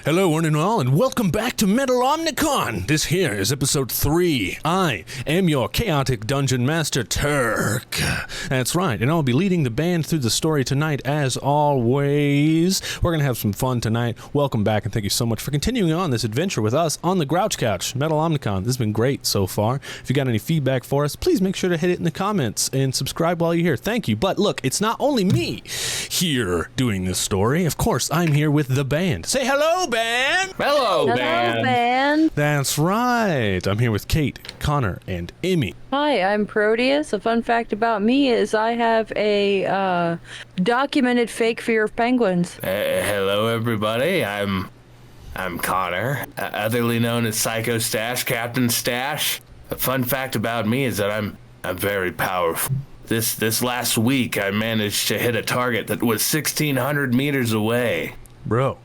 Hello, one and all, and welcome back to Metal Omnicon. This here is episode 3. I am your chaotic dungeon master, Turk. That's right, and I'll be leading the band through the story tonight, as always. We're going to have some fun tonight. Welcome back, and thank you so much for continuing on this adventure with us on the Grouch Couch, Metal Omnicon. This has been great so far. If you got any feedback for us, please make sure to hit it in the comments and subscribe while you're here. Thank you. But look, it's not only me here doing this story. Of course, I'm here with the band. Say hello, band! Hello, band! That's right. I'm here with Kate, Connor, and Emmy. Hi, I'm Proteus. A fun fact about me is I have a documented fake fear of penguins. Hello, everybody. I'm Connor, otherly known as Psycho Stash, Captain Stash. A fun fact about me is that I'm very powerful. This last week, I managed to hit a target that was 1,600 meters away. Bro.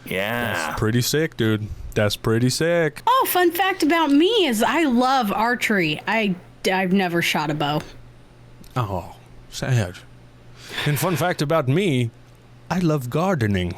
Yeah. That's pretty sick, dude. That's pretty sick. Oh, fun fact about me is I love archery. I've never shot a bow. Oh, sad. And fun fact about me, I love gardening.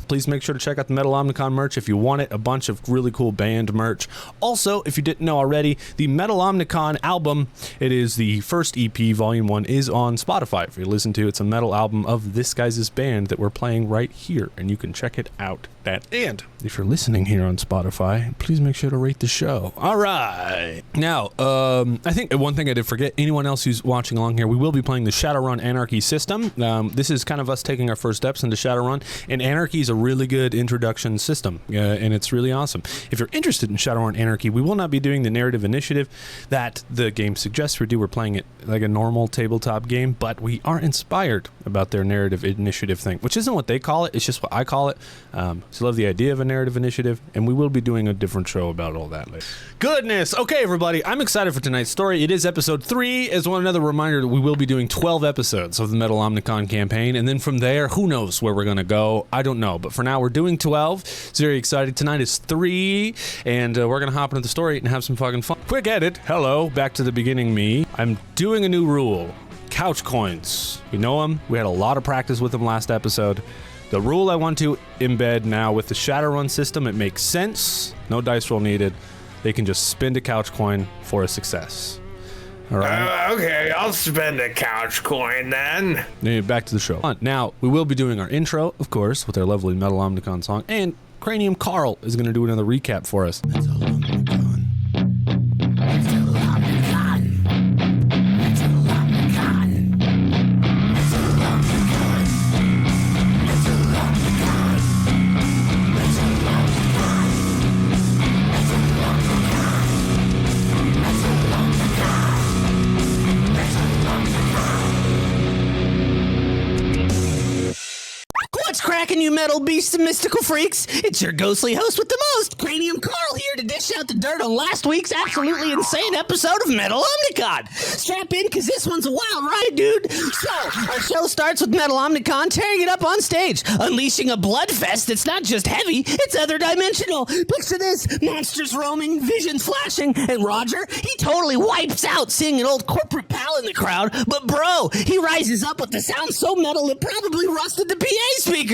Please make sure to check out the Metal Omnicon merch if you want it. A bunch of really cool band merch. Also, if you didn't know already, the Metal Omnicon album, it is the first EP, Volume 1, is on Spotify. If you listen to it, it's a metal album of this guys' band that we're playing right here, and you can check it out. And if you're listening here on Spotify, please make sure to rate the show. All right. Now, I think one thing I did forget, anyone else who's watching along here, we will be playing the Shadowrun Anarchy system. This is kind of us taking our first steps into Shadowrun, and Anarchy is a really good introduction system, and it's really awesome. If you're interested in Shadowrun Anarchy, we will not be doing the narrative initiative that the game suggests we do. We're playing it like a normal tabletop game, but we are inspired about their narrative initiative thing, which isn't what they call it, it's just what I call it. So love the idea of a narrative initiative, and we will be doing a different show about all that later. Goodness! Okay, everybody, I'm excited for tonight's story. It is episode 3. As one another reminder that we will be doing 12 episodes of the Metal Omnicon campaign, and then from there, who knows where we're going to go? I don't know, but for now, we're doing 12. It's very exciting. Tonight is 3, and we're going to hop into the story and have some fucking fun. Quick edit. Hello, back to the beginning me. I'm doing a new rule. Couch coins. We know them. We had a lot of practice with them last episode. The rule I want to embed now with the Shadowrun system, it makes sense. No dice roll needed. They can just spend a couch coin for a success. All right. Okay, I'll spend a couch coin then. Back to the show. Now, we will be doing our intro, of course, with our lovely Metal Omnicon song. And Cranium Carl is going to do another recap for us. Metal Omnicon. Metal Omnicon. Metal Omnicon. Metal Omnicon. What's cracking, you metal beasts and mystical freaks? It's your ghostly host with the most, Cranium Carl, here to dish out the dirt on last week's absolutely insane episode of Metal Omnicon. Strap in, because this one's a wild ride, dude. So, our show starts with Metal Omnicon tearing it up on stage, unleashing a bloodfest that's not just heavy, it's other dimensional. Picture this, monsters roaming, visions flashing, and Roger, he totally wipes out seeing an old corporate pal in the crowd, but bro, he rises up with the sound so metal it probably rusted the PA speakers.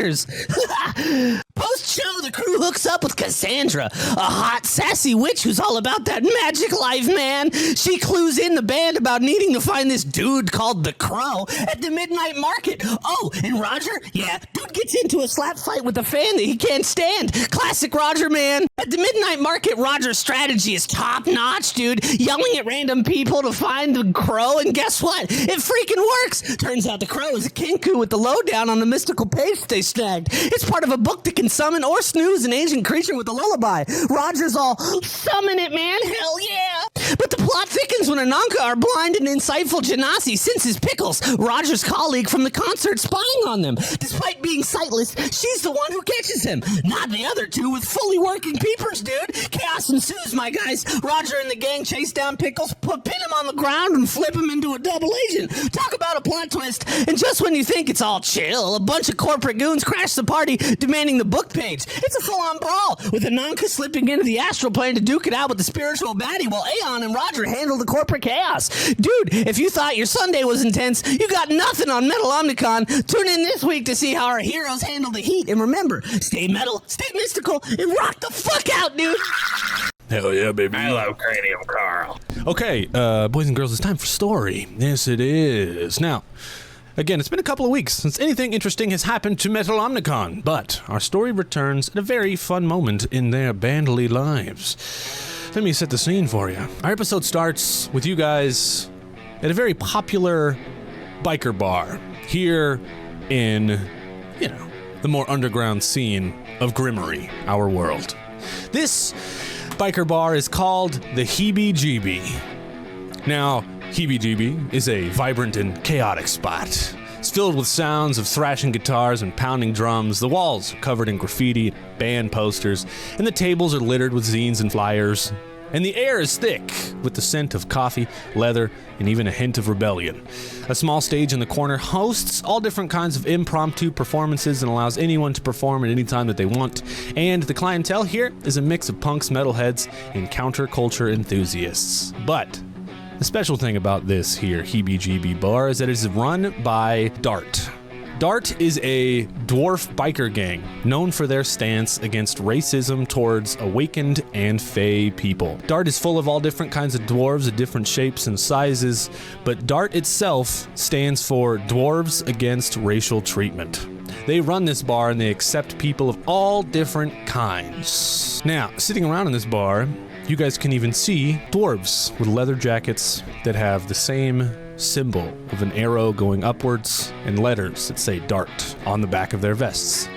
Post-show, the crew hooks up with Cassandra, a hot, sassy witch who's all about that magic life, man. She clues in the band about needing to find this dude called the Crow at the Midnight Market. Oh, and Roger? Yeah, dude gets into a slap fight with a fan that he can't stand. Classic Roger, man. At the Midnight Market, Roger's strategy is top-notch, dude. Yelling at random people to find the Crow, and guess what? It freaking works. Turns out the Crow is a kinku with the lowdown on the mystical page they snagged. It's part of a book that can summon or snooze an ancient creature with a lullaby. Roger's all, summon it, man, hell yeah! But the plot thickens when Ananka, our blind and insightful Genasi, senses Pickles, Roger's colleague from the concert, spying on them. Despite being sightless, she's the one who catches him, not the other two with fully working peepers, dude. Chaos ensues, my guys. Roger and the gang chase down Pickles, pin him on the ground, and flip him into a double agent. Talk about a plot twist. And just when you think it's all chill, a bunch of corporate goons crash the party, demanding the book page. It's a full-on brawl, with Ananka slipping into the astral plane to duke it out with the spiritual baddie, while Leon and Roger handle the corporate chaos. Dude, if you thought your Sunday was intense, you got nothing on Metal Omnicon. Tune in this week to see how our heroes handle the heat. And remember, stay metal, stay mystical, and rock the fuck out, dude. Hell yeah, baby. I love Cranium Carl. Okay, boys and girls, it's time for story. Yes, it is. Now, again, it's been a couple of weeks since anything interesting has happened to Metal Omnicon, but our story returns at a very fun moment in their bandly lives. Let me set the scene for you. Our episode starts with you guys at a very popular biker bar here in, the more underground scene of Grimmery, our world. This biker bar is called the Heebie-Jeebie. Now, Heebie-Jeebie is a vibrant and chaotic spot. It's filled with sounds of thrashing guitars and pounding drums. The walls are covered in graffiti, band posters, and the tables are littered with zines and flyers. And the air is thick with the scent of coffee, leather, and even a hint of rebellion. A small stage in the corner hosts all different kinds of impromptu performances and allows anyone to perform at any time that they want. And the clientele here is a mix of punks, metalheads, and counterculture enthusiasts. But the special thing about this here Heebie-Jeebie bar is that it is run by Dart. Dart is a dwarf biker gang known for their stance against racism towards awakened and fey people. Dart is full of all different kinds of dwarves of different shapes and sizes, but Dart itself stands for Dwarves Against Racial Treatment. They run this bar and they accept people of all different kinds. Now, sitting around in this bar, you guys can even see dwarves with leather jackets that have the same symbol of an arrow going upwards and letters that say Dart on the back of their vests.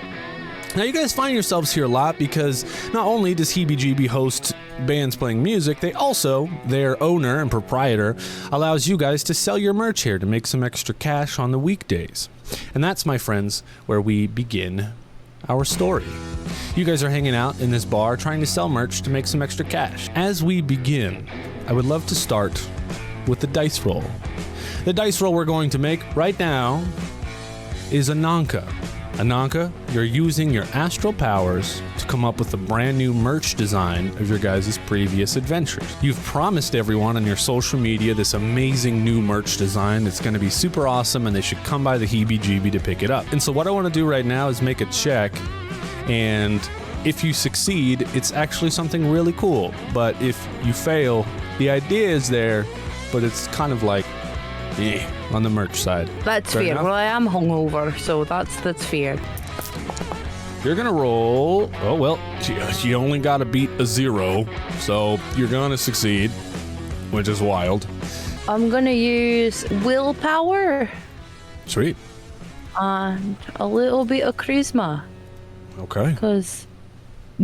Now you guys find yourselves here a lot because not only does Heebie-Jeebie host bands playing music, they also, their owner and proprietor, allows you guys to sell your merch here to make some extra cash on the weekdays. And that's, my friends, where we begin our story. You guys are hanging out in this bar trying to sell merch to make some extra cash. As we begin, I would love to start with the dice roll. The dice roll we're going to make right now is Ananka. Ananka, you're using your astral powers to come up with a brand new merch design of your guys' previous adventures. You've promised everyone on your social media this amazing new merch design that's going to be super awesome and they should come by the Heebie-Jeebie to pick it up. And so what I want to do right now is make a check, and if you succeed, it's actually something really cool. But if you fail, the idea is there, but it's kind of like on the merch side. That's Fair fair. enough? Well, I am hungover, so that's fair. You're gonna roll. Oh well, you only gotta beat a 0, so you're gonna succeed, which is wild. I'm gonna use willpower Sweet. and a little bit of charisma, Okay. because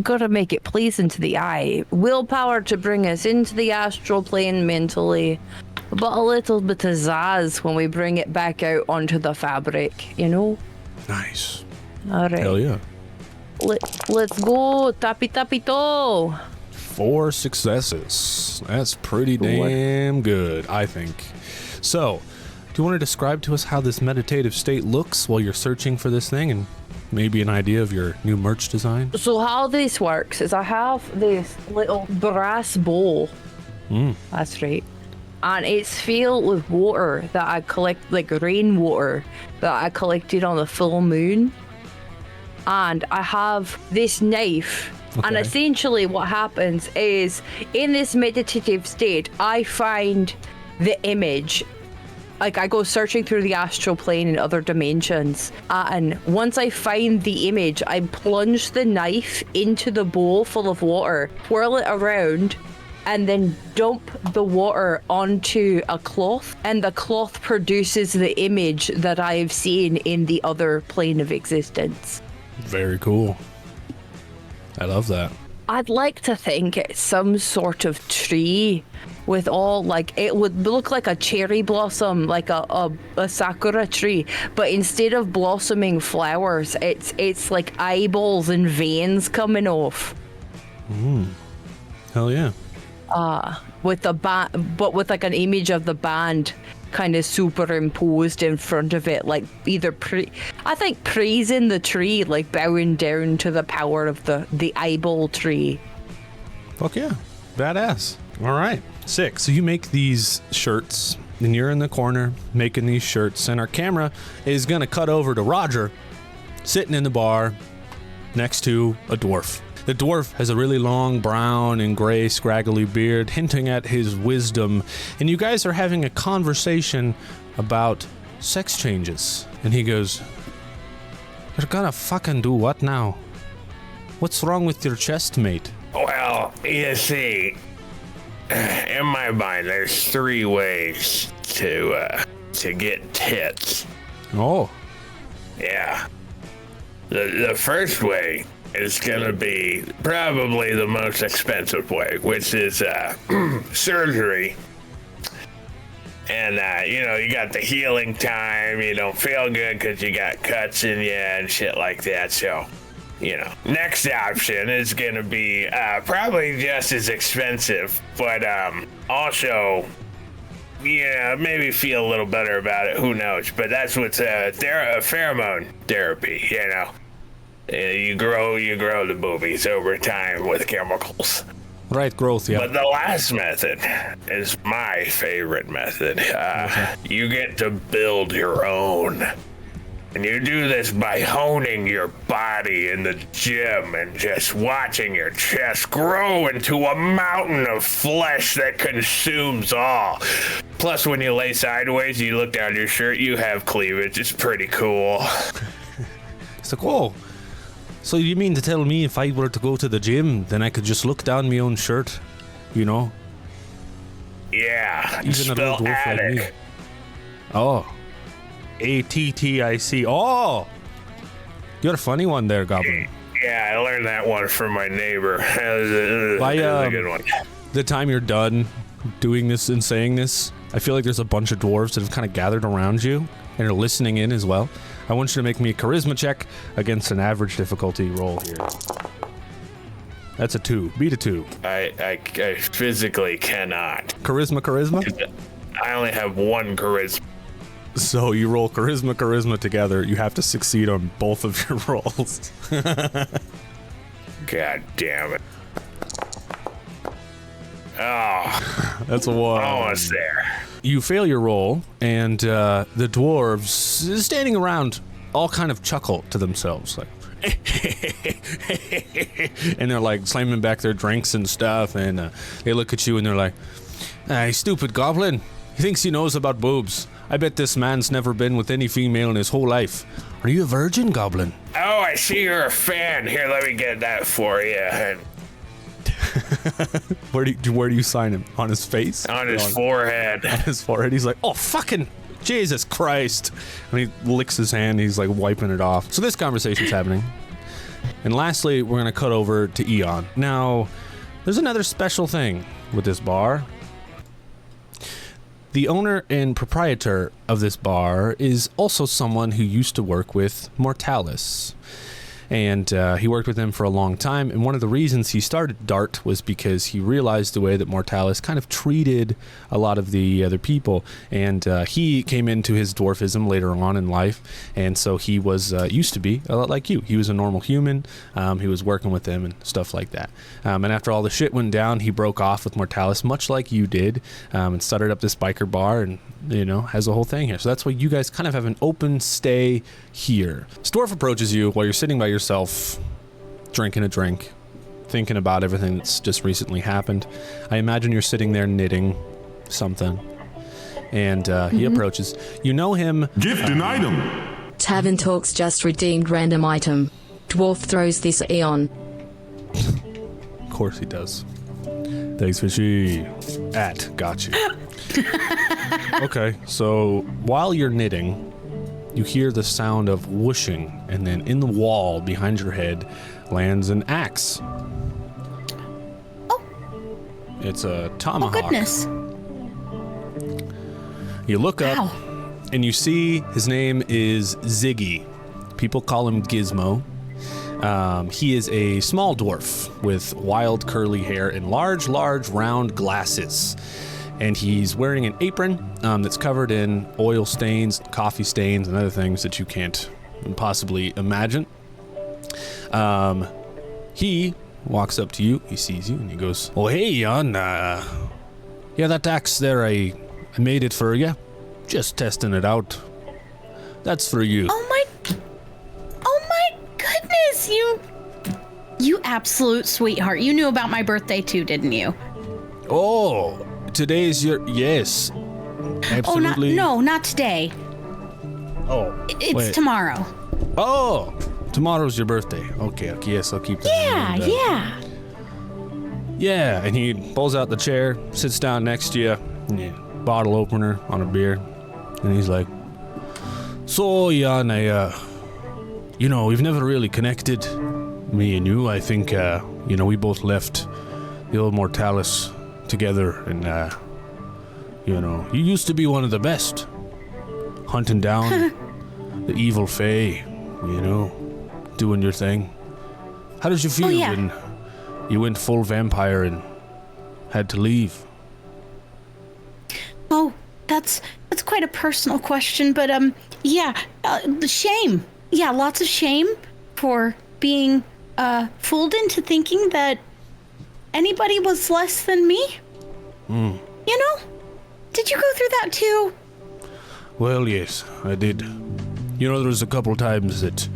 gotta make it pleasing to the eye. Willpower to bring us into the astral plane mentally, but a little bit of zazz when we bring it back out onto the fabric, Nice. All right. Hell yeah. Let's go, tappy tappy toe. 4 successes. That's pretty damn good, I think. So, do you want to describe to us how this meditative state looks while you're searching for this thing and maybe an idea of your new merch design? So how this works is I have this little brass bowl. That's right. And it's filled with water that I collect, like rainwater that I collected on the full moon. And I have this knife. And Okay. essentially what happens is in this meditative state, I find the image. Like I go searching through the astral plane and other dimensions. And once I find the image, I plunge the knife into the bowl full of water, twirl it around, and then dump the water onto a cloth, and the cloth produces the image that I've seen in the other plane of existence. Very cool. I love that. I'd like to think it's some sort of tree with all, like, it would look like a cherry blossom, like a sakura tree, but instead of blossoming flowers, it's like eyeballs and veins coming off. Hell yeah. With the but with like an image of the band kind of superimposed in front of it, like either praising the tree, like bowing down to the power of the eyeball tree. Fuck yeah. Badass. All right, sick. So you make these shirts, and you're in the corner making these shirts, and our camera is going to cut over to Roger sitting in the bar next to a dwarf. The dwarf has a really long brown and gray scraggly beard, hinting at his wisdom, and you guys are having a conversation about sex changes. And he goes, "You're gonna fucking do what now? What's wrong with your chest, mate?" Well, you see, in my mind, there's 3 ways to get tits. Oh. Yeah. The first way is gonna be probably the most expensive way, which is surgery. And, you got the healing time, you don't feel good because you got cuts in you and shit like that, so... next option is gonna be probably just as expensive, but also, maybe feel a little better about it. Who knows? But that's what's pheromone therapy. You grow the boobies over time with chemicals. Right, growth, yeah. But the last method is my favorite method. You get to build your own. And you do this by honing your body in the gym and just watching your chest grow into a mountain of flesh that consumes all. Plus, when you lay sideways, you look down your shirt, you have cleavage. It's pretty cool. It's like, oh, so you mean to tell me if I were to go to the gym, then I could just look down my own shirt, Yeah, even spell a little dwarf like me. attic. Oh. ATTIC. Oh! You're a funny one there, Goblin. Yeah, I learned that one from my neighbor. That was a good one. The time you're done doing this and saying this, I feel like there's a bunch of dwarves that have kind of gathered around you and are listening in as well. I want you to make me a charisma check against an average difficulty roll here. That's a 2. Beat a 2. I physically cannot. Charisma? I only have 1 charisma. So you roll charisma together. You have to succeed on both of your rolls. God damn it. Oh. That's a 1. Almost there. You fail your roll, and the dwarves standing around all kind of chuckle to themselves, like, and they're like slamming back their drinks and stuff, and they look at you and they're like, stupid goblin. He thinks he knows about boobs. I bet this man's never been with any female in his whole life. Are you a virgin, goblin? Oh, I see you're a fan. Here, let me get that for you. Where do you sign him? On his face? On his forehead. On his forehead. He's like, oh, fucking Jesus Christ. And he licks his hand. He's like wiping it off. So this conversation's happening. And lastly, we're going to cut over to Eon. Now, there's another special thing with this bar. The owner and proprietor of this bar is also someone who used to work with Mortalis. And he worked with him for a long time. And one of the reasons he started Dart was because he realized the way that Mortalis kind of treated a lot of the other people. And he came into his dwarfism later on in life. And so he was, used to be a lot like you. He was a normal human. He was working with them and stuff like that. And after all the shit went down, he broke off with Mortalis, much like you did, and started up this biker bar and, has a whole thing here. So that's why you guys kind of have an open stay here. Dwarf approaches you while you're sitting by yourself, drinking a drink, thinking about everything that's just recently happened. I imagine you're sitting there knitting something. And he approaches. You know him. Gift an item. Tavern Talks just redeemed random item. Dwarf throws this Eon. Of course he does. Thanks, Fishy. Got you. Okay, so while you're knitting, you hear the sound of whooshing, and then in the wall behind your head lands an axe. Oh. It's a tomahawk. Oh, goodness. You look up, and you see his name is Ziggy. People call him Gizmo. He is a small dwarf with wild curly hair and large round glasses. And he's wearing an apron that's covered in oil stains, coffee stains, and other things that you can't possibly imagine. He walks up to you. He sees you and he goes, "Oh, hey, Jan. Yeah, that axe there, I made it for you. Just testing it out. That's for you." Oh my goodness, you absolute sweetheart. You knew about my birthday too, didn't you? Oh, today's your... Yes. Absolutely. Oh, not today. Oh, It's wait. tomorrow. Oh, tomorrow's your birthday. Okay, yes, I'll keep that in mind. Yeah. Yeah, and he pulls out the chair, sits down next to you, bottle opener on a beer, and he's like, "So, Jan, we've never really connected, me and you. I think, we both left the old Mortalis together, and, you used to be one of the best, hunting down the evil fae, doing your thing. How did you feel when you went full vampire and had to leave?" Oh, that's quite a personal question, but the shame. Yeah, lots of shame for being fooled into thinking that anybody was less than me. Did you go through that too? Well, yes, I did. There was a couple times that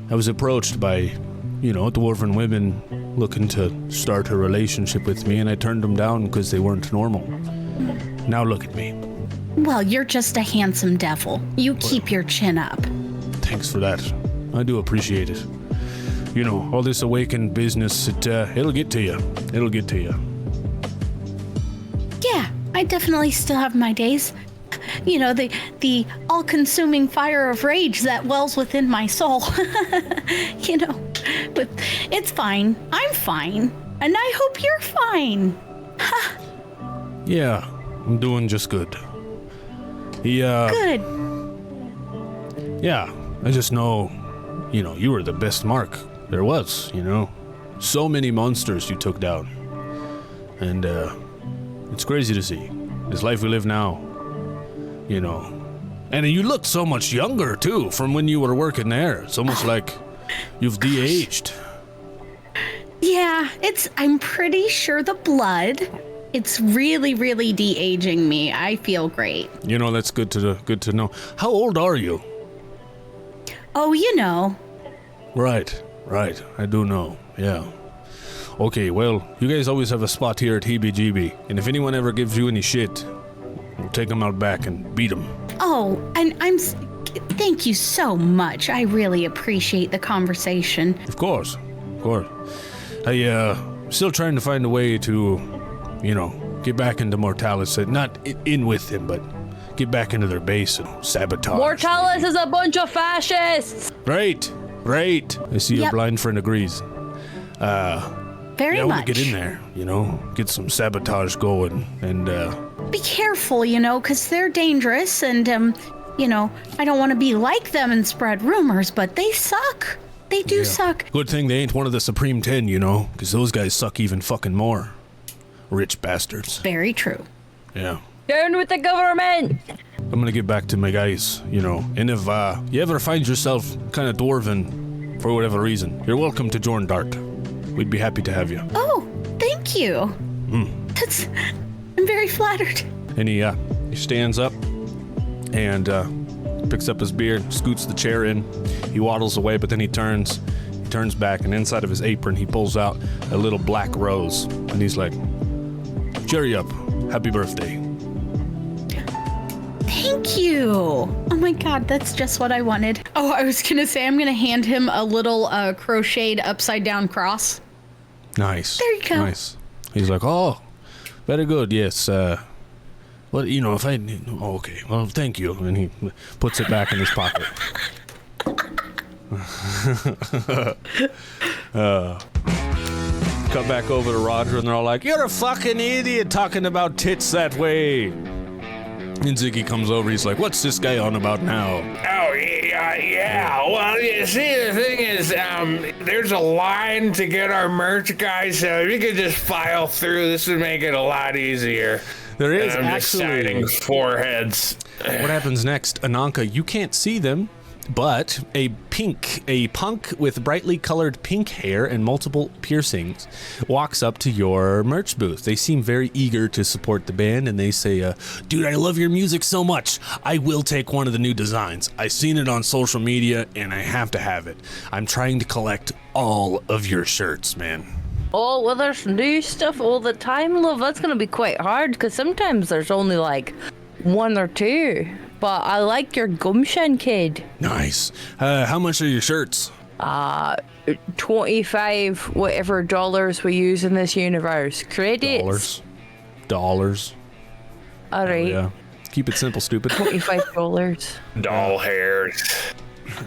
I was approached by, dwarven women looking to start a relationship with me, and I turned them down because they weren't normal. Now look at me. Well, you're just a handsome devil. You keep your chin up. Thanks for that. I do appreciate it. All this awakened business, it'll get to you. It'll get to you. Yeah, I definitely still have my days. The all-consuming fire of rage that wells within my soul. But it's fine. I'm fine. And I hope you're fine. Yeah, I'm doing just good. Good. Yeah, I just know, you were the best mark there was, So many monsters you took down. And, it's crazy to see. This life we live now, And you looked so much younger, too, from when you were working there. It's almost like you've de-aged. Yeah, I'm pretty sure the blood. It's really, really de-aging me. I feel great. That's good to know. How old are you? Oh, Right. I do know. Yeah. Okay, well, you guys always have a spot here at HeeBeeGeebee, and if anyone ever gives you any shit, we'll take them out back and beat them. Oh, and thank you so much. I really appreciate the conversation. Of course. I, still trying to find a way to, get back into Mortalis. Not in with them, but get back into their base and sabotage. Mortalis is a bunch of fascists! Right. I see your blind friend agrees. Very I much. want to get in there, get some sabotage going, and, Be careful, because they're dangerous, and, I don't want to be like them and spread rumors, but they suck. They do suck. Good thing they ain't one of the Supreme 10, because those guys suck even fucking more. Rich bastards. Very true. Yeah. Down with the government! I'm gonna get back to my guys, and if you ever find yourself kind of dwarven for whatever reason, you're welcome to join Dart. We'd be happy to have you. Oh, thank you. I'm very flattered. And he stands up and picks up his beer, scoots the chair in. He waddles away, but then he turns back, and inside of his apron he pulls out a little black rose, and he's like, "Cheer up, happy birthday." Thank you. Oh my god, that's just what I wanted. Oh, I was gonna say I'm gonna hand him a little crocheted upside down cross. Nice. There you go. Nice. He's like, "Oh, very good, yes. Well, if I... Oh, okay, well, thank you." And he puts it back in his pocket. Come back over to Roger, and they're all like, "You're a fucking idiot talking about tits that way." And Ziggy comes over, he's like, "What's this guy on about now?" Oh, yeah. Well, you see, the thing is, there's a line to get our merch, guys, so if you could just file through, this would make it a lot easier. There is I'm just actually... signing foreheads. What happens next, Ananka, you can't see them, But a punk with brightly colored pink hair and multiple piercings walks up to your merch booth. They seem very eager to support the band, and they say, dude, I love your music so much. I will take one of the new designs. I seen it on social media, and I have to have it. I'm trying to collect all of your shirts, man. Oh, well, there's new stuff all the time, love. That's going to be quite hard, because sometimes there's only, like, one or two. But I like your gumption, kid. Nice. How much are your shirts? 25 whatever dollars we use in this universe. Credits. Dollars. All right. Yeah. Keep it simple, stupid. $25. Doll hairs.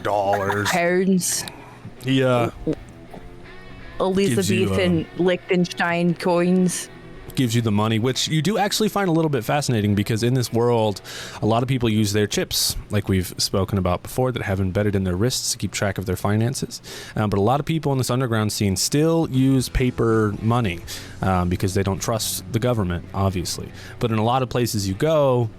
Dollars. Pounds. Yeah. Elizabethan Liechtenstein coins. Gives you the money, which you do actually find a little bit fascinating, because in this world, a lot of people use their chips, like we've spoken about before, that have embedded in their wrists to keep track of their finances. But a lot of people in this underground scene still use paper money because they don't trust the government, obviously. But in a lot of places you go,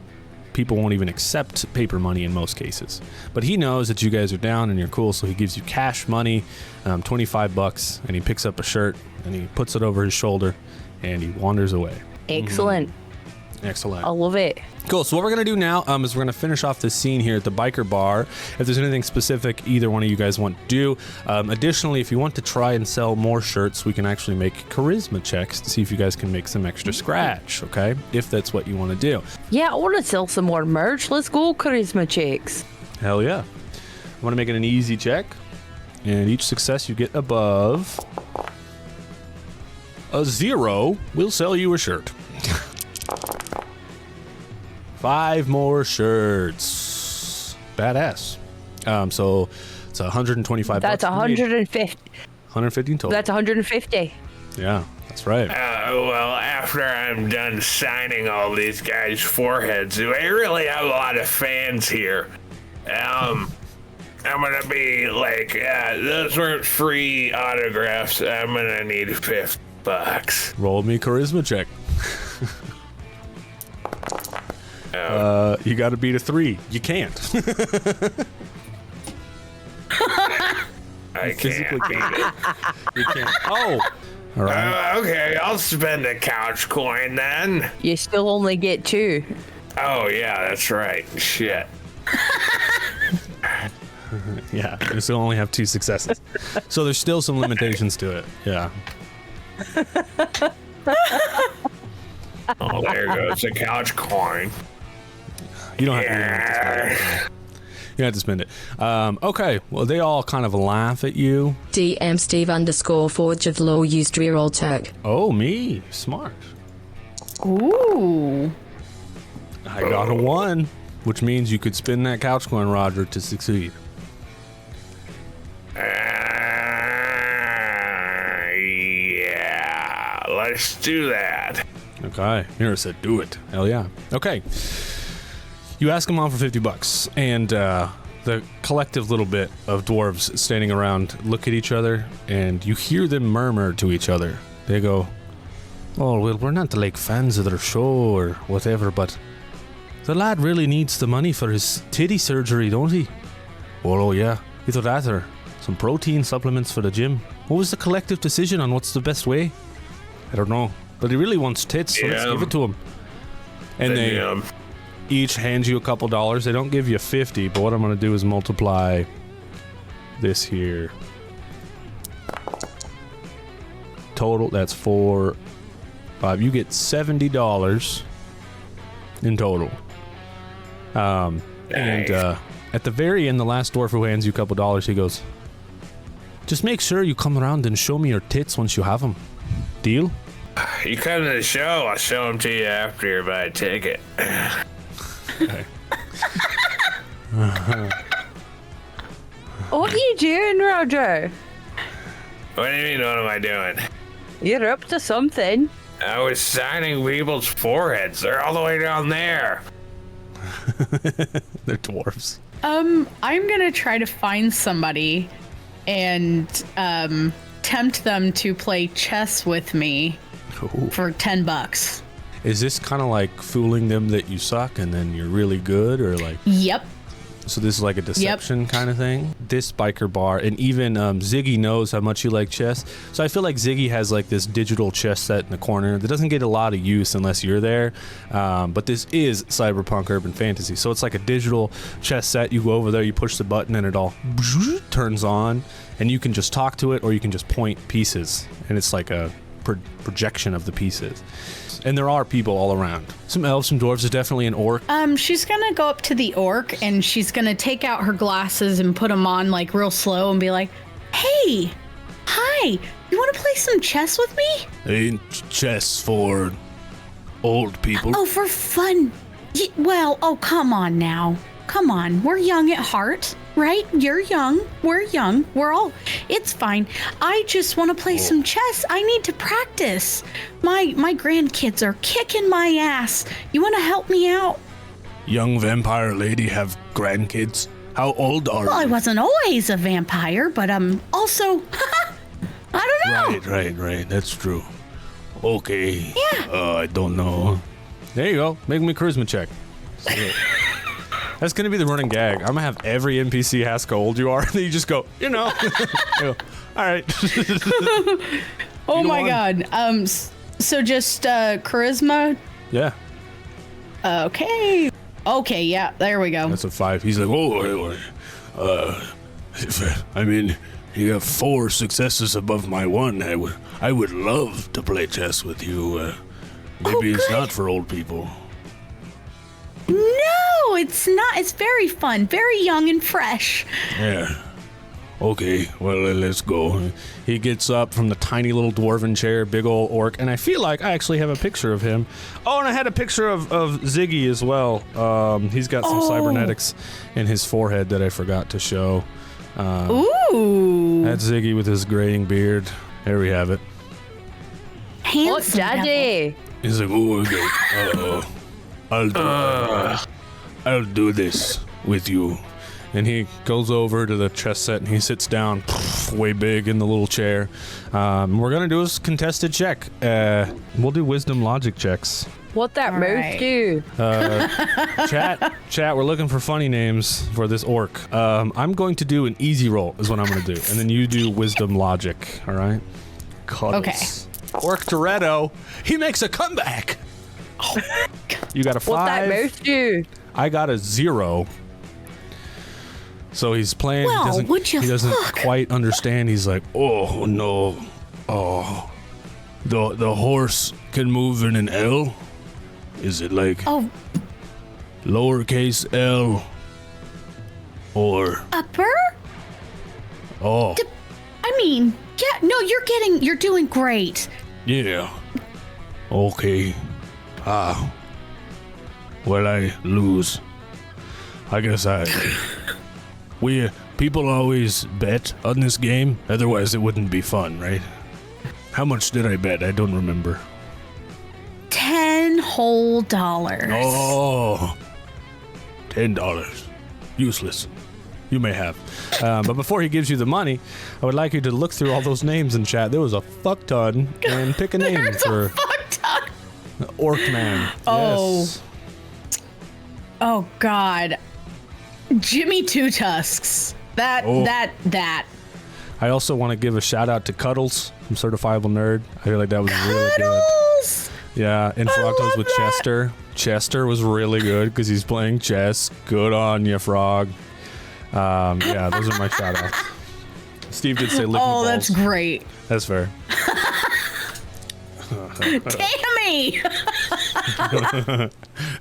people won't even accept paper money in most cases. But he knows that you guys are down and you're cool, so he gives you cash money, $25, and he picks up a shirt and he puts it over his shoulder and he wanders away. Excellent. Excellent. I love it. Cool. So what we're going to do now is we're going to finish off this scene here at the biker bar. If there's anything specific either one of you guys want to do. Additionally, if you want to try and sell more shirts, we can actually make charisma checks to see if you guys can make some extra scratch, okay? If that's what you want to do. Yeah, I want to sell some more merch. Let's go, charisma checks. Hell yeah. I want to make it an easy check. And each success you get above a 0 will sell you a shirt. 5 more shirts. Badass. So it's 125 That's bucks. 150. 150 in total. That's 150. Yeah, that's right. Well, after I'm done signing all these guys' foreheads, I really have a lot of fans here. I'm gonna be like, those weren't free autographs. I'm gonna need $50. Roll me charisma check. You got to beat a 3. You can't. I physically can't beat it. You can't. Oh. All right. Okay, I'll spend a couch coin then. You still only get 2. Oh, yeah, that's right. Shit. Yeah, you still only have 2 successes. So there's still some limitations to it. Yeah. Oh, there goes the couch coin. You don't have you don't have to spend it. Okay, well, they all kind of laugh at you. DM Steve_Forge of Law used reroll Turk. Oh, me. Smart. Ooh. I got a 1, which means you could spin that couch coin, Roger, to succeed. Yeah, let's do that. Okay. Mira said, do it. Hell yeah. Okay. You ask them all for $50, and the collective little bit of dwarves standing around look at each other, and you hear them murmur to each other. They go, oh, well, we're not like fans of their show or whatever, but the lad really needs the money for his titty surgery, don't he? Oh, yeah. Either that or some protein supplements for the gym. What was the collective decision on what's the best way? I don't know. But he really wants tits, so let's give it to him. And they each hand you a couple dollars. They don't give you 50, but what I'm going to do is multiply this here. Total, that's 4, 5. You get $70 in total. And at the very end, the last dwarf who hands you a couple dollars, he goes, just make sure you come around and show me your tits once you have them. Deal? You come to the show, I'll show them to you after you buy a ticket. Okay. What are you doing, Roger? What do you mean, what am I doing? You're up to something. I was signing people's foreheads. They're all the way down there. They're dwarves. I'm gonna try to find somebody and tempt them to play chess with me Ooh. for $10. Is this kind of like fooling them that you suck and then you're really good, or like? Yep. So this is like a deception kind of thing. This biker bar, and even Ziggy knows how much you like chess. So I feel like Ziggy has like this digital chess set in the corner that doesn't get a lot of use unless you're there. But this is Cyberpunk Urban Fantasy. So it's like a digital chess set. You go over there, you push the button, and it all turns on. And you can just talk to it, or you can just point pieces. And it's like a projection of the pieces. And there are people all around. Some elves, some dwarves, there's definitely an orc. She's gonna go up to the orc and she's gonna take out her glasses and put them on like real slow and be like, "Hey, hi, you want to play some chess with me?" Ain't chess for old people. Oh, for fun. Well, oh, come on now. Come on, we're young at heart, right? You're young, we're all, it's fine. I just want to play some chess. I need to practice. My grandkids are kicking my ass. You want to help me out? Young vampire lady have grandkids? How old are Well, I you? wasn't always a vampire, but also, I don't know. Right, that's true. Okay. Yeah. I don't know. There you go, make me a charisma check. That's gonna be the running gag. I'm gonna have every NPC ask how old you are, and then you just go, you know. You go, all right. Oh You my go god. So just on. charisma. Yeah, Okay. Okay, yeah, there we go. that's a 5. He's like, I mean, you have 4 successes above my 1. I would love to play chess with you. Maybe it's not for old people. No, it's not. It's very fun, very young and fresh. Yeah. Okay, well, let's go. He gets up from the tiny little dwarven chair, big old orc, and I feel like I actually have a picture of him. Oh, and I had a picture of Ziggy as well. He's got some cybernetics in his forehead that I forgot to show. Ooh. That's Ziggy with his graying beard. There we have it. Oh, Handsome devil. daddy. He's like, oh, okay. I'll do this with you. And he goes over to the chess set and he sits down, way big in the little chair. We're gonna do a contested check. We'll do wisdom logic checks. What that All mouth right. do? Chat. We're looking for funny names for this orc. I'm going to do an easy roll, is what I'm gonna do, and then you do wisdom logic. All right. Cuddles. Okay. Orc Toretto. He makes a comeback. You got a 5. What that mouth do? I got a 0. So he's playing. Well, would you he doesn't look? quite understand. He's like, oh no, oh, the horse can move in an L. Is it like Oh, lowercase L or upper? oh I mean, yeah, no, you're doing great. yeah, okay, well I lose. I guess people always bet on this game, otherwise it wouldn't be fun, right? How much did I bet? I don't remember. $10 whole. Oh, $10. Useless. You may have. But before he gives you the money, I would like you to look through all those names in chat. There was a fuck ton, and pick a name for Orc Man. Oh. Yes. Oh God, Jimmy Two Tusks. That. I also want to give a shout out to Cuddles from Certifiable Nerd. I feel like that was really good. Cuddles. Yeah, and Frog Toes love with that. Chester. Chester was really good because he's playing chess. Good on you, Frog. Yeah, those are my shout outs. Steve did say lick my Oh, balls. that's great. That's fair. Tammy.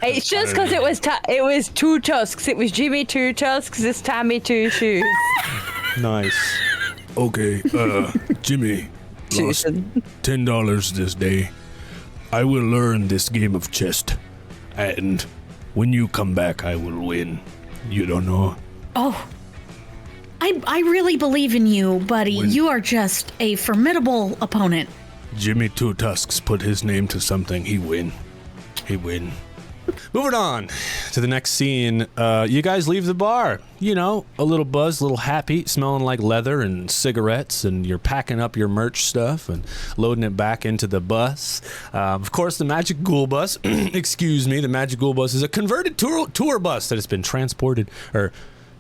It's just because it was Two Tusks. It was Jimmy Two Tusks. It's Tammy Two Shoes. Nice. Okay, Jimmy lost Susan. $10 this day. I will learn this game of chess, and when you come back, I will win. You don't know. Oh, I really believe in you, buddy. You are just a formidable opponent. Jimmy Two Tusks put his name to something. He win. He win. Moving on to the next scene. You guys leave the bar. You know, a little buzzed, a little happy, smelling like leather and cigarettes, and you're packing up your merch stuff and loading it back into the bus. Of course, the Magic Ghoul bus, excuse me, the Magic Ghoul bus is a converted tour bus that has been transported, or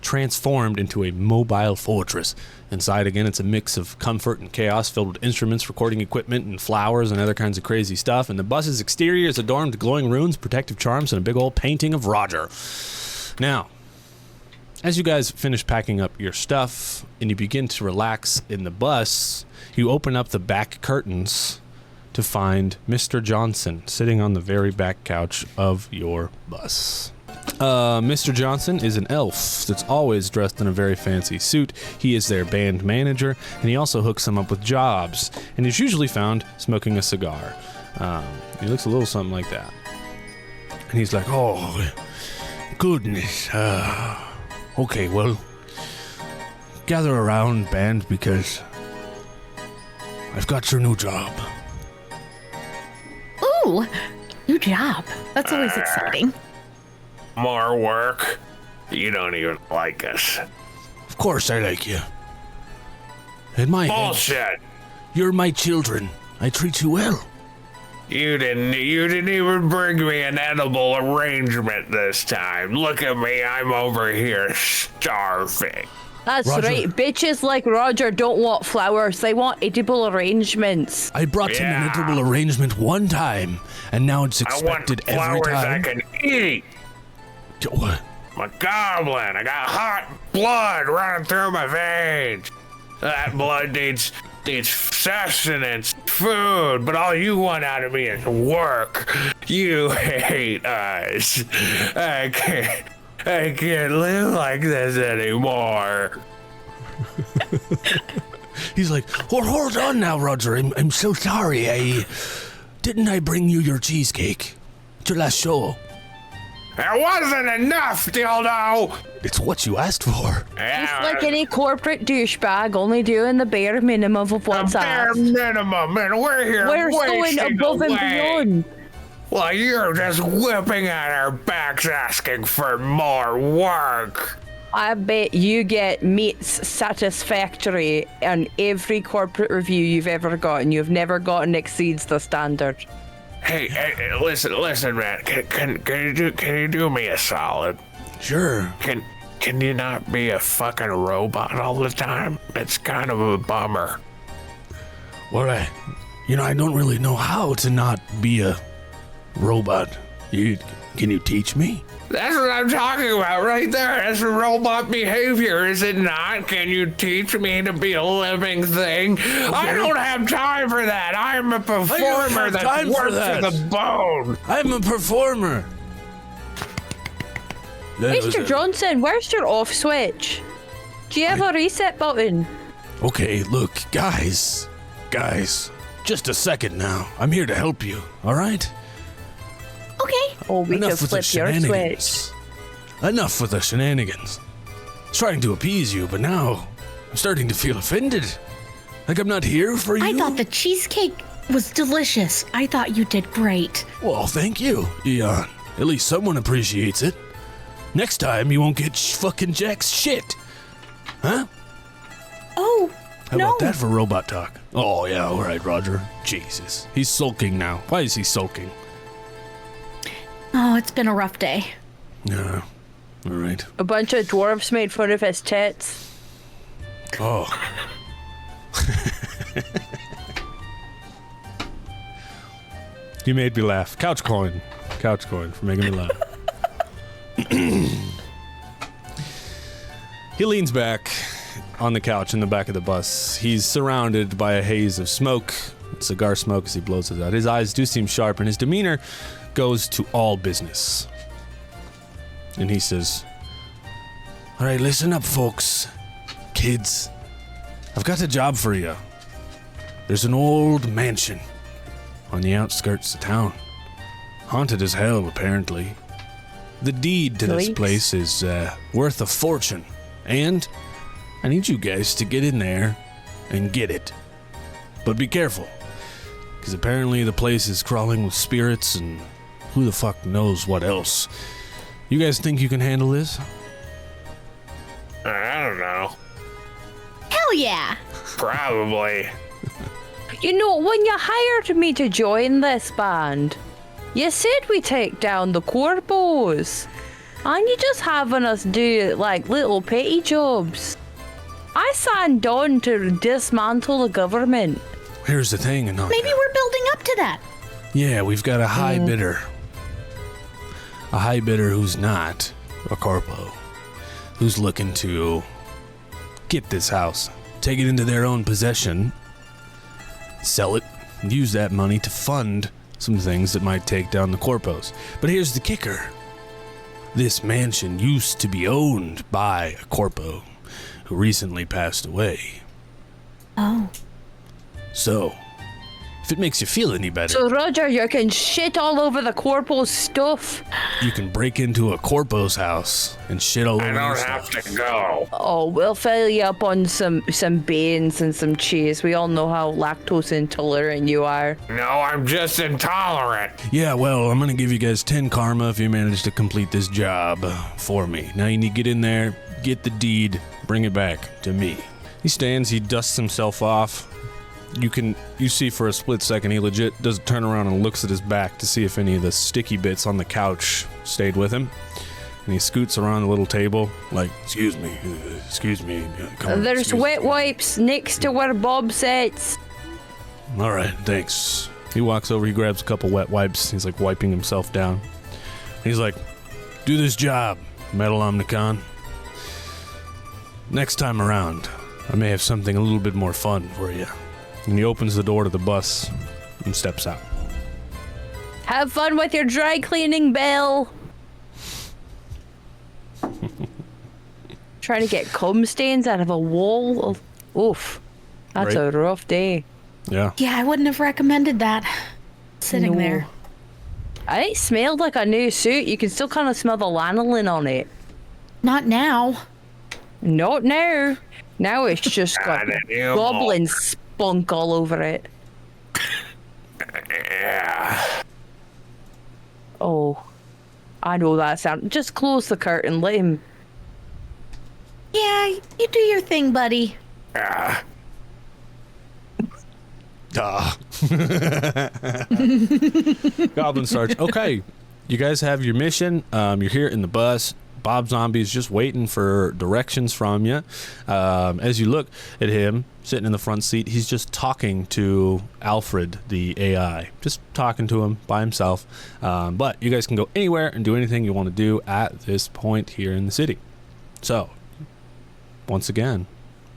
transformed into a mobile fortress. Inside, again, it's a mix of comfort and chaos, filled with instruments, recording equipment, and flowers and other kinds of crazy stuff. And the bus's exterior is adorned with glowing runes, protective charms, and a big old painting of Roger. Now, as you guys finish packing up your stuff and you begin to relax in the bus, you open up the back curtains to find Mr. Johnson sitting on the very back couch of your bus. Mr. Johnson is an elf that's always dressed in a very fancy suit. He is their band manager, and he also hooks them up with jobs, and is usually found smoking a cigar. He looks a little something like that. And he's like, oh, goodness. Okay, well, gather around, band, because I've got your new job. Ooh, new job. That's always exciting. More work? You don't even like us. Of course I like you. In my head, Bullshit! you're my children. I treat you well. You didn't even bring me an edible arrangement this time. Look at me, I'm over here starving. That's Roger. right. Bitches like Roger don't want flowers. They want edible arrangements. I brought him an Yeah. edible arrangement one time, and now it's I want expected every flowers I time. can eat. What? I'm a goblin. I got hot blood running through my veins. That blood needs sustenance, food, but all you want out of me is work. You hate us. I can't live like this anymore. He's like, oh, hold on now, Roger. I'm so sorry. Didn't I bring you your cheesecake? It's your last show. It wasn't enough, dildo. It's what you asked for. Just like any corporate douchebag, only doing the bare minimum of what's bare asked. minimum, and we're here We're going wasting above and away. beyond. Well, you're just whipping at our backs asking for more work. I bet you get meets satisfactory on every corporate review you've ever gotten. You've never gotten exceeds the standard. Hey, listen, man. Can you do me a solid? Sure. Can you not be a fucking robot all the time? It's kind of a bummer. Well, I don't really know how to not be a robot. Can you teach me? That's what I'm talking about right there. That's robot behavior, is it not? Can you teach me to be a living thing? I don't have time for that. I'm a performer that works to the bone. I'm a performer. Mr. Johnson, where's your off switch? Do you have a reset button? Okay, look, guys, just a second now. I'm here to help you, all right? Okay. Oh, we Enough could with the flip your switch. shenanigans. Enough with the shenanigans. Trying to appease you, but now I'm starting to feel offended. Like I'm not here for you. I thought the cheesecake was delicious. I thought you did great. Well, thank you, Eon. At least someone appreciates it. Next time, you won't get fucking Jack's shit. Huh? Oh, How no. about that for robot talk? Oh, yeah, all right, Roger. Jesus. He's sulking now. Why is he sulking? Oh, it's been a rough day. Yeah. All right. A bunch of dwarves made fun of his tits. Oh. You made me laugh. Couch coin for making me laugh. He leans back on the couch in the back of the bus. He's surrounded by a haze of smoke, cigar smoke as he blows it out. His eyes do seem sharp, and his demeanor goes to all business. And he says, all right, listen up, folks. Kids, I've got a job for you. There's an old mansion on the outskirts of town. Haunted as hell, apparently. The deed to this Yikes. place is worth a fortune. And I need you guys to get in there and get it. But be careful, because apparently the place is crawling with spirits and who the fuck knows what else. You guys think you can handle this? I don't know. Hell yeah. Probably. You know, when you hired me to join this band, you said we take down the corpos. Aren't you just having us do, like, little petty jobs? I signed on to dismantle the government. Here's the thing, Anarchy. Maybe we're building up to that. Yeah, we've got a high bidder. A high bidder who's not a corpo. Who's looking to get this house, take it into their own possession, sell it, and use that money to fund some things that might take down the corpos. But here's the kicker. This mansion used to be owned by a corpo who recently passed away. Oh. So, if it makes you feel any better, So, Roger, you can shit all over the corpo's stuff. you can break into a corpo's house and shit all over I your don't stuff. have to go. Oh, we'll fill you up on some beans and some cheese. We all know how lactose intolerant you are. No, I'm just intolerant. Yeah, well, I'm gonna give you guys 10 karma if you manage to complete this job for me. Now you need to get in there, get the deed, bring it back to me. He stands, he dusts himself off. You see for a split second he legit does turn around and looks at his back to see if any of the sticky bits on the couch stayed with him. And he scoots around the little table like, excuse me, come on, There's excuse wet me." wipes next to where Bob sits. All right, thanks. He walks over, he grabs a couple wet wipes. He's like wiping himself down. He's like, do this job, Metal Omnicon. Next time around, I may have something a little bit more fun for you. And he opens the door to the bus and steps out. Have fun with your dry cleaning, Bill. Trying to get cum stains out of a wall. Oof. That's Right. a rough day. Yeah. Yeah, I wouldn't have recommended that. Sitting No. there. It smelled like a new suit. You can still kind of smell the lanolin on it. Not now. Not now. Now it's just got God, you goblin spunk all over it. Yeah. Oh. I know that sound. Just close the curtain. Let him. Yeah, you do your thing, buddy. Yeah. Duh. Goblin starts. Okay, you guys have your mission. You're here in the bus. Bob Zombie is just waiting for directions from you. As you look at him sitting in the front seat, he's just talking to Alfred, the AI. Just talking to him by himself. But you guys can go anywhere and do anything you want to do at this point here in the city. So, once again,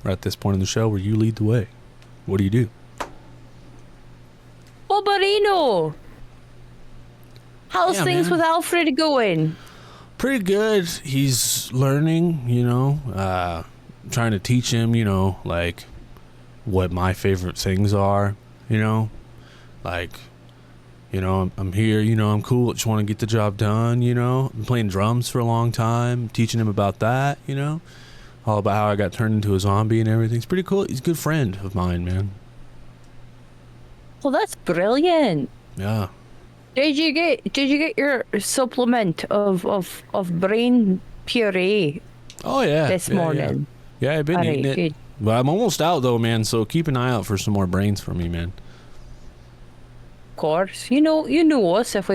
we're at this point in the show where you lead the way. What do you do? Barbarino! How's Yeah, things man. with Alfred going? Pretty good. He's learning, trying to teach him, like what my favorite things are, like, I'm here, I'm cool. I just want to get the job done, I've been playing drums for a long time, teaching him about that, all about how I got turned into a zombie and everything. It's pretty cool. He's a good friend of mine, man. Well, that's brilliant. Yeah. Did you get your supplement of brain puree Oh, yeah. this morning? Yeah, I've been Alright, eating it. good. But I'm almost out, though, man, so keep an eye out for some more brains for me, man. Of course. You know us. If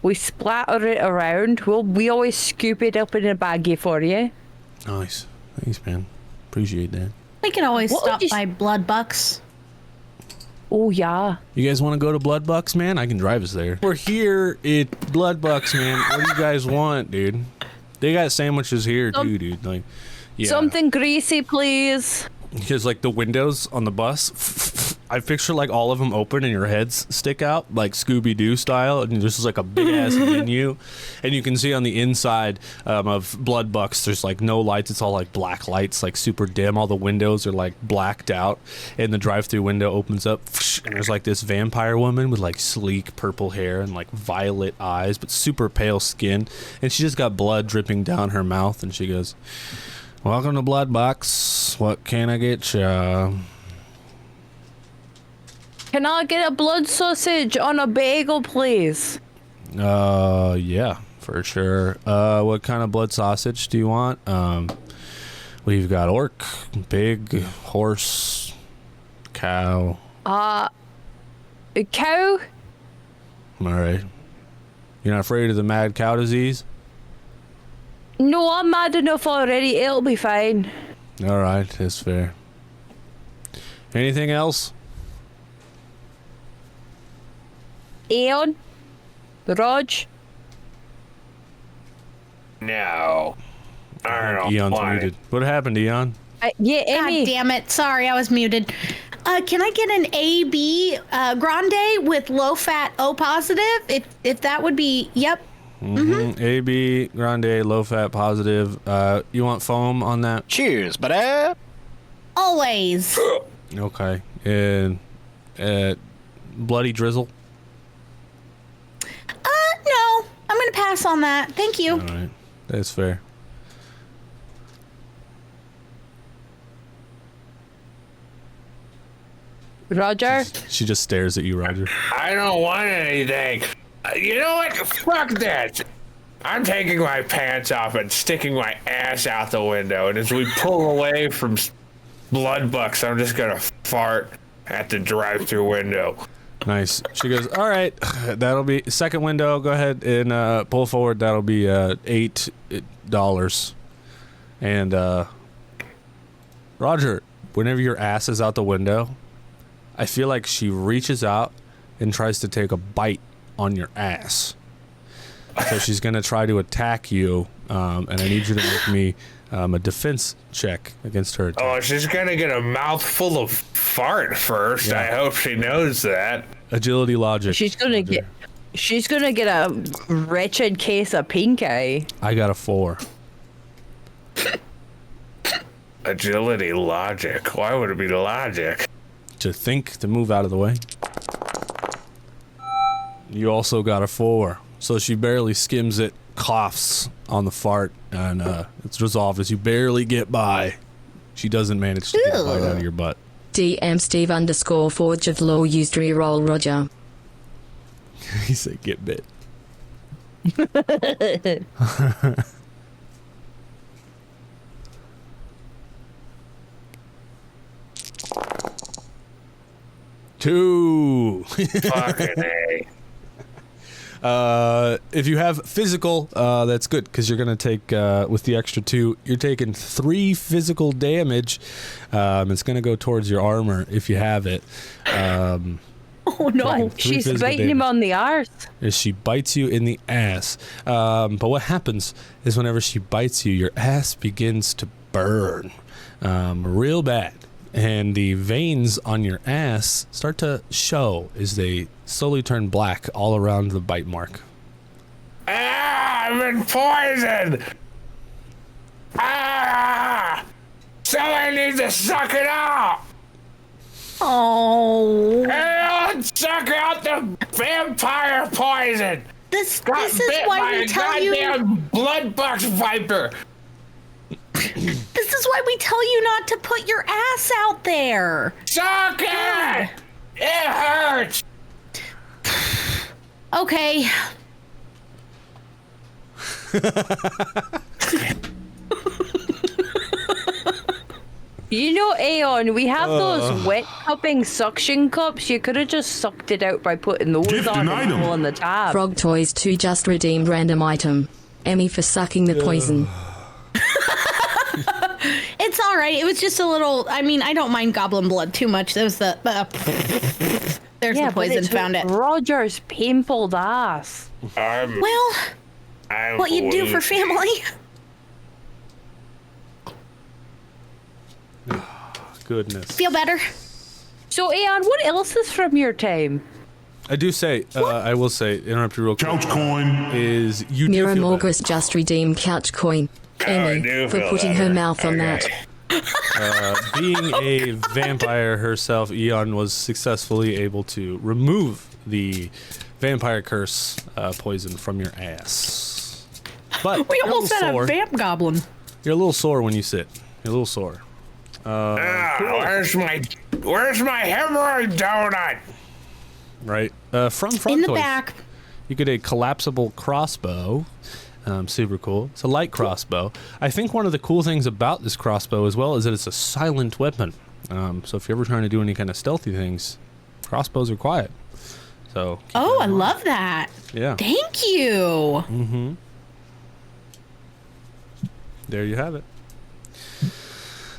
we splatter it around, we always scoop it up in a baggie for you. Nice. Thanks, man. Appreciate that. We can always What would stop you by Blood Bucks. Oh yeah. You guys want to go to Bloodbucks, man? I can drive us there. We're here at Bloodbucks, man. What do you guys want, dude? They got sandwiches here, too, dude. Like, yeah. Something greasy, please. Because, like, the windows on the bus, I picture, like, all of them open and your heads stick out, like Scooby-Doo style, and this is, like, a big-ass menu. And you can see on the inside of Bloodbucks, there's, like, no lights. It's all, like, black lights, like, super dim. All the windows are, like, blacked out. And the drive-through window opens up, and there's, like, this vampire woman with, like, sleek purple hair and, like, violet eyes, but super pale skin. And she just got blood dripping down her mouth, and she goes, "Welcome to Bloodbucks. What can I get ya?" Can I get a blood sausage on a bagel, please? Yeah, for sure. What kind of blood sausage do you want? We've got orc, pig, horse, cow. A cow? All right. You're not afraid of the mad cow disease? No, I'm mad enough already. It'll be fine. All right, that's fair. Anything else? Aeon? Raj? No. I don't Eon's want muted. it. What happened, Eon? Yeah, God Amy. damn it. Sorry, I was muted. Can I get an AB grande with low fat O positive? If that would be, yep. AB, grande, low fat, positive. You want foam on that? Cheers, buddy. Always. Okay. And bloody drizzle. No. I'm going to pass on that. Thank you. All right. That's fair. Roger? She just stares at you, Roger. I don't want anything. You know what? Fuck that. I'm taking my pants off and sticking my ass out the window. And as we pull away from blood bucks, I'm just gonna fart at the drive-through window. Nice. She goes, all right, that'll be second window. Go ahead and pull forward. That'll be $8. And Roger, whenever your ass is out the window, I feel like she reaches out and tries to take a bite on your ass. So she's going to try to attack you, and I need you to make me a defense check against her attack. Oh, she's gonna get a mouthful of fart first. Yeah. I hope she knows that. Agility logic. She's gonna get a wretched case of pink eye. I got a 4. Agility logic. Why would it be logic? To think to move out of the way. You also got a 4. So she barely skims it, coughs on the fart, and it's resolved as you barely get by. She doesn't manage to get a bite out of your butt. DM Steve _ Forge of Law used reroll Roger. He said, get bit. Two. Fucking A. If you have physical, that's good because you're gonna take with the extra 2. You're taking 3 physical damage. It's gonna go towards your armor if you have it. Oh, no. She's biting him on the arse. As she bites you in the ass. But what happens is whenever she bites you, your ass begins to burn real bad. And the veins on your ass start to show as they slowly turn black all around the bite mark. Ah, I'm in poison. Ah, someone needs to suck it out. Oh. Everyone suck out the vampire poison. This Got is bit by why we a tell you. goddamn blood box viper. This is why we tell you not to put your ass out there. Suck it. It hurts. Okay. You know, Aeon, we have those wet cupping suction cups. You could have just sucked it out by putting those Gift on an and item. pulling the tab. Frog Toys 2 just redeemed random item. Emmy for sucking the poison. It's all right. It was just a little. I mean, I don't mind goblin blood too much. That was the. There's the but poison. it's Found it. Roger's pimpled ass. I'm Well, what you do for family? Goodness. Feel better? So, Aeon, what else is from your time? I do say, I will say, interrupt you real quick, Couch coin. is you do Mira feel better. Morgus just redeemed couch coin. Emmy do for feel putting her better. mouth on that. Being a vampire herself, Eon was successfully able to remove the vampire curse poison from your ass. But We you're almost a little had sore. a vamp goblin. You're a little sore when you sit. You're a little sore. where's my hemorrhoid donut? Right? From Frog In the Toys, back. you get a collapsible crossbow. Super cool. It's a light crossbow. I think one of the cool things about this crossbow as well is that it's a silent weapon. So if you're ever trying to do any kind of stealthy things, crossbows are quiet. So keep Oh, that I in mind. love that. Yeah. Thank you. There you have it.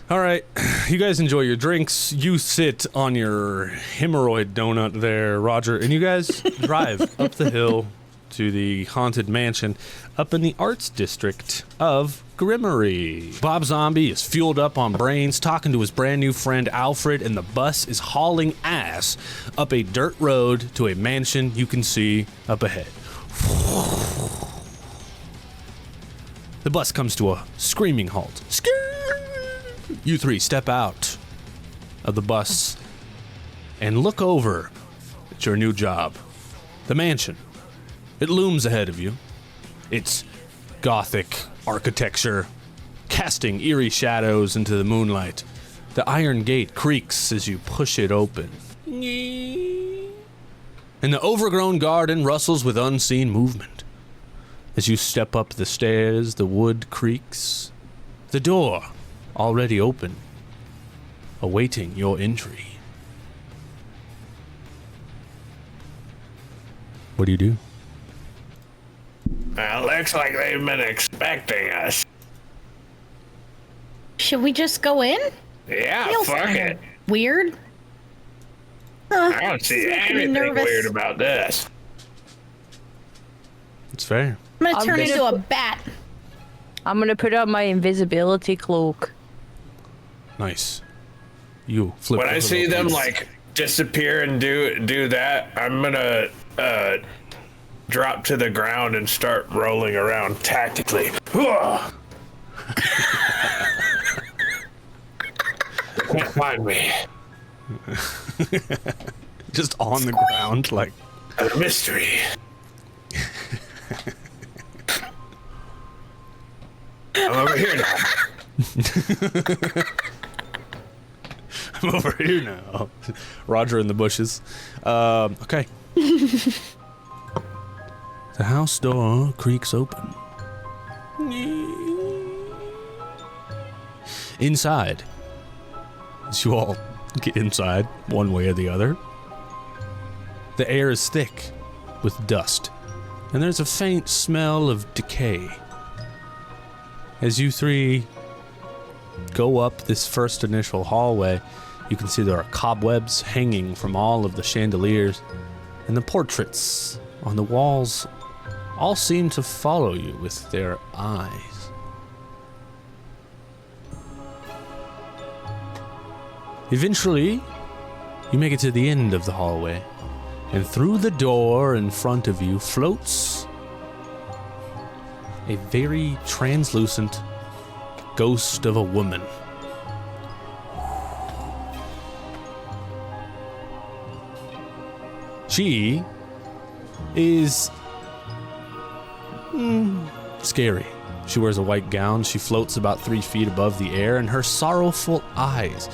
All right, you guys enjoy your drinks. You sit on your hemorrhoid donut there, Roger, and you guys drive up the hill to the haunted mansion up in the arts district of Grimmery. Bob Zombie is fueled up on brains, talking to his brand new friend Alfred, and the bus is hauling ass up a dirt road to a mansion you can see up ahead. The bus comes to a screaming halt. You three step out of the bus and look over at your new job. The mansion. It looms ahead of you. Its Gothic architecture casting eerie shadows into the moonlight. The iron gate creaks as you push it open. And the overgrown garden rustles with unseen movement. As you step up the stairs, the wood creaks. The door, already open, awaiting your entry. What do you do? Well, looks like they've been expecting us. Should we just go in? Yeah, Feels fuck kinda it. Weird. I don't see It's making me anything nervous. weird about this. It's fair. I'm gonna I'm turn gonna into a put- bat. I'm gonna put on my invisibility cloak. Nice. You flip. When I over see the them loose. like disappear and do that, I'm gonna drop to the ground and start rolling around tactically. Can't find me. just on the ground, like A mystery. I'm over here now. I'm over here now. Roger in the bushes. Okay. The house door creaks open. Inside, as you all get inside, one way or the other, the air is thick with dust, and there's a faint smell of decay. As you three go up this first initial hallway, you can see there are cobwebs hanging from all of the chandeliers, and the portraits on the walls all seem to follow you with their eyes. Eventually, you make it to the end of the hallway, and through the door in front of you floats a very translucent ghost of a woman. She is scary. She wears a white gown. She floats about 3 feet above the air, and her sorrowful eyes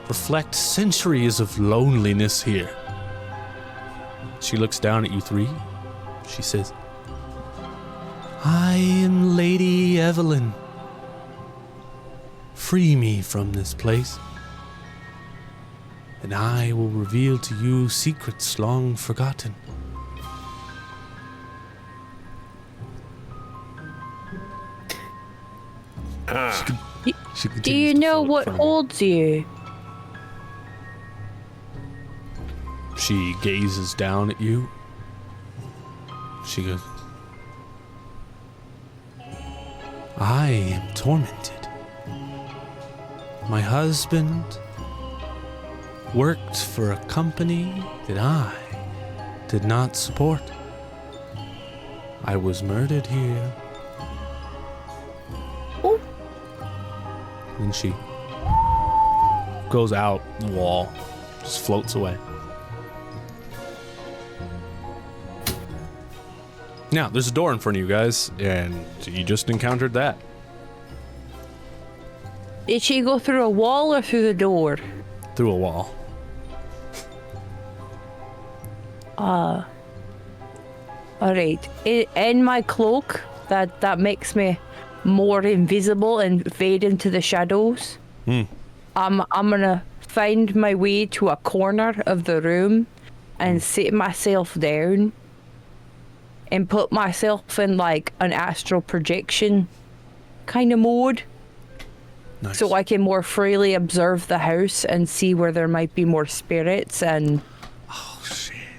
reflect centuries of loneliness here. She looks down at you three. She says, "I am Lady Evelyn. Free me from this place, and I will reveal to you secrets long forgotten." She Do continues you to know float what from you. holds you? She gazes down at you. She goes, "I am tormented. My husband worked for a company that I did not support. I was murdered here." Oh. And she goes out the wall, just floats away. Now, there's a door in front of you guys, and you just encountered that. Did she go through a wall or through the door? Through a wall. Alright. In my cloak, that makes me more invisible and fade into the shadows. I'm gonna find my way to a corner of the room and sit myself down and put myself in like an astral projection kind of mode. Nice. So I can more freely observe the house and see where there might be more spirits and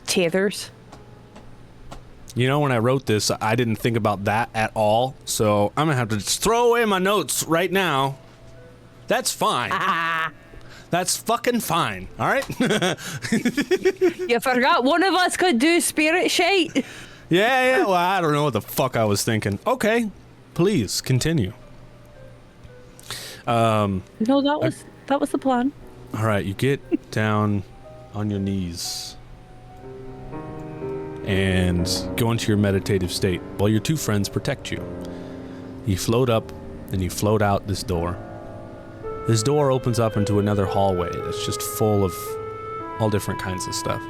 tethers. You know, when I wrote this, I didn't think about that at all. So I'm going to have to just throw away my notes right now. That's fine. That's fucking fine. All right? You forgot one of us could do spirit shite. Yeah. Well, I don't know what the fuck I was thinking. Okay. Please continue. No, that was the plan. All right. You get down on your knees and go into your meditative state while your two friends protect you. You float up and you float out this door. This door opens up into another hallway that's just full of all different kinds of stuff.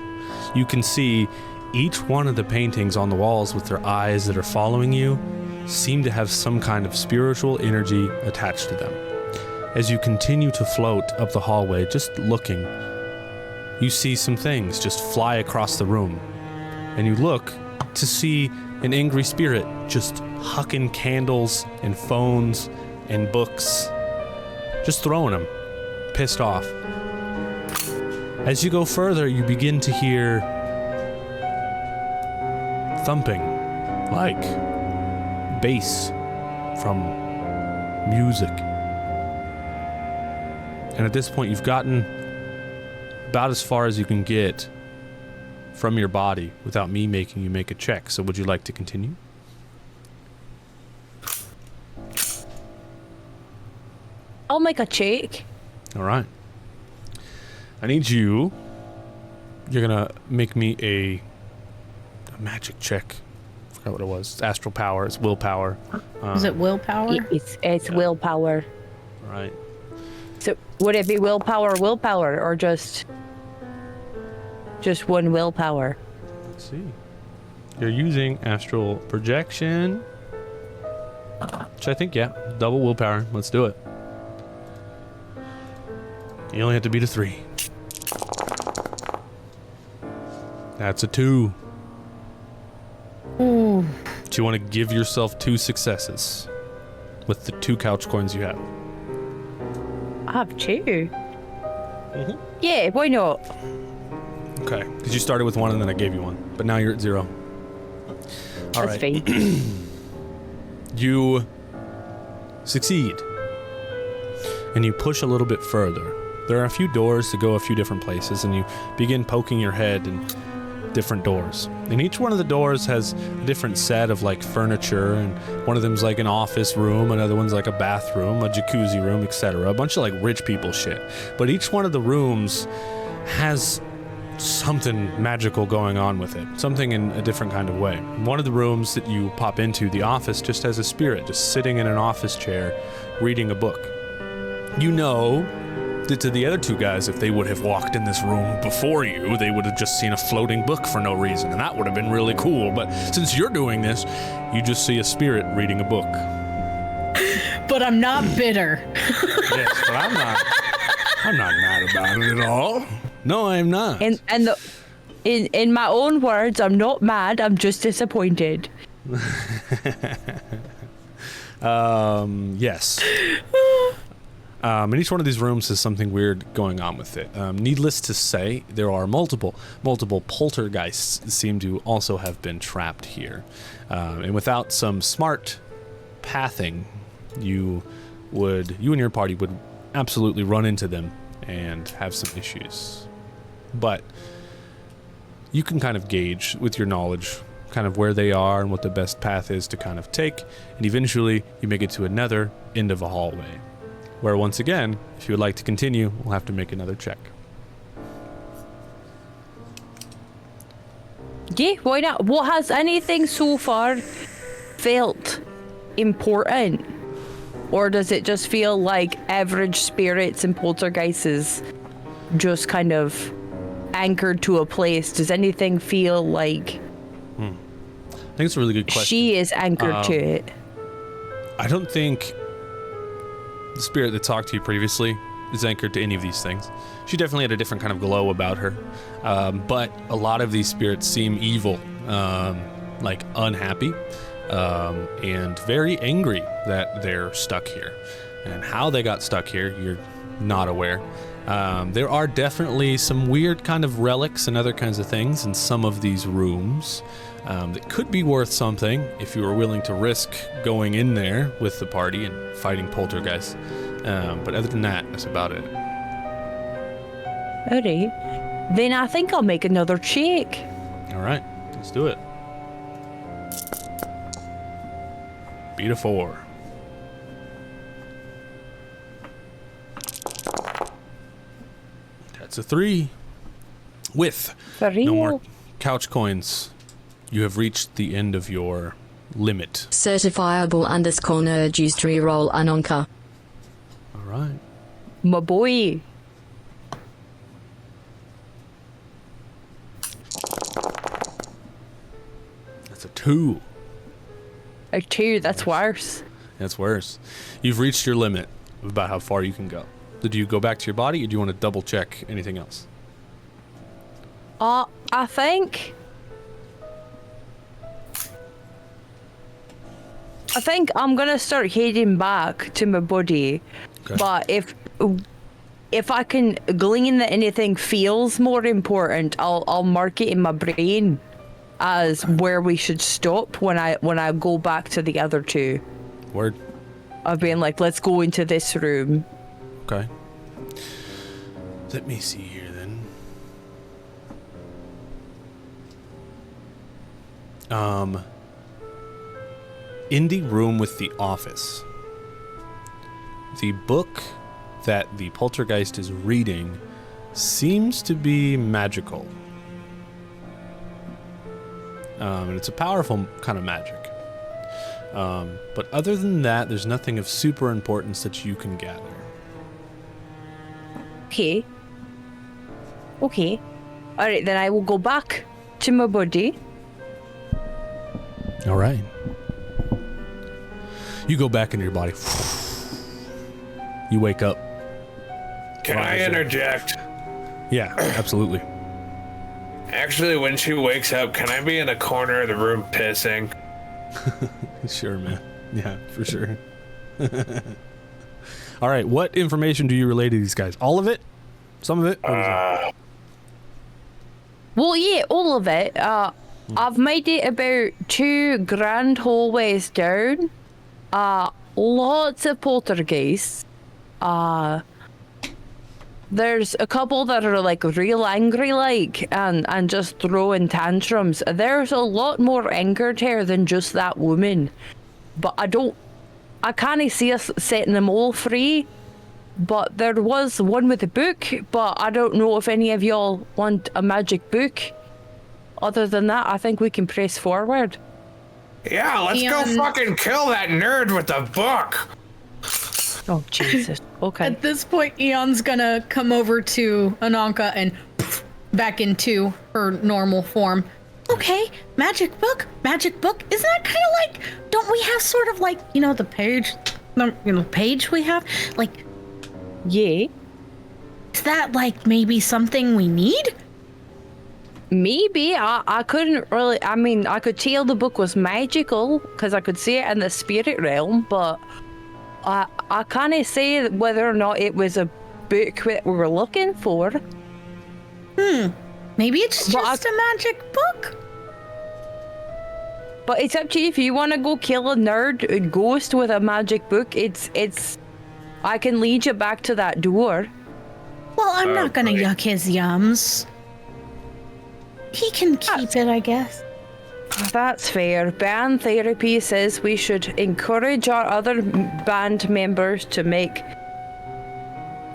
You can see each one of the paintings on the walls with their eyes that are following you seem to have some kind of spiritual energy attached to them. As you continue to float up the hallway, just looking, you see some things just fly across the room. And you look to see an angry spirit just hucking candles and phones and books, just throwing them, pissed off. As you go further, you begin to hear thumping, like bass from music. And at this point, you've gotten about as far as you can get from your body without me making you make a check. So would you like to continue? I'll make a check. All right. I need you're gonna make me a magic check. I forgot what it was. It's astral power. It's willpower. Is it willpower? It's willpower. All right. So would it be willpower, or just one willpower? Let's see. You're using astral projection, which I think, yeah, double willpower. Let's do it. You only have to beat a 3. That's a 2. Ooh. Do you want to give yourself 2 successes with the 2 couch coins you have? I have 2. Yeah, why not? Okay, because you started with 1 and then I gave you 1, but now you're at 0. All That's right. fine. You succeed, and you push a little bit further. There are a few doors to go a few different places, and you begin poking your head in different doors. And each one of the doors has a different set of like furniture, and one of them's like an office room, another one's like a bathroom, a jacuzzi room, etc. A bunch of like rich people shit. But each one of the rooms has something magical going on with it, something in a different kind of way. One of the rooms that you pop into, the office, just has a spirit just sitting in an office chair reading a book. You know that to the other 2 guys, if they would have walked in this room before you, they would have just seen a floating book for no reason, and that would have been really cool. But since you're doing this, you just see a spirit reading a book. But I'm not bitter. Yes, but I'm not mad about it at all. No, I'm not. In my own words, I'm not mad, I'm just disappointed. Yes. And each one of these rooms has something weird going on with it. Needless to say, there are multiple poltergeists seem to also have been trapped here. And without some smart pathing, you and your party would absolutely run into them and have some issues. But you can kind of gauge with your knowledge kind of where they are and what the best path is to kind of take, and eventually you make it to another end of a hallway, where once again, if you would like to continue, we'll have to make another check. Yeah, why not? What has anything so far felt important? Or does it just feel like average spirits and poltergeists just kind of anchored to a place? Does anything feel like I think it's a really good question. she is anchored to it? I don't think the spirit that talked to you previously is anchored to any of these things. She definitely had a different kind of glow about her. But a lot of these spirits seem evil, like unhappy. and very angry that they're stuck here. And how they got stuck here, you're not aware. There are definitely some weird kind of relics and other kinds of things in some of these rooms that could be worth something if you were willing to risk going in there with the party and fighting poltergeists. But other than that, that's about it. Alright. Then I think I'll make another check. All right, let's do it. Beat a 4. That's a 3. With For real? no more couch coins, you have reached the end of your limit. Certifiable_nerd used to reroll Anarchy. All right. My boy. That's a 2. A 2, that's worse. That's worse. You've reached your limit of about how far you can go. Do you go back to your body, or do you want to double check anything else? I think I'm gonna start heading back to my body. Okay. But if I can glean that anything feels more important, I'll mark it in my brain as where we should stop when I go back to the other two. Word. I've been like, let's go into this room. Okay. Let me see here then. In the room with the office, the book that the poltergeist is reading seems to be magical. And it's a powerful kind of magic. But other than that, there's nothing of super importance that you can gather. Okay. Okay. Alright, then I will go back to my body. All right. You go back into your body. You wake up. Can I interject? Yeah, absolutely. Actually, when she wakes up, can I be in a corner of the room pissing? Sure, man. Yeah, for sure. All right, what information do you relay to these guys? All of it? Some of it? What is it? Well, yeah, all of it. I've made it about 2 grand hallways down. Lots of poltergeists. There's a couple that are like real angry and just throwing tantrums. There's a lot more angered here than just that woman. But I can't see us setting them all free. But there was one with a book, but I don't know if any of y'all want a magic book. Other than that, I think we can press forward. Yeah, let's go fucking kill that nerd with the book. Oh, Jesus. Okay. At this point, Eon's gonna come over to Anarchy and back into her normal form. Okay, magic book. Isn't that kind of like, don't we have sort of like, the page we have? Like, Yeah. is that like maybe something we need? Maybe. I couldn't really... I mean, I could tell the book was magical because I could see it in the spirit realm, but I can't say whether or not it was a book that we were looking for. Maybe it's just a magic book? But it's up to you. If you want to go kill a ghost with a magic book, it's... I can lead you back to that door. Well, I'm not gonna yuck his yums. He can keep it, I guess. That's fair. Band therapy says we should encourage our other band members to make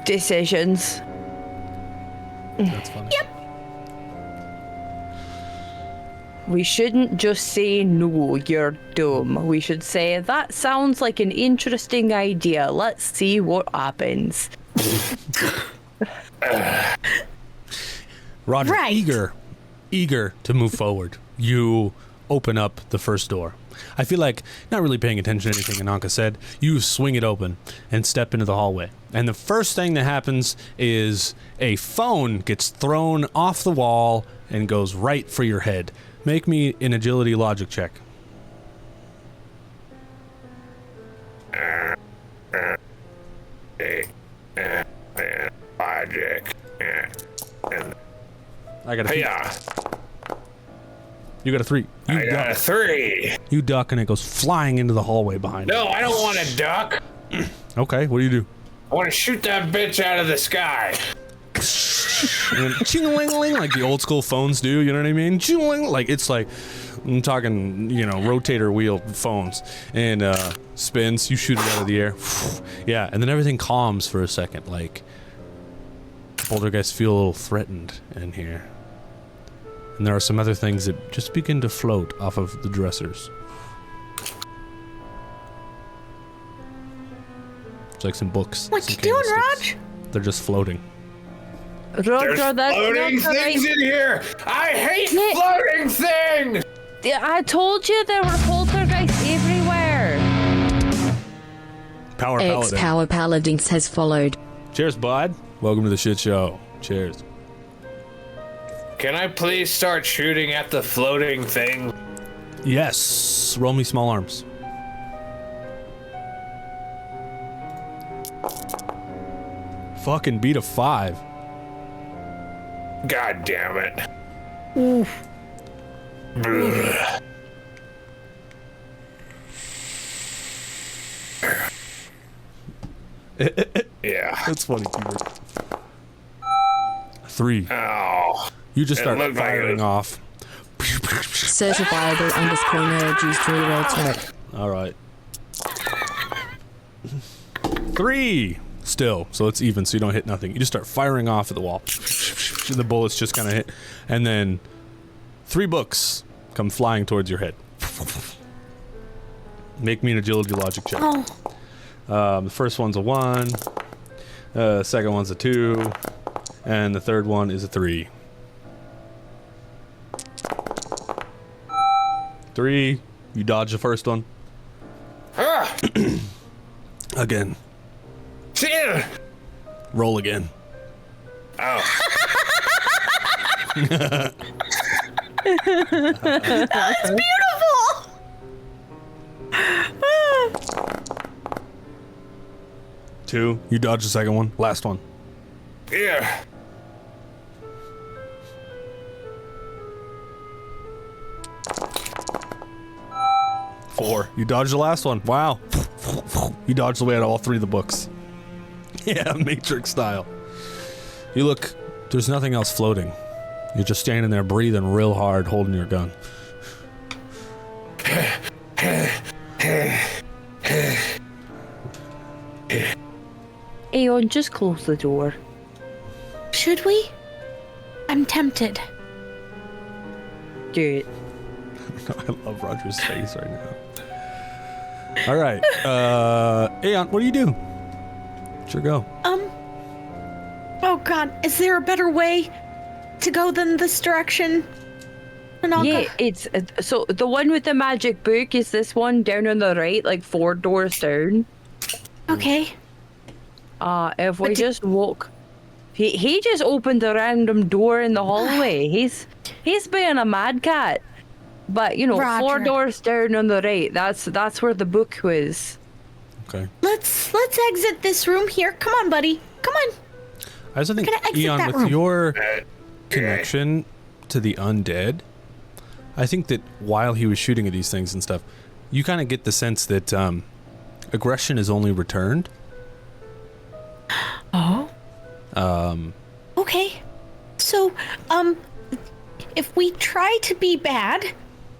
decisions. That's funny. Yep. We shouldn't just say, no, you're dumb. We should say, that sounds like an interesting idea. Let's see what happens. Roger, Right. eager to move forward. You open up the first door. I feel like not really paying attention to anything Anarchy said. You swing it open and step into the hallway. And the first thing that happens is a phone gets thrown off the wall and goes right for your head. Make me an agility logic check. Logic. I got a 3. Yeah. You got a 3. I got a 3. You duck and it goes flying into the hallway behind No, I don't want to duck. you. Okay, what do you do? I want to shoot that bitch out of the sky. And ching-a-ling-a-ling, like the old school phones do, you know what I mean? Ching-a-ling, like it's like, I'm talking, rotator wheel phones. And spins, you shoot it out of the air. Yeah, and then everything calms for a second, like poltergeists feel a little threatened in here. And there are some other things that just begin to float off of the dressers. It's like some books. What some you doing, candlesticks. Raj? They're just floating. There's floating things in here. I hate floating things. I told you there were poltergeists everywhere. Power Paladin. Ex-Power Paladins has followed. Cheers, bud. Welcome to the shit show. Cheers. Can I please start shooting at the floating thing? Yes. Roll me small arms. Fucking beat a 5. God damn it. Oof. Yeah. That's funny, Peter. 3. Oh. You just It start looked like firing it. off. Certifiable _nerd used to reroll type. All right. 3. Still, so it's even, so you don't hit nothing. You just start firing off at the wall. The bullets just kind of hit. And then 3 books come flying towards your head. Make me an agility logic check. The first one's a 1. Second one's a 2. And the third one is a 3. 3. You dodge the first one. Ah. Again. Shit. Roll again. Oh. That's beautiful. 2. You dodge the second one. Last one. Yeah. 4. You dodged the last one. Wow. You dodged the way out of all 3 of the books. Yeah, Matrix style. You look, there's nothing else floating. You're just standing there breathing real hard, holding your gun. Aeon, just close the door. Should we? I'm tempted. Do it. I love Roger's face right now. All right. Aeon, what do you do? Sure go. Oh God, is there a better way to go than this direction? Yeah, it's so the one with the magic book is this one down on the right, like 4 doors down. Okay. If we just walk, he just opened a random door in the hallway. He's being a mad cat. But 4 Roger. doors down on the right. That's where the book was. Okay. Let's exit this room here. Come on, buddy. Come on. I also think, We're gonna exit Eon, that with room. your connection to the undead, I think that while he was shooting at these things and stuff, you kind of get the sense that aggression is only returned. Oh. Okay. So, if we try to be bad,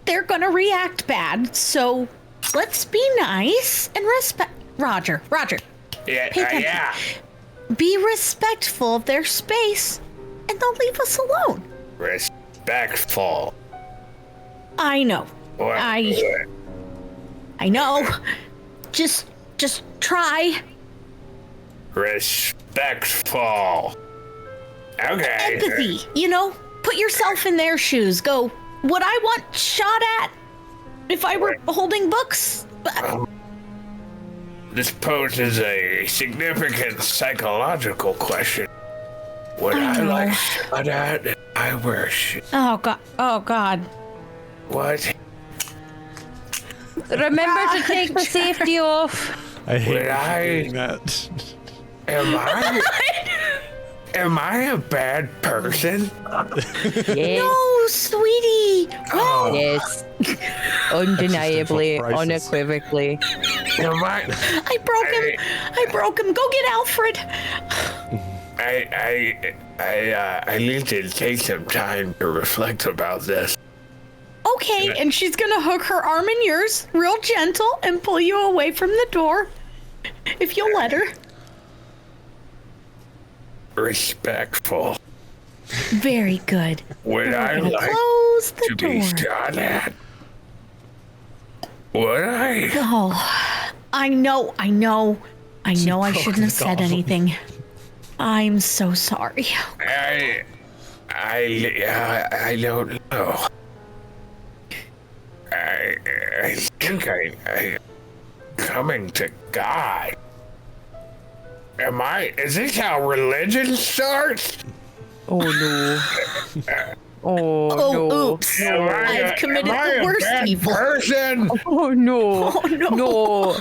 they're gonna react bad. So, let's be nice and respect. Roger. Yeah. Pay attention. Yeah. Be respectful of their space, and they'll leave us alone. Respectful. I know. What? I know. Just try. Respectful. Okay. Empathy. Put yourself in their shoes. Go. Would I want shot at if I were holding books? This poses a significant psychological question. Would I like shot at if I were shot? Oh God. Oh God. What? Remember to take the safety off. I hate Would I- doing that. Am I a bad person? Yes. Oh, sweetie. Well, Yes. Undeniably, Crisis. unequivocally. Am I? I broke him. Go get Alfred. I need to take some time to reflect about this. Okay, and she's gonna hook her arm in yours, real gentle, and pull you away from the door. If you'll let her. Respectful. Very good. Would I Gonna like close the to be door. shot at? Would I? Oh, I know. I shouldn't have said anything. I'm so sorry. I don't know. I think I'm coming to God. Is this how religion starts? Oh no. Oh, Oh, no. oops. Am I I've committed am I the a worst bad evil. person? Oh no. Oh, no. No.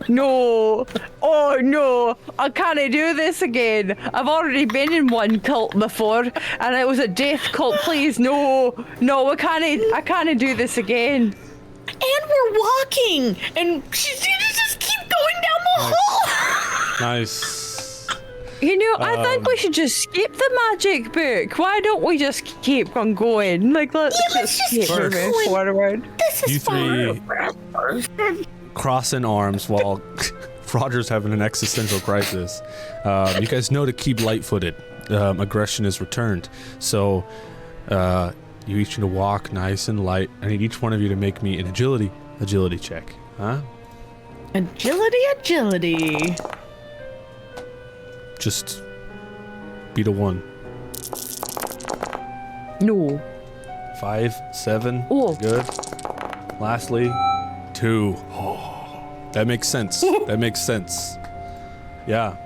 No. Oh no. I can't do this again. I've already been in one cult before and it was a death cult. Please, no. No, I can't do this again. And we're walking, and she's gonna just keep going down the hall. Nice. You know, I think we should just skip the magic book. Why don't we just keep on going? Like, let's let's just keep keep moving going. forward. This is You fun. three crossing arms while Roger's having an existential crisis. You guys know to keep light-footed. Aggression is returned. So you each need to walk nice and light. I need each one of you to make me an agility check. Huh? Agility. Just beat a 1. No. 5, 7. Oh. Good. Lastly, 2. Oh, that makes sense. That makes sense. Yeah.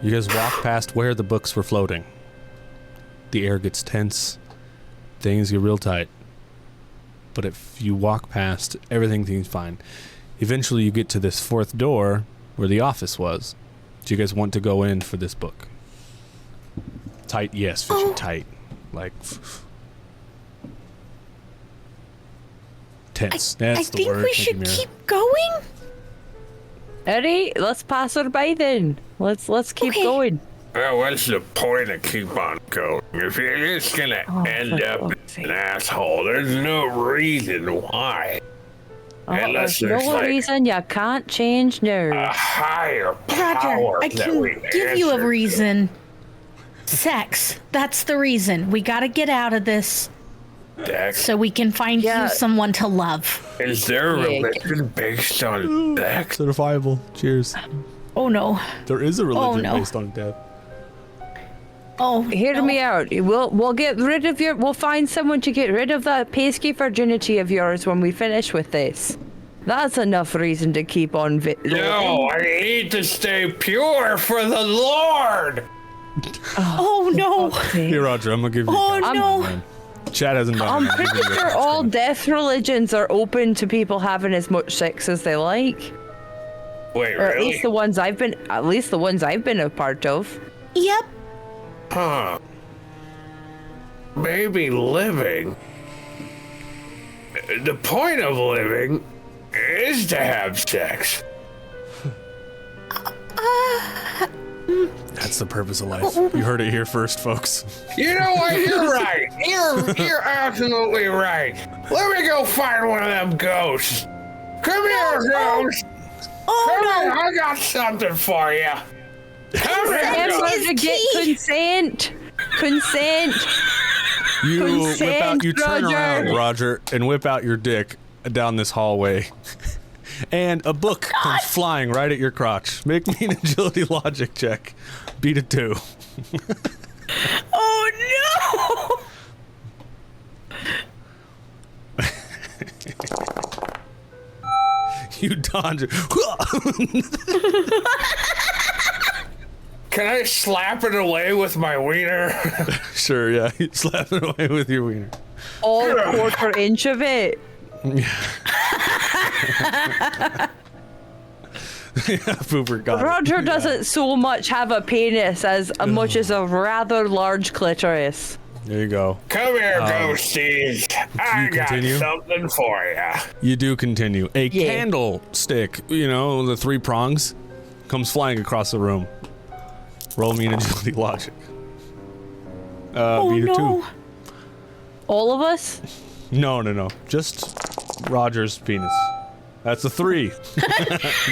You guys walk past where the books were floating. The air gets tense. Things get real tight. But if you walk past, everything seems fine. Eventually you get to this 4th door where the office was. Do you guys want to go in for this book? Tight, yes, Fishy, tight. Like, tense. That's I the think word. we Thank you, should Mira. keep going. Alright, let's pass her by then. Let's keep Okay. going. Well, what's the point of keep on going? If you're just gonna end for up fuck's sake. an asshole, there's no reason why. Unless There's there's no like reason you can't change now. a higher Roger, power I that we can give you a answer. reason. Sex. That's the reason. We gotta get out of this Dex, so we can find Yeah. you someone to love. is there a Yeah. religion based on sex? Certifiable. Cheers. Oh no. There is a religion no. based on death. Oh, Hear no. me out. We'll get rid of your. We'll find someone to get rid of that pesky virginity of yours when we finish with this. That's enough reason to keep on. No, I need to stay pure for the Lord. Oh no. Here, Roger, I'm gonna give you. Oh no. Man. Chad hasn't done I'm it. pretty sure all death religions are open to people having as much sex as they like, Wait, or at really? least the ones I've been a part of. Yep. Huh. Maybe living. The point of living is to have sex. That's the purpose of life. You heard it here first, folks. You know what? You're right. You're absolutely right. Let me go find one of them ghosts. Come here, ghost. Oh Come no. here. I got something for you. Come here, Remember ghost. to get key. consent. Consent. You whip out, you turn Roger. around, Roger, and whip out your dick down this hallway. And a book comes flying right at your crotch. Make me an agility logic check. Beat a 2. Oh no. You dodge it. Can I slap it away with my wiener? Sure, yeah. You slap it away with your wiener. All quarter inch of it. Pooper got Roger it. doesn't so much have a penis as much as a rather large clitoris. There you go. Come here, ghosties. I got continue? something for ya. You do continue. A Yeah. candlestick, the 3 prongs, comes flying across the room. Roll me an agility logic. Oh Meter no. 2. All of us? No. Just Roger's penis. That's a 3. You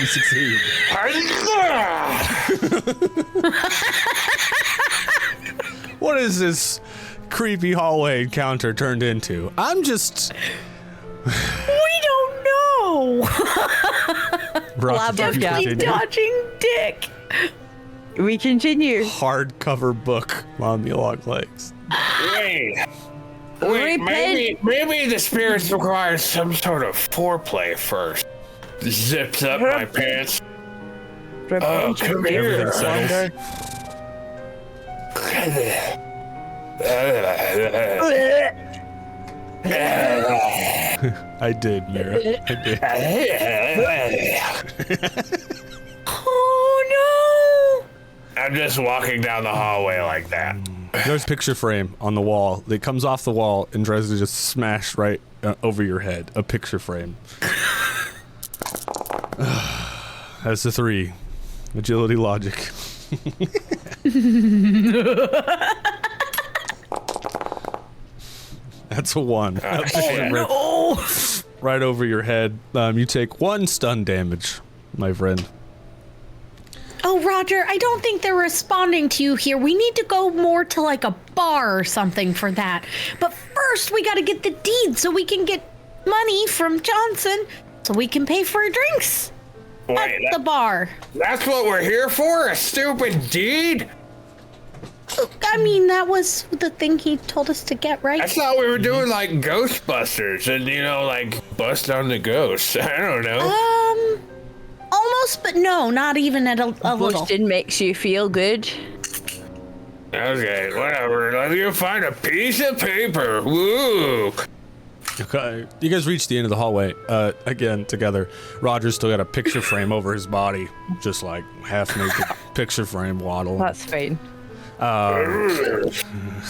succeed. What is this creepy hallway encounter turned into? I'm just... We don't know. Roger, you Flabbergasted. continue. Dodging dick. We continue. Hardcover book on the log legs. Wait, Repent. maybe the spirits require some sort of foreplay first. Zips up my pants. Repent come your here, gift, everything I did, Mira. I did. Oh no. I'm just walking down the hallway like that. There's a picture frame on the wall that comes off the wall and tries to just smash right over your head. A picture frame. That's a 3. Agility logic. That's a 1. A picture frame No. right over your head. You take 1 stun damage, my friend. Oh, Roger, I don't think they're responding to you here. We need to go more to like a bar or something for that. But first, we gotta get the deed so we can get money from Johnson so we can pay for drinks Wait, at the bar. that's what we're here for? A stupid deed? I mean, that was the thing he told us to get, right? I thought we were doing like Ghostbusters and, like bust on the ghosts. I don't know. Almost, but no, not even at a little. Boasting makes you feel good. Okay, whatever. Let me find a piece of paper. Woo! Okay. You guys reach the end of the hallway again together. Roger's still got a picture frame over his body, just like half naked picture frame waddle. That's fine.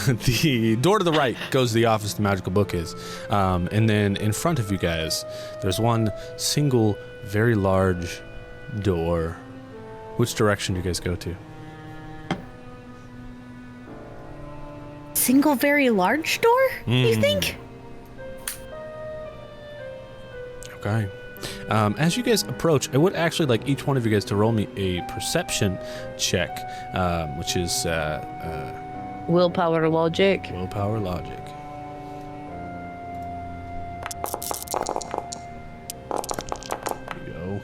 The door to the right goes to the office the magical book is. And then in front of you guys, there's one single, very large door. Which direction do you guys go to? Single, very large door, you think? Okay. As you guys approach, I would actually like each one of you guys to roll me a perception check, which is Willpower logic. willpower logic. There you go.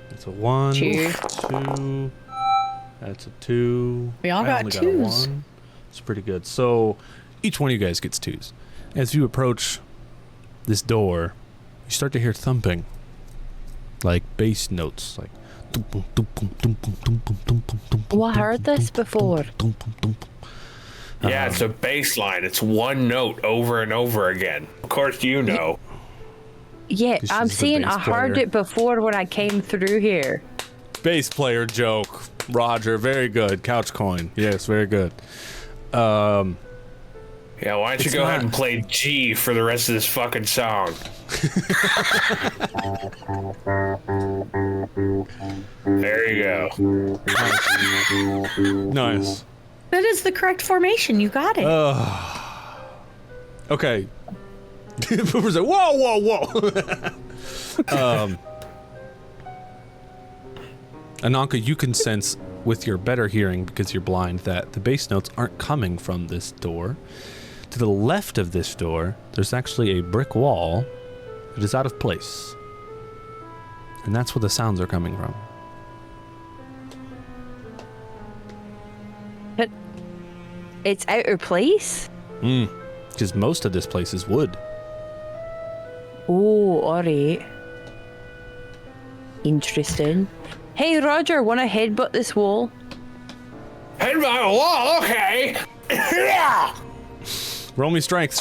That's a 1. 2. 2. That's a 2. We all I got only twos. a 1. It's pretty good. So each one of you guys gets 2s. As you approach this door, you start to hear thumping, like bass notes, like. Oh, I heard this before. Yeah, it's a bass line. It's one note over and over again. Of course, you know. Yeah, This I'm is the saying bass I heard player. it before when I came through here. Bass player joke, Roger. Very good. Couch coin. Yes, very good. Yeah, why don't you It's go ahead not- and play G for the rest of this fucking song? There you go. Nice. That is the correct formation. You got it. Okay. Boomer's like, whoa, whoa, whoa. Ananka, you can sense with your better hearing, because you're blind, that the bass notes aren't coming from this door. To the left of this door, there's actually a brick wall that is out of place. And that's where the sounds are coming from. But it's out of place? Because most of this place is wood. Oh, alright. Interesting. Hey, Roger, wanna headbutt this wall? Head by a wall, okay. Roll me strength,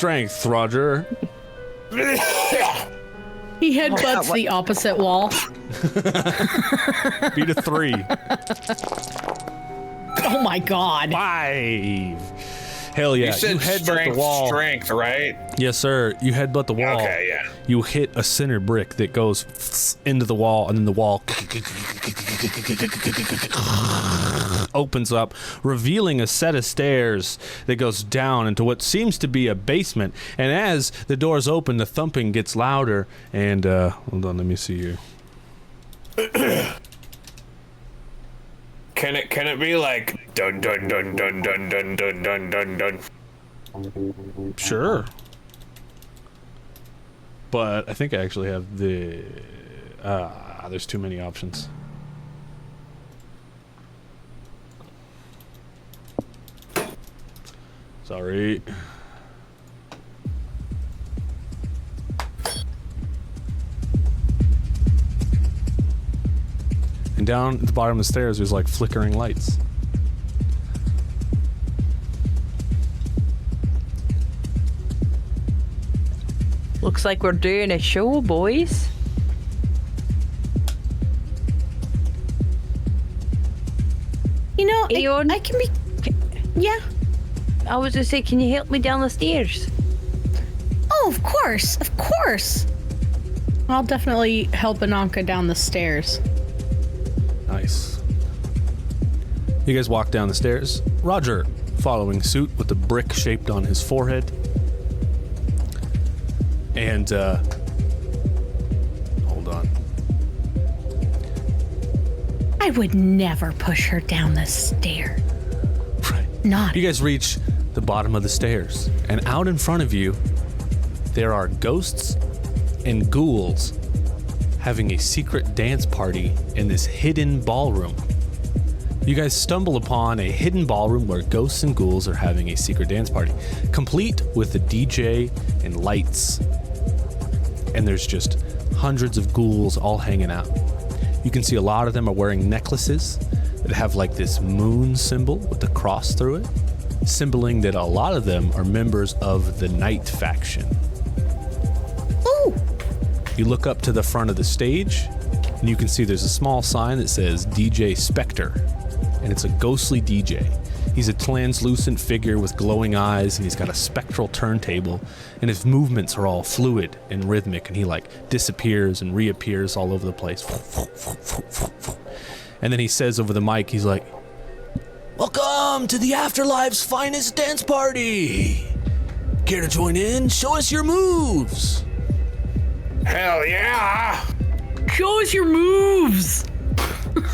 Roger. He headbutts the opposite wall. Beat a 3. Oh my god. 5. Hell yeah. You said headbutt the wall. strength, right? Yes, sir. You headbutt the wall. Okay, yeah. You hit a center brick that goes into the wall, and then the wall opens up, revealing a set of stairs that goes down into what seems to be a basement. And as the doors open, the thumping gets louder. And hold on, let me see here. Can it be like dun dun dun dun dun dun dun dun dun dun? Sure. But I think I actually have the... there's too many options. Sorry. And down at the bottom of the stairs, there's like flickering lights. Looks like we're doing a show, boys. You know, Aeon? I can be... Yeah. I was gonna say, can you help me down the stairs? Oh, of course. Of course. I'll definitely help Ananka down the stairs. Nice. You guys walk down the stairs. Roger following suit with the brick shaped on his forehead. And, hold on. I would never push her down the stair. Right. Not. You guys reach the bottom of the stairs, and out in front of you, there are ghosts and ghouls having a secret dance party in this hidden ballroom. You guys stumble upon a hidden ballroom where ghosts and ghouls are having a secret dance party, complete with a DJ and lights. And there's just hundreds of ghouls all hanging out. You can see a lot of them are wearing necklaces that have like this moon symbol with the cross through it, symboling that a lot of them are members of the Night faction. Ooh! You look up to the front of the stage, and you can see there's a small sign that says DJ Spectre, and it's a ghostly DJ. He's a translucent figure with glowing eyes, and he's got a spectral turntable, and his movements are all fluid and rhythmic, and he like disappears and reappears all over the place. And then he says over the mic, he's like, "Welcome to the Afterlife's finest dance party. Care to join in? Show us your moves." Hell yeah! Show us your moves!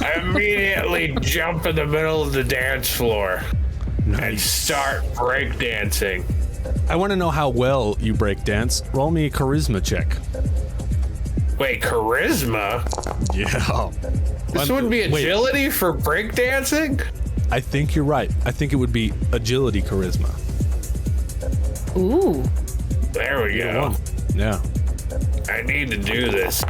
I immediately jump in the middle of the dance floor and start breakdancing. I want to know how well you break dance. Roll me a charisma check. Wait, charisma? Yeah. This would be agility for breakdancing? I think you're right. I think it would be agility charisma. Ooh. There we go. Yeah. I need to do this.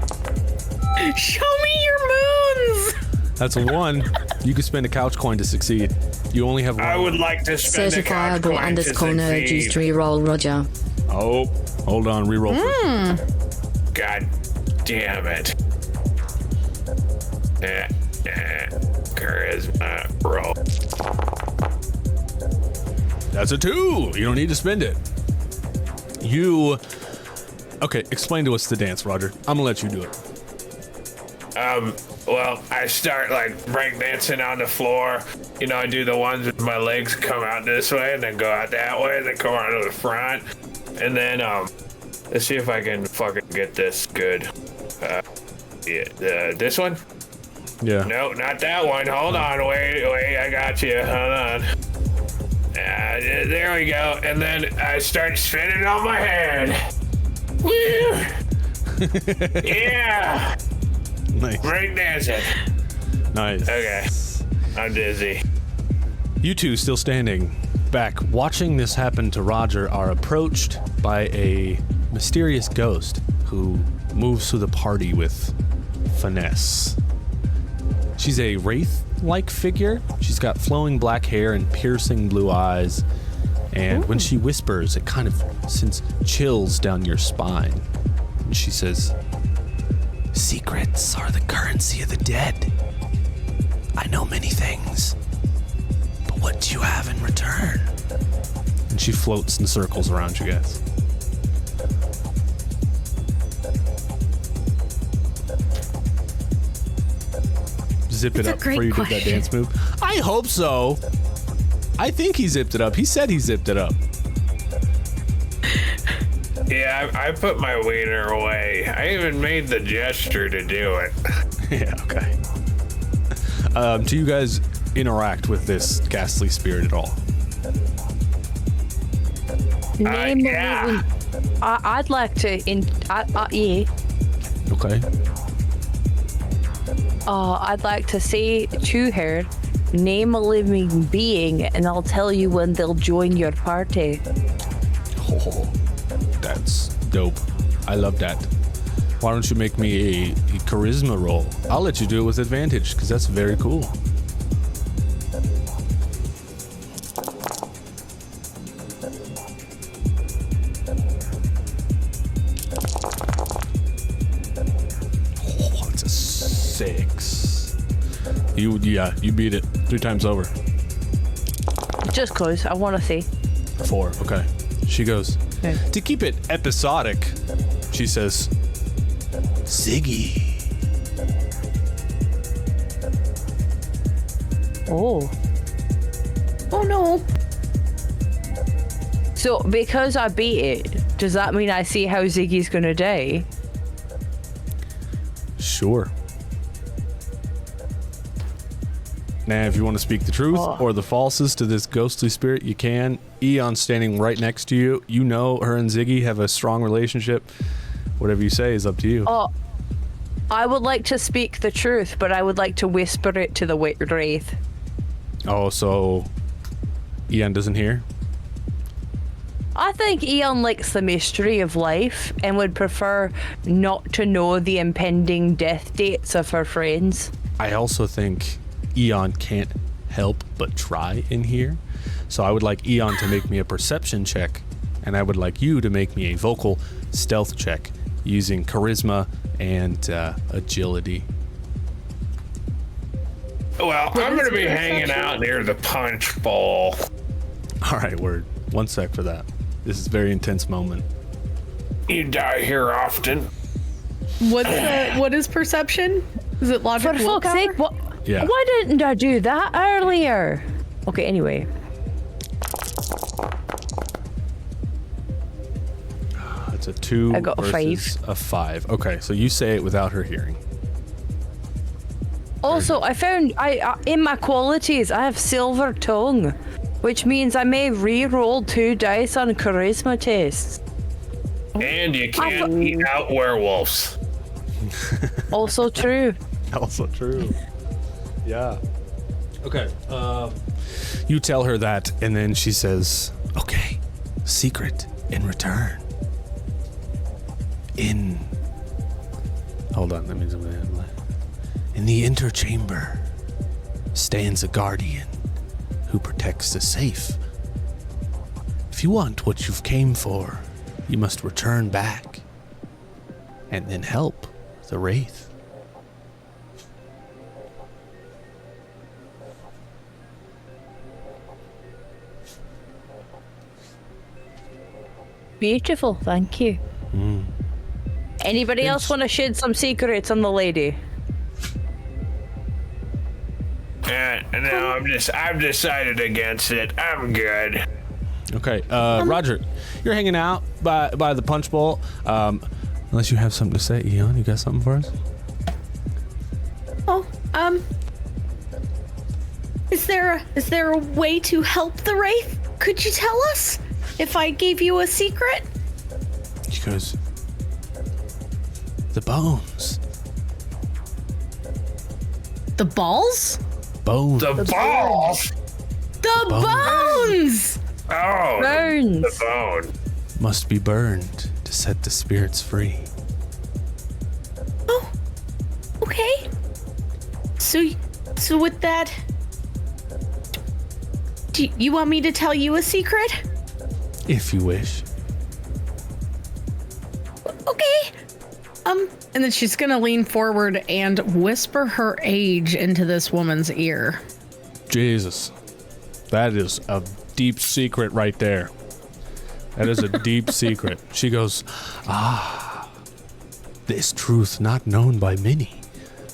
Show me your moons! That's a 1. You can spend a couch coin to succeed. You only have 1. I would like to spend a couch Certifiable coin to _ nerd used to succeed. reroll Roger. Oh, hold on. Reroll. God damn it. Charisma roll. That's a 2. You don't need to spend it. Okay, explain to us the dance, Roger. I'm gonna let you do it. Well, I start like breakdancing on the floor. You know, I do the ones with my legs come out this way and then go out that way and then come out to the front. And then, let's see if I can fucking get this good. This one? Yeah. No, not that one. Hold on, wait, I got you. Hold on. There we go. And then I start spinning on my head. Woo! Yeah! Nice. Breakdancing. Nice. Okay. I'm dizzy. You two, still standing back, watching this happen to Roger, are approached by a mysterious ghost who moves through the party with finesse. She's a wraith-like figure. She's got flowing black hair and piercing blue eyes. And when she whispers, it kind of sends chills down your spine. And she says, Secrets are the currency of the dead. I know many things, but what do you have in return? And she floats in circles around you guys. Zip it That's a up before great you do that question. dance move. I hope so. I think he zipped it up. He said he zipped it up. Yeah, I put my wiener away. I even made the gesture to do it. Yeah, okay. Do you guys interact with this ghastly spirit at all? Yeah. I'd like to. Yeah. Okay. I'd like to say to her, name a living being, and I'll tell you when they'll join your party. Oh, that's dope. I love that. Why don't you make me a charisma roll? I'll let you do it with advantage, because that's very cool. Oh, it's a 6. You beat it 3 times over. Just cause I want to say. 4, okay. She goes, Okay. to keep it episodic, she says, Ziggy. Oh. Oh no. So because I beat it, does that mean I see how Ziggy's gonna die? Sure. Now, if you want to speak the truth or the falses to this ghostly spirit, you can. Eon's standing right next to you. You know her and Ziggy have a strong relationship. Whatever you say is up to you. Oh, I would like to speak the truth, but I would like to whisper it to the wraith. Oh, so Eon doesn't hear? I think Eon likes the mystery of life and would prefer not to know the impending death dates of her friends. I also think Eon can't help but try in here. So I would like Eon to make me a perception check, and I would like you to make me a vocal stealth check using charisma and agility. Well, I'm going to be hanging out near the punch bowl. All right, word. 1 sec for that. This is a very intense moment. You die here often. What is perception? Is it logic? For fuck's sake, what? Yeah. Why didn't I do that earlier? Okay, anyway. It's a 2 I got a versus a 5. Okay, so you say it without her hearing. Also, I found I in my qualities I have silver tongue, which means I may re-roll 2 dice on charisma tests. And you can't eat out werewolves. Also true. Also true. Yeah. Okay. You tell her that, and then she says, okay, secret in return. Hold on, let me zoom in. In the interchamber stands a guardian who protects the safe. If you want what you've came for, you must return back and then help the wraith. Beautiful, thank you. Anybody else want to shed some secrets on the lady? No, I've decided against it. I'm good. Okay, Roger, you're hanging out by the punch bowl. Unless you have something to say, Eon, you got something for us? Oh, is there a way to help the wraith? Could you tell us if I gave you a secret? She goes, the bones. The balls? Bones. The balls? The bones! Oh, Bones. the bone. Must be burned to set the spirits free. Oh, okay. So with that, do you want me to tell you a secret? If you wish. Okay. And then she's gonna lean forward and whisper her age into this woman's ear. Jesus. That is a deep secret right there. That is a deep secret. She goes, this truth not known by many.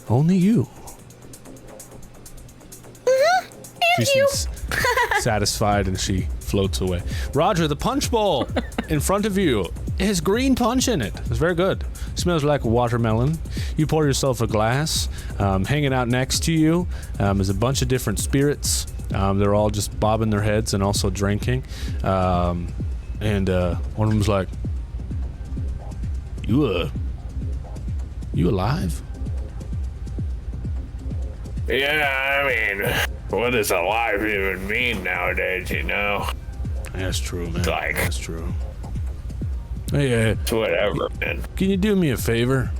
Only you. And She you. seems satisfied and she floats away. Roger, the punch bowl in front of you has green punch in it. It's very good. Smells like watermelon. You pour yourself a glass. Hanging out next to you is a bunch of different spirits. They're all just bobbing their heads and also drinking. And one of them's like, you alive? Yeah, I mean, what does alive even mean nowadays, you know? That's true, man. Like- That's true. Hey, It's whatever, man. can you do me a favor?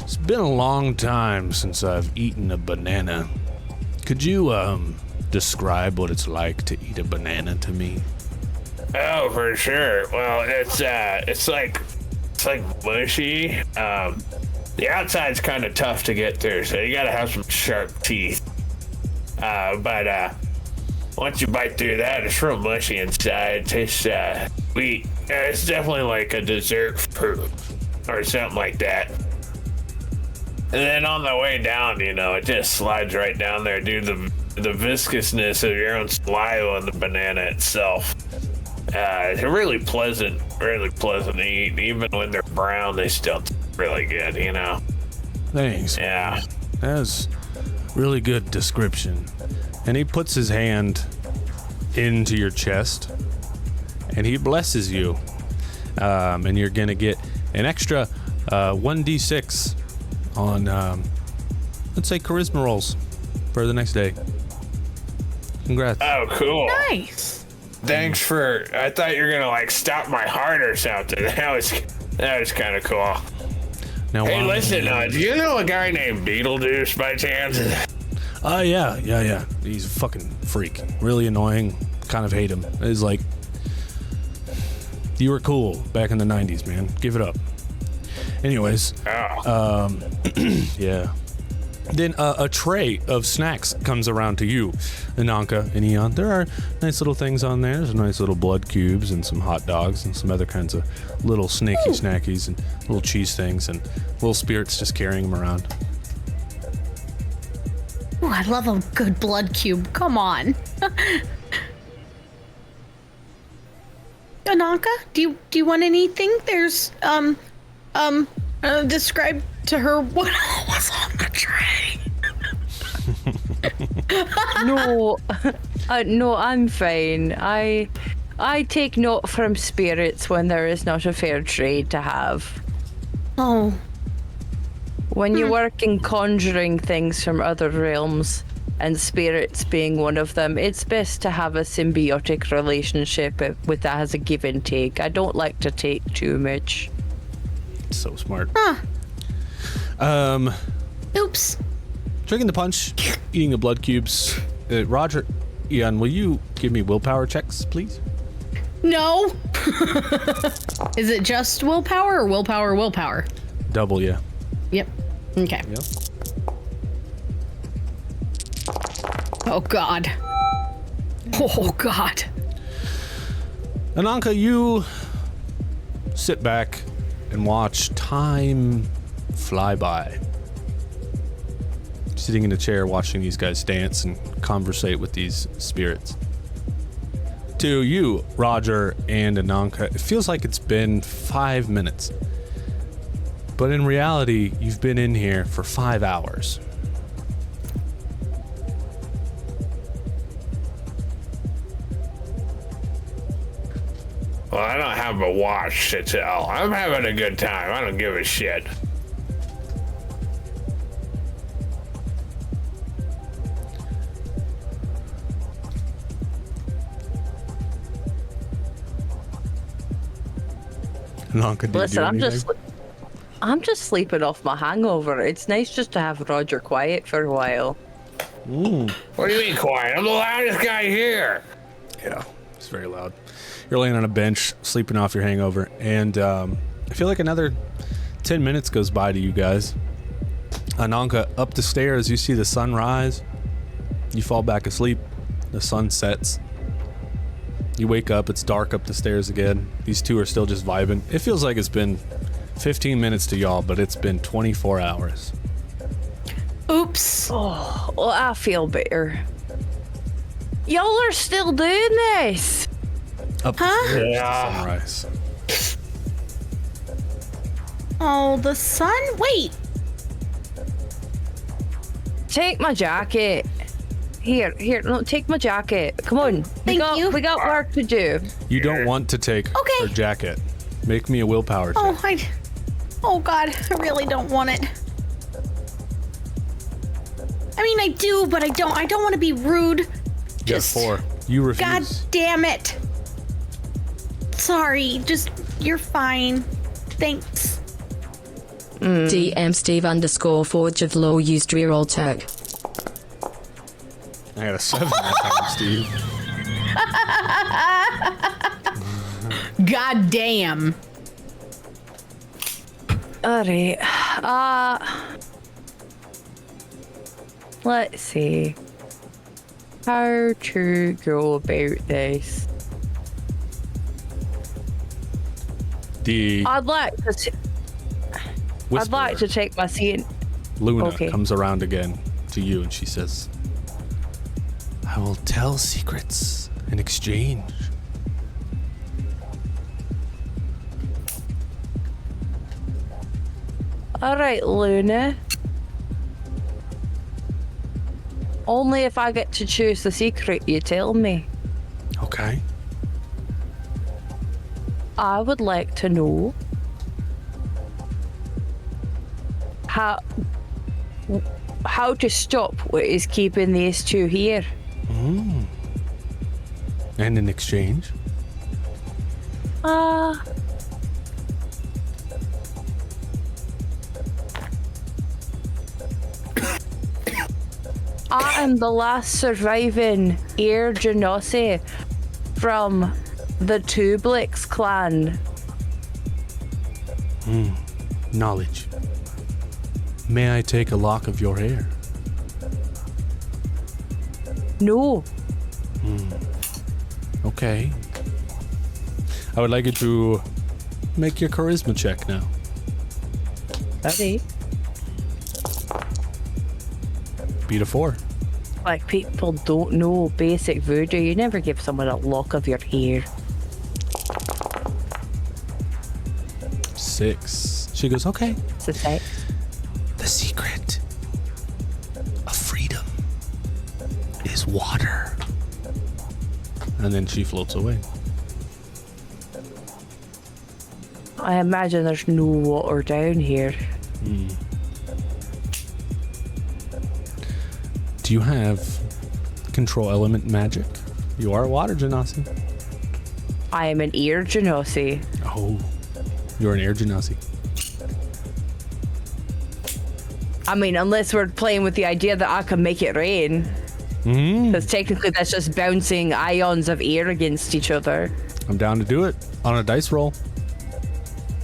It's been a long time since I've eaten a banana. Could you, describe what it's like to eat a banana to me? Oh, for sure. Well, it's like mushy. The outside's kind of tough to get through, so you gotta have some sharp teeth. But once you bite through that, it's real mushy inside. It tastes sweet. It's definitely like a dessert fruit or something like that. And then on the way down, you know, it just slides right down there due to the viscousness of your own saliva and the banana itself. It's really pleasant to eat. Even when they're brown, they still taste really good, you know? Thanks. Yeah. That's really good description. And he puts his hand into your chest and he blesses you. And you're gonna get an extra 1d6 on let's say charisma rolls for the next day. Congrats. Oh, cool. Nice. Thanks for. I thought you were gonna like stop my heart or something. That was kind of cool. Now, Hey, listen. Do you know a guy named Beetlejuice by chance? Yeah. He's a fucking freak. Really annoying. Kind of hate him. It's like, you were cool back in the 90s, man. Give it up. Anyways, Oh. yeah. Then a tray of snacks comes around to you, Ananka and Eon. There are nice little things on there. There's nice little blood cubes and some hot dogs and some other kinds of little snacky snackies and little cheese things and little spirits just carrying them around. Ooh, I love a good blood cube. Come on. Ananka, do you want anything? There's describe to her what was on the tray. No, no, I'm fine. I take note from spirits when there is not a fair trade to have. Oh, When you work in conjuring things from other realms, and spirits being one of them, it's best to have a symbiotic relationship with that as a give and take. I don't like to take too much. So smart. Oops. Drinking the punch, eating the blood cubes. Roger, Eon, will you give me willpower checks, please? no. Is it just willpower or willpower? Double, yeah. Yep. Okay. Yep. Oh, God. Oh, God. Ananka, you sit back and watch time fly by. Sitting in a chair watching these guys dance and conversate with these spirits. To you, Roger and Ananka, it feels like it's been 5 minutes. But in reality, you've been in here for 5 hours. Well, I don't have a watch to tell. I'm having a good time. I don't give a shit. Ananka, do you Listen, do I'm anything? just sleeping off my hangover. It's nice just to have Roger quiet for a while. What do you mean quiet? I'm the loudest guy here. Yeah, it's very loud. You're laying on a bench, sleeping off your hangover, and I feel like another 10 minutes goes by to you guys. Ananka, up the stairs, you see the sun rise. You fall back asleep. The sun sets. You wake up, it's dark up the stairs again. These two are still just vibing. It feels like it's been 15 minutes to y'all, but it's been 24 hours. Oops. Oh, well, I feel better. Y'all are still doing this? Up the stairs, the sunrise. Oh, the sun? Wait. Take my jacket. Here, no, take my jacket. Come on. Thank you. We got work to do. You don't want to take her jacket. Make me a willpower check. Oh God, I really don't want it. I mean, I do, but I don't want to be rude. You have 4. You refuse. God damn it. Sorry, you're fine. Thanks. DM Steve _ Forge of Law used reroll tech. I got a 7 that time, Steve. God damn. Alright. Let's see. How to go about this. I'd like to take my seat. Luna comes around again to you and she says, I will tell secrets in exchange. Alright, Luna. Only if I get to choose the secret you tell me. Okay. I would like to know how to stop what is keeping these two here. And in exchange? I am the last surviving heir Genasi from the Tublix clan. Knowledge. May I take a lock of your hair? No. Okay. I would like you to make your charisma check now. Okay. Beat a 4. Like, people don't know basic voodoo. You never give someone a lock of your hair. 6. She goes, okay. It's a sex. The secret of freedom is water. And then she floats away. I imagine there's no water down here. Do you have control element magic? You are a water genasi. I am an ear Genasi. Oh, you're an air genasi. I mean, unless we're playing with the idea that I can make it rain. Because technically that's just bouncing ions of air against each other. I'm down to do it on a dice roll.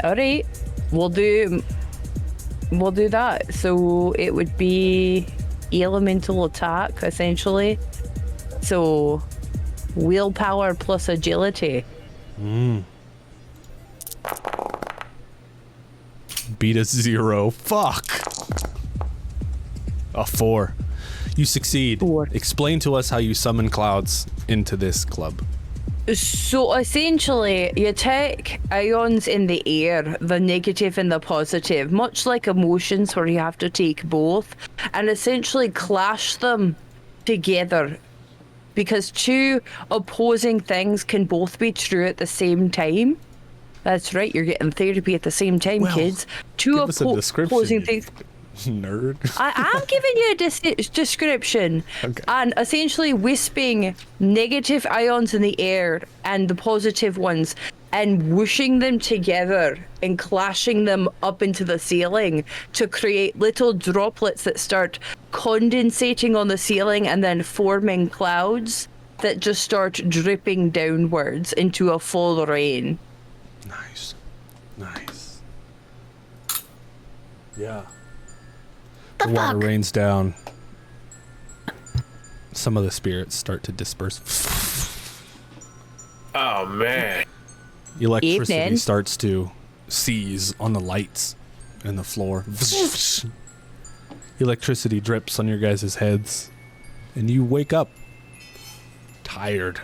Alright. We'll do that. So it would be elemental attack, essentially. So willpower plus agility. Beat a 0. Fuck. A 4. You succeed. 4. Explain to us how you summon clouds into this club. So essentially, you take ions in the air, the negative and the positive, much like emotions where you have to take both, and essentially clash them together. Because 2 opposing things can both be true at the same time. That's right, you're getting therapy at the same time, kids. 2 opposing things. Nerd. I am giving you a description. Okay. And essentially wisping negative ions in the air and the positive ones and whooshing them together and clashing them up into the ceiling to create little droplets that start condensating on the ceiling and then forming clouds that just start dripping downwards into a full rain. Nice. Nice. Yeah. The water fuck? rains down. Some of the spirits start to disperse. Oh man. Electricity Evening. starts to seize on the lights and the floor. Electricity drips on your guys' heads. And you wake up tired,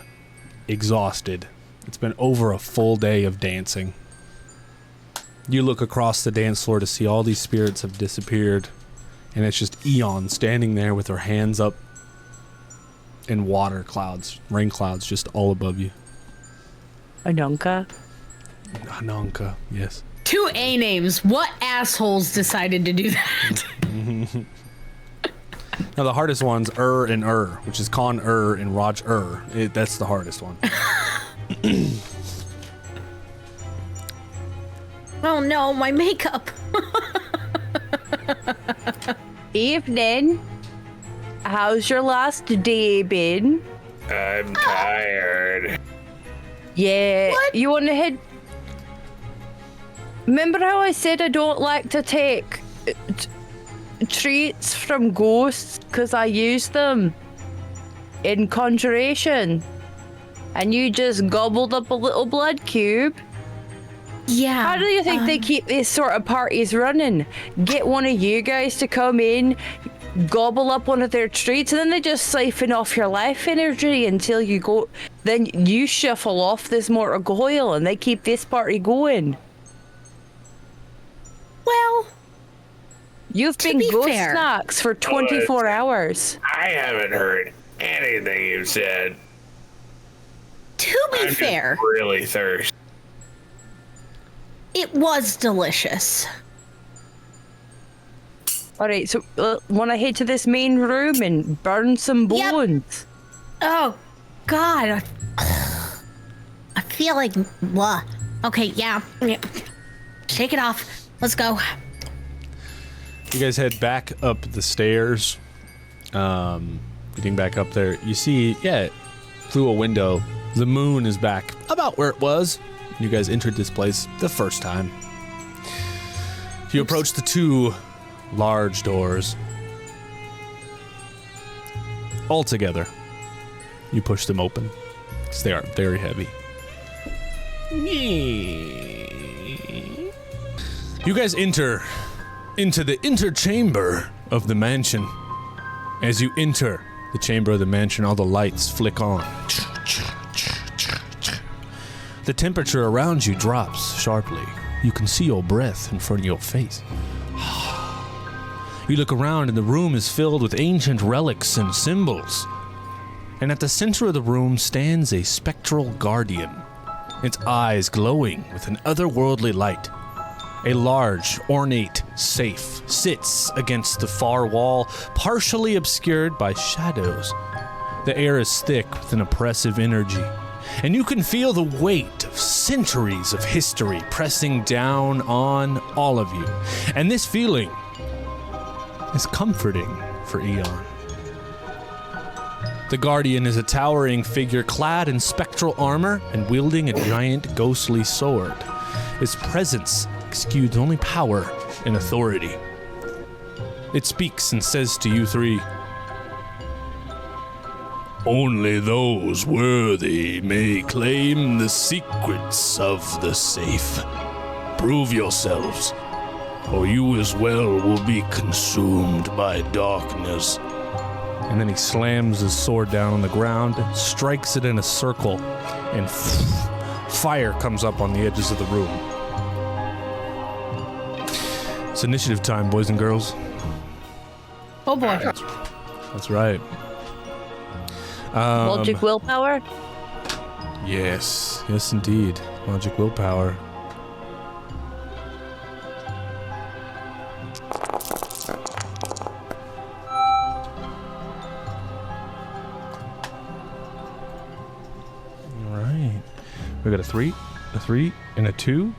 exhausted. It's been over a full day of dancing. You look across the dance floor to see all these spirits have disappeared. And it's just Eon standing there with her hands up in water clouds, rain clouds just all above you. Ananka. Ananka, yes. 2 A names. What assholes decided to do that? Now the hardest one's and which is Con and Raj that's the hardest one. Oh no, my makeup. Evening. How's your last day been? I'm tired. Yeah. What? You want to head? Remember how I said I don't like to take treats from ghosts because I use them in conjuration, and you just gobbled up a little blood cube? Yeah. How do you think they keep these sort of parties running? Get one of you guys to come in, gobble up one of their treats, and then they just siphon off your life energy until you go. Then you shuffle off this mortal coil, and they keep this party going. Well, You've To been be ghost fair- snacks for 24 hours. I haven't heard anything you've said. to be I'm just fair, really thirsty. it was delicious. All right, so want to head to this main room and burn some Yep. bones? Oh, God. I feel like, blah. Okay, yeah. Shake it off. Let's go. You guys head back up the stairs. Getting back up there, you see, through a window, the moon is back about where it was. You guys entered this place the first time. You approach the 2 large doors. All together, you push them open, because they are very heavy. You guys enter into the inner chamber of the mansion. As you enter the chamber of the mansion, all the lights flick on. The temperature around you drops sharply. You can see your breath in front of your face. You look around and the room is filled with ancient relics and symbols. And at the center of the room stands a spectral guardian, its eyes glowing with an otherworldly light. A large, ornate safe sits against the far wall, partially obscured by shadows. The air is thick with an oppressive energy, and you can feel the weight of centuries of history pressing down on all of you. And this feeling is comforting for Eon. The Guardian is a towering figure clad in spectral armor and wielding a giant ghostly sword. His presence exudes only power and authority. It speaks and says to you 3, "Only those worthy may claim the secrets of the safe. Prove yourselves, or you as well will be consumed by darkness." And then he slams his sword down on the ground, strikes it in a circle, and fire comes up on the edges of the room. It's initiative time, boys and girls. Oh boy. That's right. Logic willpower? Yes, indeed. Logic willpower. All right. We got a 3, and a 2,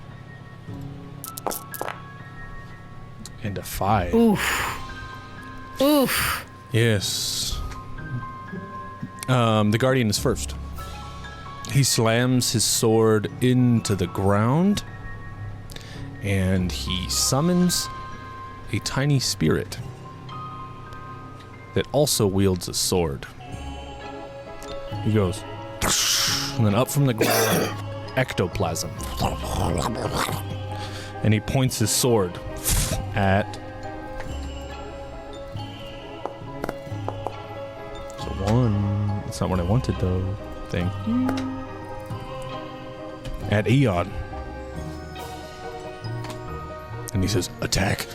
and a 5. Oof. Yes. The Guardian is first. He slams his sword into the ground, and he summons a tiny spirit that also wields a sword. He goes, and then up from the ground, ectoplasm. And he points his sword at... So one... That's not what I wanted, though. Thank you. At Eon. And he says, attack.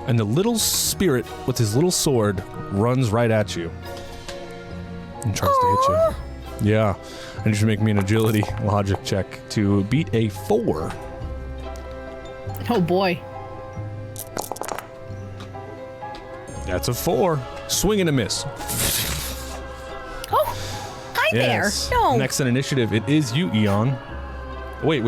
And the little spirit with his little sword runs right at you. And tries to hit you. Yeah. I need you to make me an agility logic check to beat a 4. Oh boy. That's a 4. Swing and a miss. Oh, hi Yes. there. No. Next on initiative, it is you, Eon. Wait.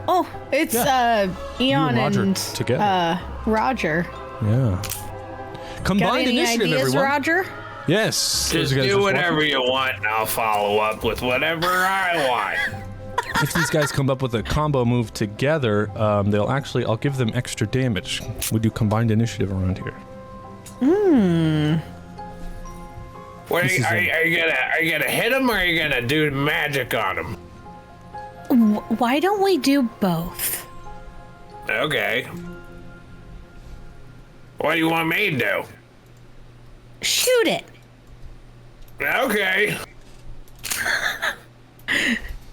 Oh, It's and Eon Roger and together. Roger. Yeah. Got Combined any initiative, ideas, everyone. Roger? Yes. Just Those guys do just whatever walking. you want, and I'll follow up with whatever I want. If these guys come up with a combo move together, they'll actually, I'll give them extra damage. We do combined initiative around here. What are This you, is are you gonna hit him, or are you gonna do magic on him? Why don't we do both? Okay. What do you want me to do? Shoot it. Okay.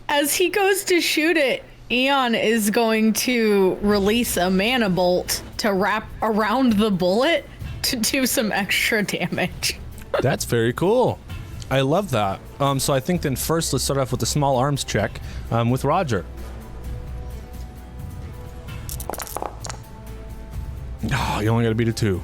As he goes to shoot it, Eon is going to release a mana bolt to wrap around the bullet to do some extra damage. That's very cool. I love that. So I think then first let's start off with the small arms check with Roger. Oh, you only got to beat a 2.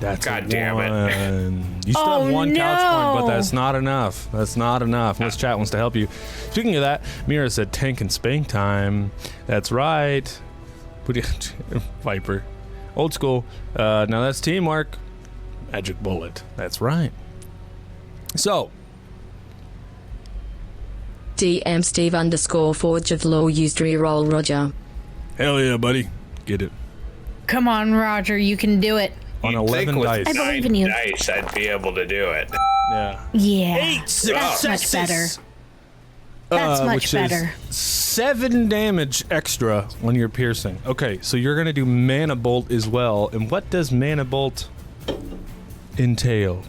That's God a damn it. 1. You still have 1 couch point, but that's not enough. That's not enough. Unless chat wants to help you. Speaking of that, Mira said tank and spank time. That's right. Viper. Old school. Now that's teamwork. Magic bullet. That's right. So, DM Steve _ Forge of Law used reroll Roger. hell yeah, buddy. Get it. Come on, Roger, you can do it. On You'd 11 think with dice. I believe in you. 9 dice, I'd be able to do it. Yeah. Yeah. That's much better. That's much which better. Is 7 damage extra when you're piercing. Okay, so you're gonna do mana bolt as well. And what does mana bolt entail?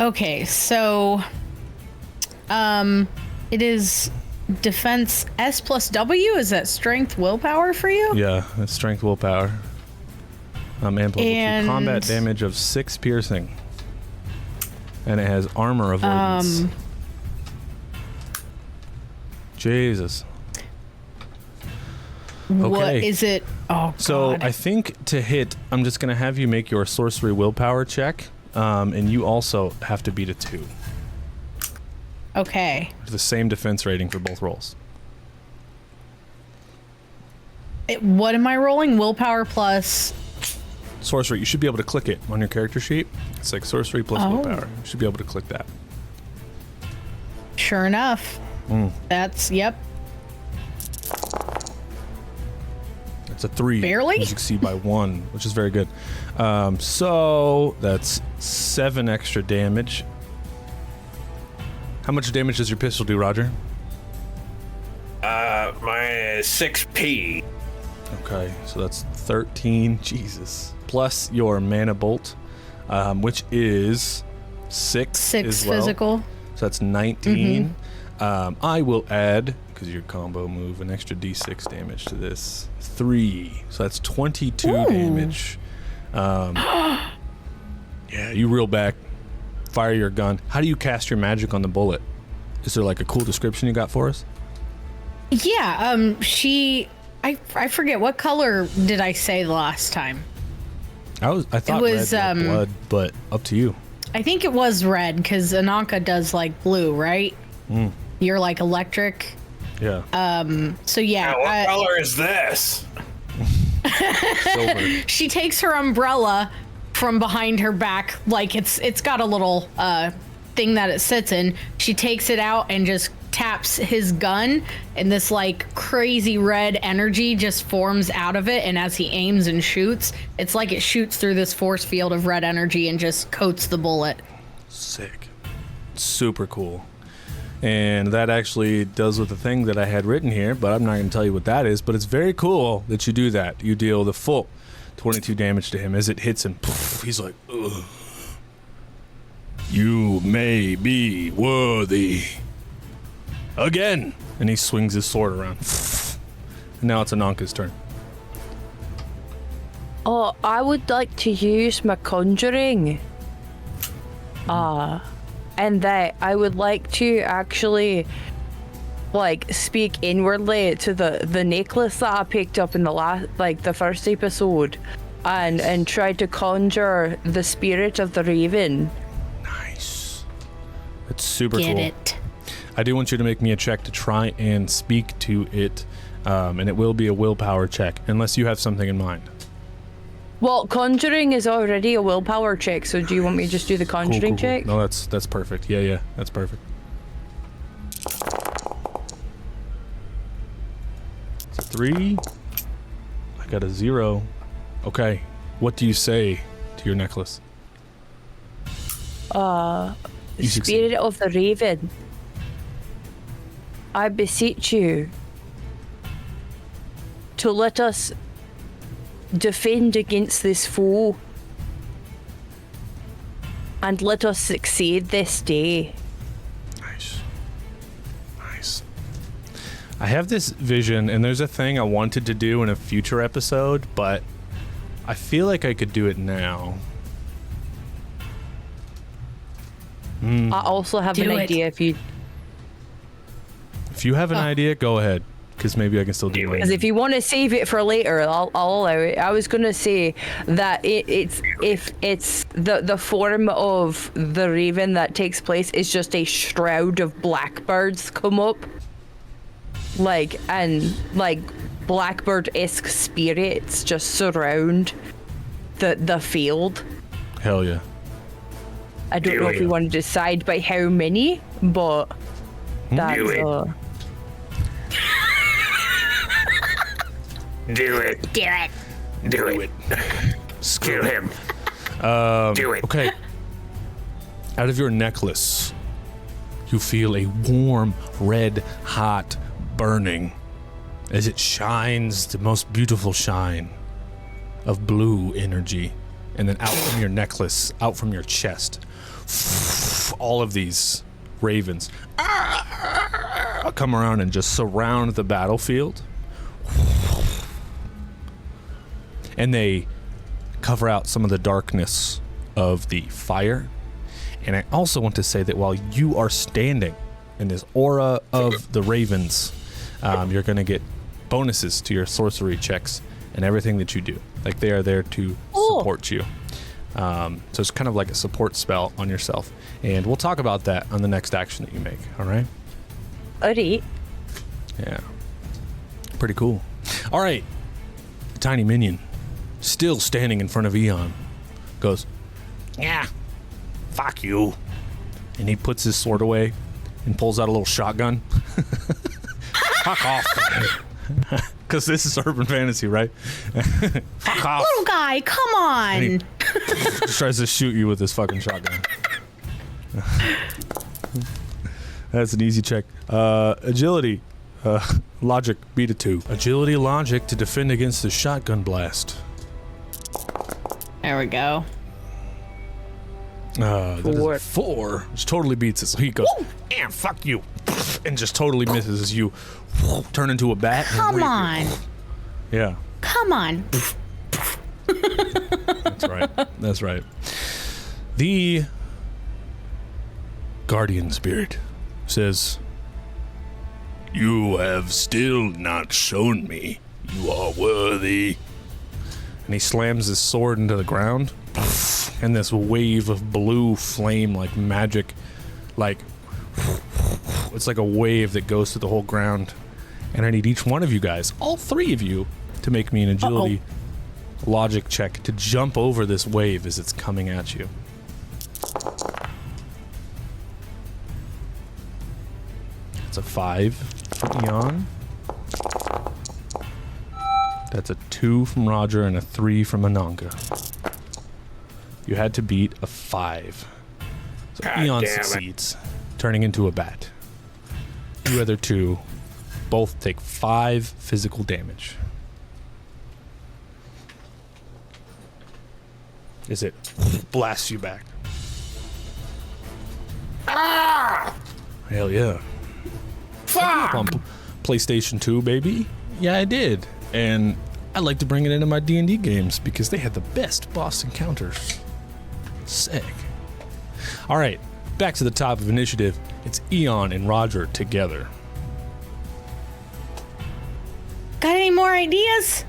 Okay, so it is defense S plus W. Is that strength willpower for you? Yeah, that's strength willpower. And level 2 And- combat damage of 6 piercing. And it has armor avoidance. Jesus. What Okay. is it? Oh, So God. I think to hit, I'm just gonna have you make your sorcery willpower check, and you also have to beat a 2. Okay. The same defense rating for both rolls. What am I rolling? Willpower plus. Sorcery, you should be able to click it on your character sheet. It's like sorcery plus Oh. willpower. You should be able to click that. Sure enough. That's, yep. It's a 3. Barely? You succeed by 1, which is very good. So that's 7 extra damage. How much damage does your pistol do, Roger? Mine is 6p. Okay, so that's 13. Jesus. Plus your mana bolt, which is 6 6 as well. physical. So that's 19. I will add, because your combo move, an extra d6 damage to this. 3. So that's 22 damage. Yeah, you reel back, fire your gun. How do you cast your magic on the bullet? Is there like a cool description you got for us? Yeah, I forget, what color did I say the last time? I thought was, red like blood, but up to you. I think it was red, because Anarchy does like blue, right? You're like electric. Yeah. So yeah, Now, what color is this? Silver. she takes her umbrella from behind her back, like it's got a little thing that it sits in. She takes it out and just taps his gun, and this like crazy red energy just forms out of it, and as he aims and shoots, it's like it shoots through this force field of red energy and just coats the bullet. Sick. Super cool. And that actually does with the thing that I had written here, but I'm not going to tell you what that is, but it's very cool that you do that. You deal the full 22 damage to him as it hits him. He's like, ugh. You may be worthy. Again. And he swings his sword around. And now it's Ananka's turn. Oh, I would like to use my conjuring. And that I would like to actually like speak inwardly to the necklace that I picked up in the first episode and try to conjure the spirit of the raven. Nice. That's super cool. Get it. I do want you to make me a check to try and speak to it, and it will be a willpower check, unless you have something in mind. Well, conjuring is already a willpower check, so do you want me to just do the conjuring check? No, that's perfect. Yeah, that's perfect. It's a 3. I got a 0. Okay, what do you say to your necklace? You succeed. Spirit of the raven, I beseech you to let us defend against this foe and let us succeed this day. Nice. I have this vision, and there's a thing I wanted to do in a future episode, but I feel like I could do it now. I also have an idea if you have an idea, go ahead. Because maybe I can still do it. Because if you want to save it for later, I'll allow it. I was going to say that it's the form of the raven that takes place is just a shroud of blackbirds come up, like blackbird-esque spirits just surround the field. Hell yeah. I don't know if you want to decide by how many, but that's Do it. Do it. Do it. Kill him. Do it. Okay. Out of your necklace, you feel a warm, red, hot burning as it shines the most beautiful shine of blue energy. And then out from your necklace, out from your chest, all of these ravens come around and just surround the battlefield. And they cover out some of the darkness of the fire. And I also want to say that while you are standing in this aura of the ravens, you're going to get bonuses to your sorcery checks and everything that you do. Like, they are there to support you. So it's kind of like a support spell on yourself. And we'll talk about that on the next action that you make, all right? Alright. Yeah. Pretty cool. All right. Tiny minion, still standing in front of Eon, goes, yeah, fuck you. And he puts his sword away and pulls out a little shotgun. Fuck off. Because this is urban fantasy, right? Fuck off. Little guy, come on. And he just tries to shoot you with this fucking shotgun. That's an easy check. Agility. Logic, beat a 2. Agility, logic to defend against the shotgun blast. There we go. That is a 4, which totally beats it. So he goes, yeah, fuck you. And just totally misses as you turn into a bat. Come on. Yeah. Come on. That's right. That's right. The guardian spirit says, you have still not shown me you are worthy. And he slams his sword into the ground, and this wave of blue flame, like magic, like, it's like a wave that goes through the whole ground. And I need each one of you guys, all 3 of you, to make me an agility logic check to jump over this wave as it's coming at you. That's a 5 for Eon. That's a 2 from Roger and a 3 from Ananga. You had to beat a 5. So Eon succeeds, turning into a bat. You other two both take 5 physical damage. As it blasts you back. Ah! Hell yeah. Fuck! On PlayStation 2, baby. Yeah, I did. And I like to bring it into my D&D games because they had the best boss encounters. Sick. All right, back to the top of initiative. It's Eon and Roger together. Got any more ideas?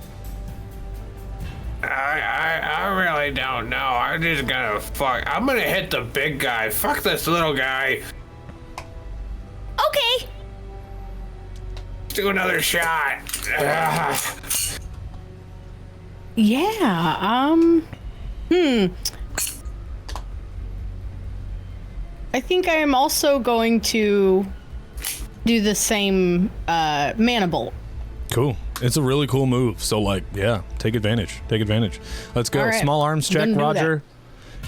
I really don't know. I'm just gonna I'm gonna hit the big guy. Fuck this little guy. Okay. Let's do another shot. Yeah, I think I am also going to do the same mana bolt. Cool. It's a really cool move. So, like, yeah, take advantage. Take advantage. Let's go. All right. Small arms check, Gonna do Roger.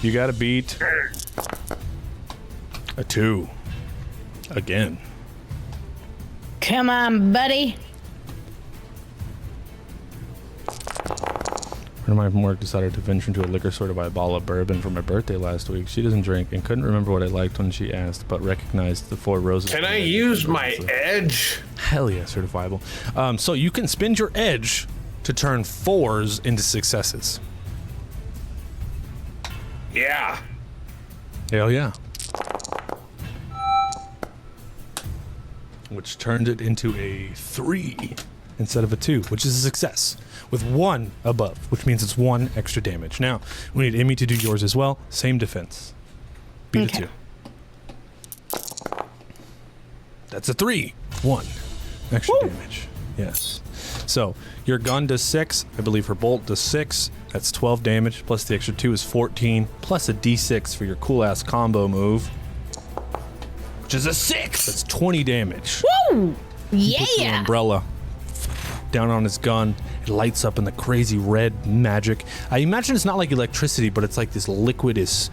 You got to beat a 2. Again. Come on, buddy. One of my from work decided to venture into a liquor store to buy a bottle of bourbon for my birthday last week. She doesn't drink and couldn't remember what I liked when she asked, but recognized the 4 roses. Can I use my edge? Hell yeah, certifiable. So you can spend your edge to turn 4s into successes. Yeah. Hell yeah. Which turned it into a 3 instead of a 2, which is a success. With 1 above, which means it's 1 extra damage. Now, we need Emmy to do yours as well. Same defense. Beat a 2. That's a 3. 1 extra damage. Yes. So, your gun does 6. I believe her bolt does 6. That's 12 damage. Plus the extra 2 is 14. Plus a d6 for your cool-ass combo move. Which is a 6. That's 20 damage. Woo! He puts the Yeah. umbrella down on his gun. It lights up in the crazy red magic. I imagine it's not like electricity, but it's like this liquidous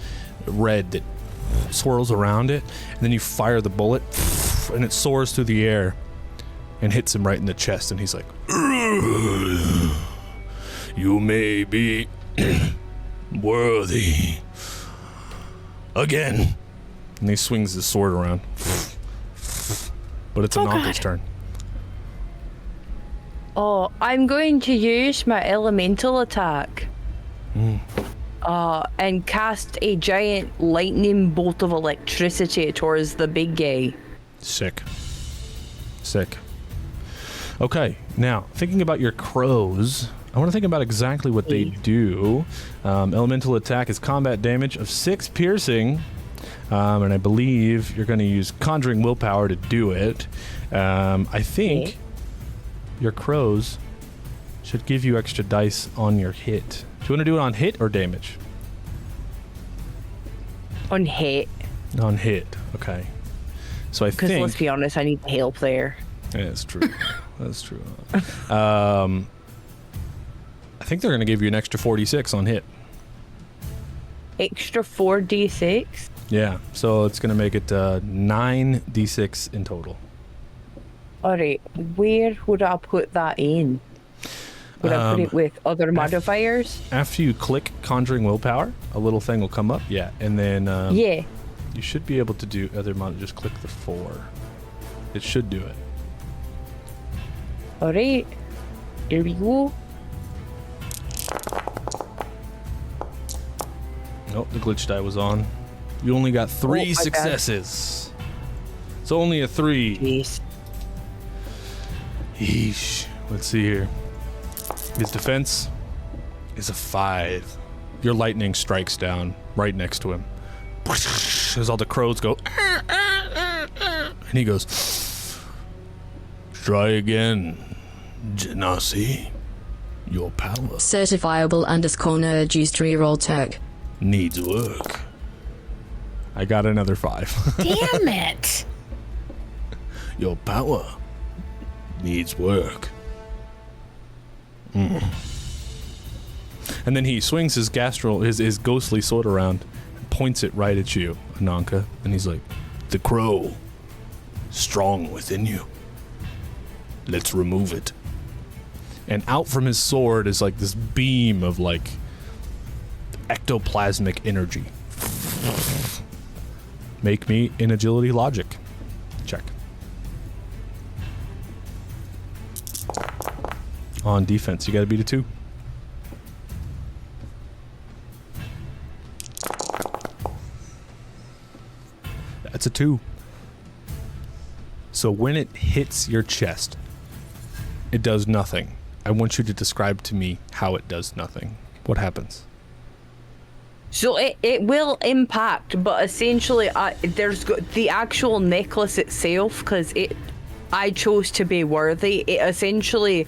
red that swirls around it. And then you fire the bullet, and it soars through the air and hits him right in the chest. And he's like, "You may be worthy again." And he swings his sword around. But it's Ananka's turn. Oh, I'm going to use my elemental attack. And cast a giant lightning bolt of electricity towards the big guy. Sick. Sick. Okay, now, thinking about your crows, I want to think about exactly what they do. Elemental attack is combat damage of 6 piercing. And I believe you're going to use Conjuring Willpower to do it. I think your crows should give you extra dice on your hit. Do you want to do it on hit or damage? On hit. On hit, okay. So I Because think... let's be honest, I need help there. Yeah, that's true. That's true. I think they're going to give you an extra 46 on hit. Extra 4d6? Yeah, so it's going to make it 9d6 in total. Alright, where would I put that in? Would I put it with other modifiers? After you click Conjuring Willpower, a little thing will come up. Yeah, and then Yeah. you should be able to do other mod. Just click the 4. It should do it. Alright. Here we go. Nope, the glitch die was on. You only got 3 my bad. successes. It's only a 3. Jeez. Yeesh. Let's see here. His defense is a 5. Your lightning strikes down right next to him. As all the crows go, and he goes, "Try again, Genasi. Your power Certifiable _nerd used reroll tech. needs work." I got another 5. Damn it. Your power needs work. And then he swings his his ghostly sword around and points it right at you, Ananka. And he's like, the crow, strong within you. Let's remove it. And out from his sword is like this beam of like ectoplasmic energy. Make me an agility logic check. On defense, you gotta beat a 2. That's a 2. So when it hits your chest, it does nothing. I want you to describe to me how it does nothing. What happens? So it will impact, but essentially there's the actual necklace itself, because I chose to be worthy. It essentially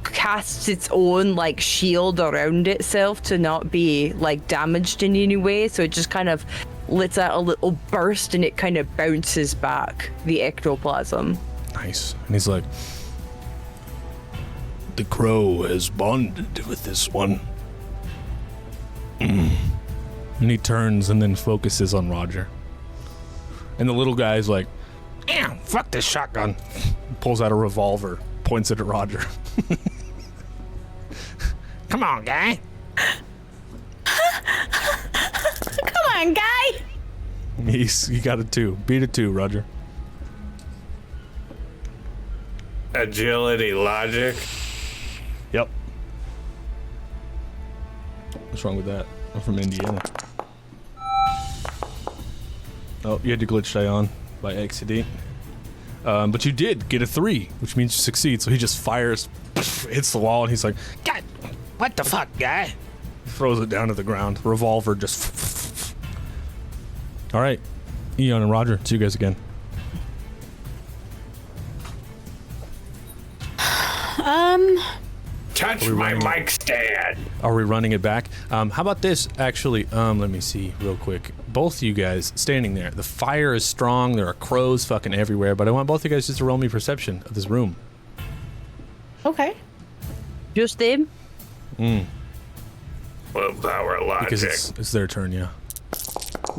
casts its own like shield around itself to not be like damaged in any way. So it just kind of lets out a little burst and it kind of bounces back the ectoplasm. Nice. And he's like, the crow has bonded with this one. And he turns and then focuses on Roger. And the little guy's like, yeah, fuck this shotgun. Pulls out a revolver, points it at Roger. Come on, guy. Come on, guy. He got a 2. Beat a 2, Roger. Agility logic. Yep. What's wrong with that? I'm from Indiana. Oh, you had to glitch die on by accident. But you did get a 3, which means you succeed. So he just fires, hits the wall, and he's like, God, what the fuck, guy? Throws it down to the ground. Revolver just. All right, Eon and Roger, see you guys again. Touch my mic stand. Are we running it back? How about this? Actually, let me see real quick. Both of you guys standing there. The fire is strong. There are crows fucking everywhere. But I want both of you guys just to roll me perception of this room. Okay. Just them? Willpower logic. Because it's their turn, yeah.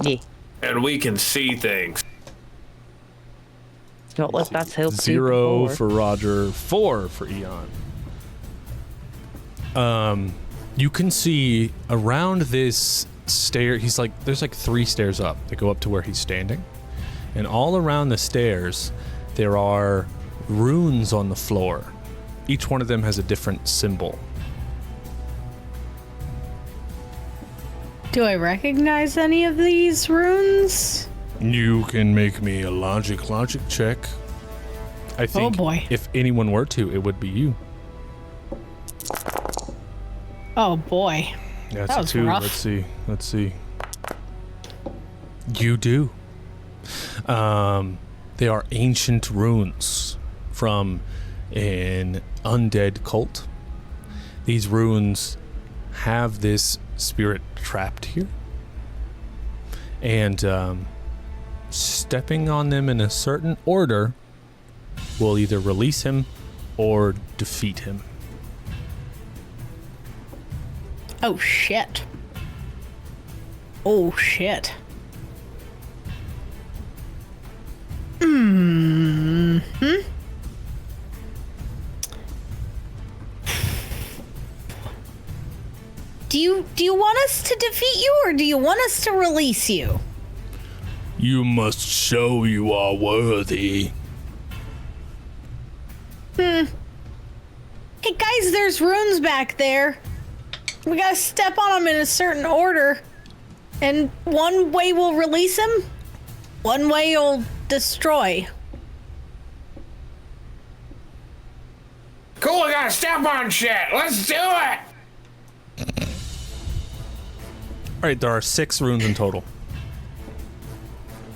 Yeah. And we can see things. Not like that's helped. 0 for Roger, 4 for Eon. You can see around this stair, there's like 3 stairs up that go up to where he's standing. And all around the stairs, there are runes on the floor. Each one of them has a different symbol. Do I recognize any of these runes? You can make me a logic check. I think boy. if anyone were to, it would be you. Oh boy. That's That a was 2. rough. Let's see. You do. They are ancient runes from an undead cult. These runes have this spirit trapped here. And stepping on them in a certain order will either release him or defeat him. Oh shit. Oh shit. Do you want us to defeat you, or do you want us to release you? You must show you are worthy. Hey guys, there's runes back there. We gotta step on them in a certain order. And one way will release him, one way will destroy. Cool, we gotta step on shit. Let's do it. All right, there are 6 runes in total.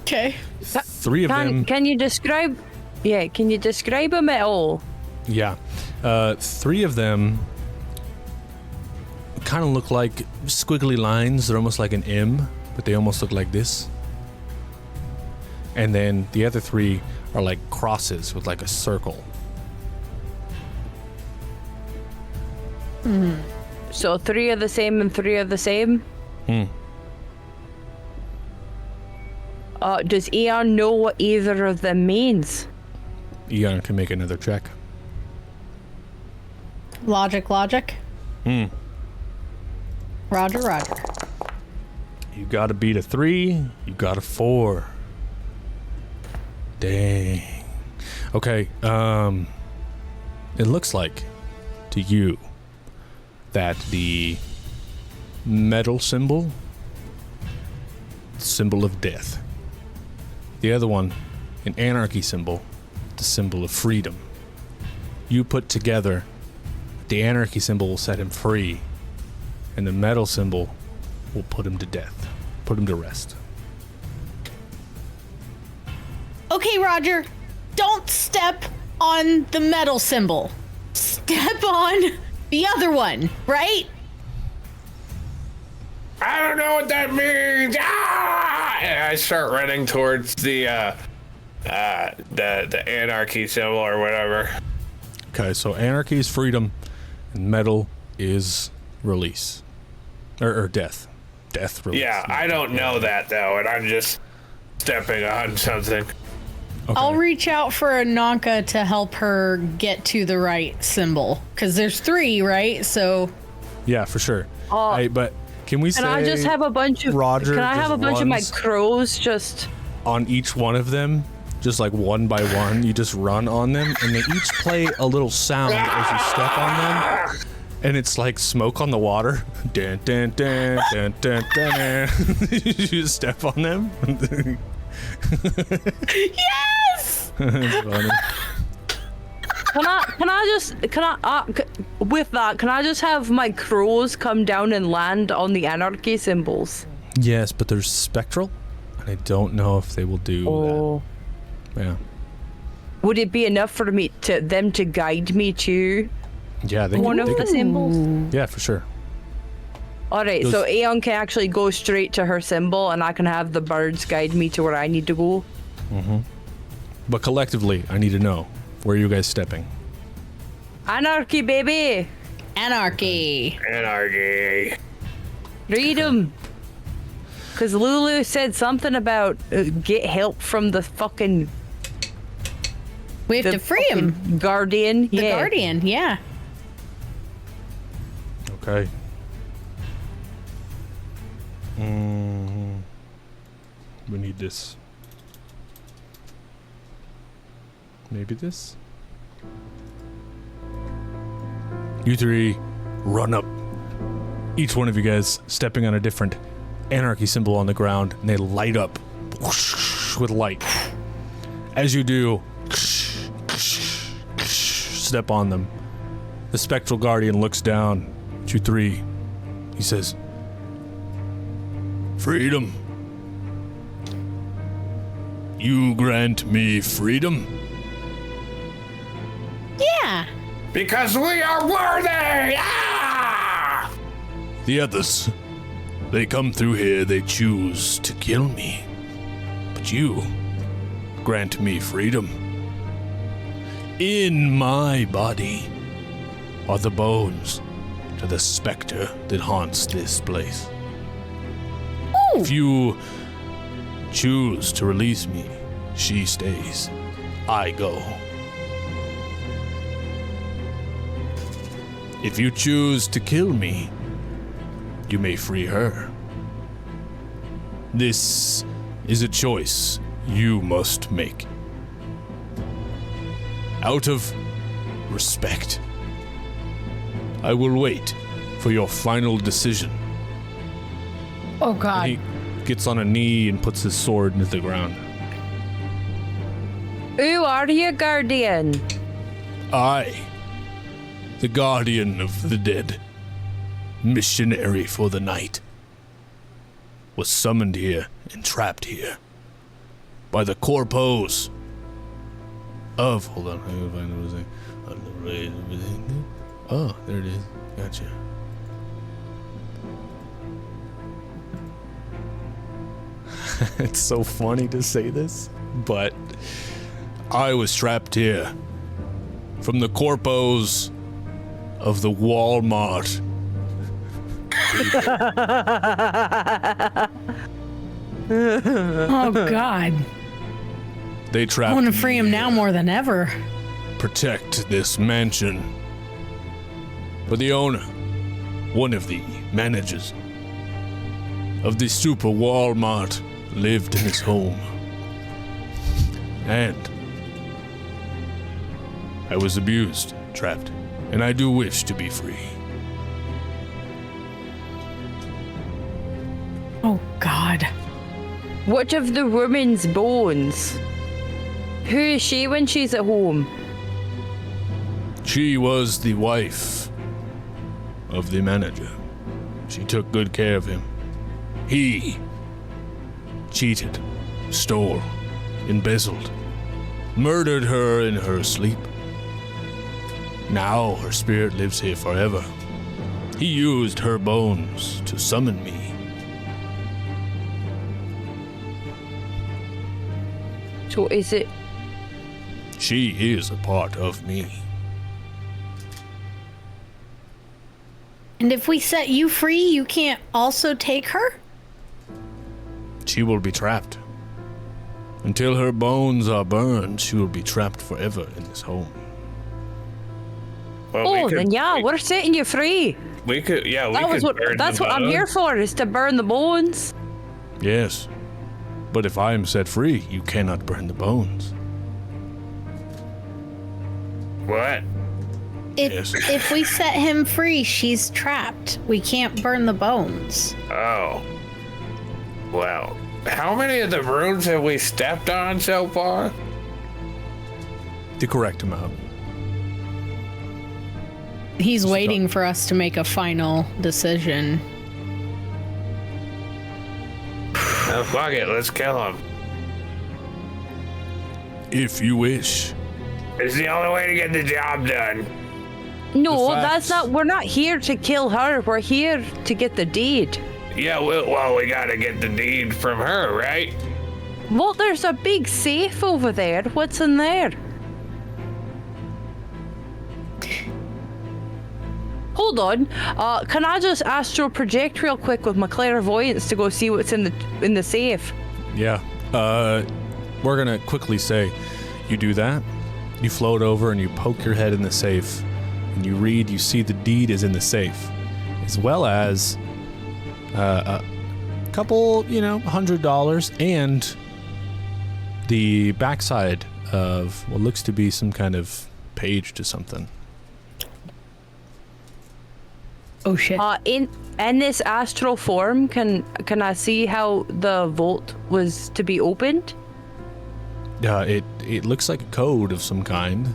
Okay. 3 of them. Can you describe? Yeah, can you describe them at all? Yeah. 3 of them kind of look like squiggly lines. They're almost like an M, but they almost look like this. And then the other 3 are like crosses with like a circle. So 3 are the same and 3 are the same? Does Eon know what either of them means? Eon can make another check. Logic. Roger. You gotta beat a 3, you got a 4. Dang. Okay, it looks like to you that the metal symbol of death. The other one, an anarchy symbol, the symbol of freedom. You put together, the anarchy symbol will set him free, and the metal symbol will put him to death, put him to rest. Okay, Roger. Don't step on the metal symbol. Step on the other one, right? I don't know what that means. Ah! And I start running towards the anarchy symbol or whatever. Okay, so anarchy is freedom, and metal is release. Or death. Death, release. Yeah, I don't know that though, and I'm just stepping on something. Okay. I'll reach out for Ananka to help her get to the right symbol. Because there's 3, right? So. Yeah, for sure. But can we say... Can I just have a bunch of... Roger Can I have a bunch of my runs crows just... on each one of them, just like one by one, you just run on them, and they each play a little sound as you step on them, and it's like smoke on the water. Dun, dun, dun, dun, dun, dun. You just step on them. Yes! That's funny. With that, can I just have my crows come down and land on the anarchy symbols? Yes, but they're spectral, and I don't know if they will do that. Yeah. Would it be enough for them to guide me to Yeah, they one can, of the symbols? Yeah, for sure. Alright, so Aeon can actually go straight to her symbol, and I can have the birds guide me to where I need to go. But collectively, I need to know, where are you guys stepping? Anarchy, baby! Anarchy. Freedom! Because Lulu said something about get help from the fucking... We have to free him. Guardian. The Guardian, yeah. Okay. We need this. Maybe this? You 3 run up. Each one of you guys stepping on a different anarchy symbol on the ground, and they light up with light. As you do, step on them. The spectral guardian looks down at you 3. He says, "Freedom. You grant me freedom?" Yeah. Because we are worthy! Ah! The others, they come through here, they choose to kill me. But you grant me freedom. In my body are the bones to the specter that haunts this place. Ooh. If you choose to release me, she stays. I go. If you choose to kill me, you may free her. This is a choice you must make. Out of respect, I will wait for your final decision. Oh, God. He gets on a knee and puts his sword into the ground. Who are you, Guardian? I, the guardian of the dead, missionary for the night, was summoned here and trapped here by the corpos of... Hold on, I gotta find what it was saying. Oh, there it is. Gotcha. It's so funny to say this, but I was trapped here from the corpos of the Walmart. Oh, God. They trapped I want to me free him now more than ever. protect this mansion. But the owner, one of the managers of the Super Walmart, lived in his home. And I was abused, trapped, and I do wish to be free. Oh, God. What of the woman's bones? Who is she when she's at home? She was the wife of the manager. She took good care of him. He cheated, stole, embezzled, murdered her in her sleep. Now her spirit lives here forever. He used her bones to summon me. So is it... She is a part of me. And if we set you free, you can't also take her? She will be trapped. Until her bones are burned, she will be trapped forever in this home. Well, Oh, then yeah, we're setting you free. we could, yeah, we That was could what. burn That's the what I'm here bones. for, is to burn the bones. Yes. But if I am set free, you cannot burn the bones. What? Yes. If we set him free, she's trapped. We can't burn the bones. Oh. Well, how many of the rooms have we stepped on so far? The correct amount. He's waiting for us to make a final decision. Oh, fuck it, let's kill him. If you wish. It's the only way to get the job done. No, The that's facts. not. We're not here to kill her. We're here to get the deed. Yeah, well, we gotta get the deed from her, right? Well, there's a big safe over there. What's in there? Hold on. Can I just astral project real quick with my clairvoyance to go see what's in the safe? Yeah. We're gonna quickly say, you do that, you float over and you poke your head in the safe, and you read, you see the deed is in the safe, as well as a couple, $100 and the backside of what looks to be some kind of page to something. Oh shit. In this astral form, can I see how the vault was to be opened? It looks like a code of some kind,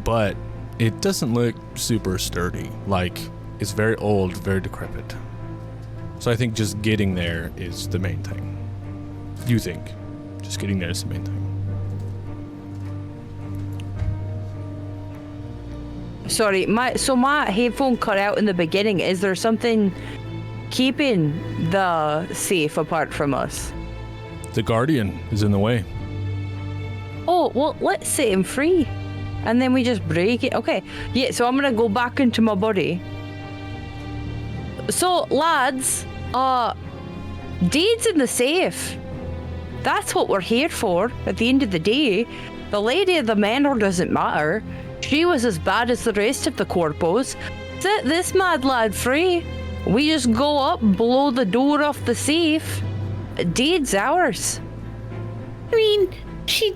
but it doesn't look super sturdy. Like, it's very old, very decrepit. So I think just getting there is the main thing. You think just getting there is the main thing. Sorry, my headphone cut out in the beginning. Is there something keeping the safe apart from us? The Guardian is in the way. Oh, well, let's set him free. And then we just break it. Okay. Yeah, so I'm gonna go back into my body. So, lads, deeds in the safe. That's what we're here for at the end of the day. The lady of the manor doesn't matter. She was as bad as the rest of the corpos. Set this mad lad free. We just go up, blow the door off the safe. Deed's ours. I mean, she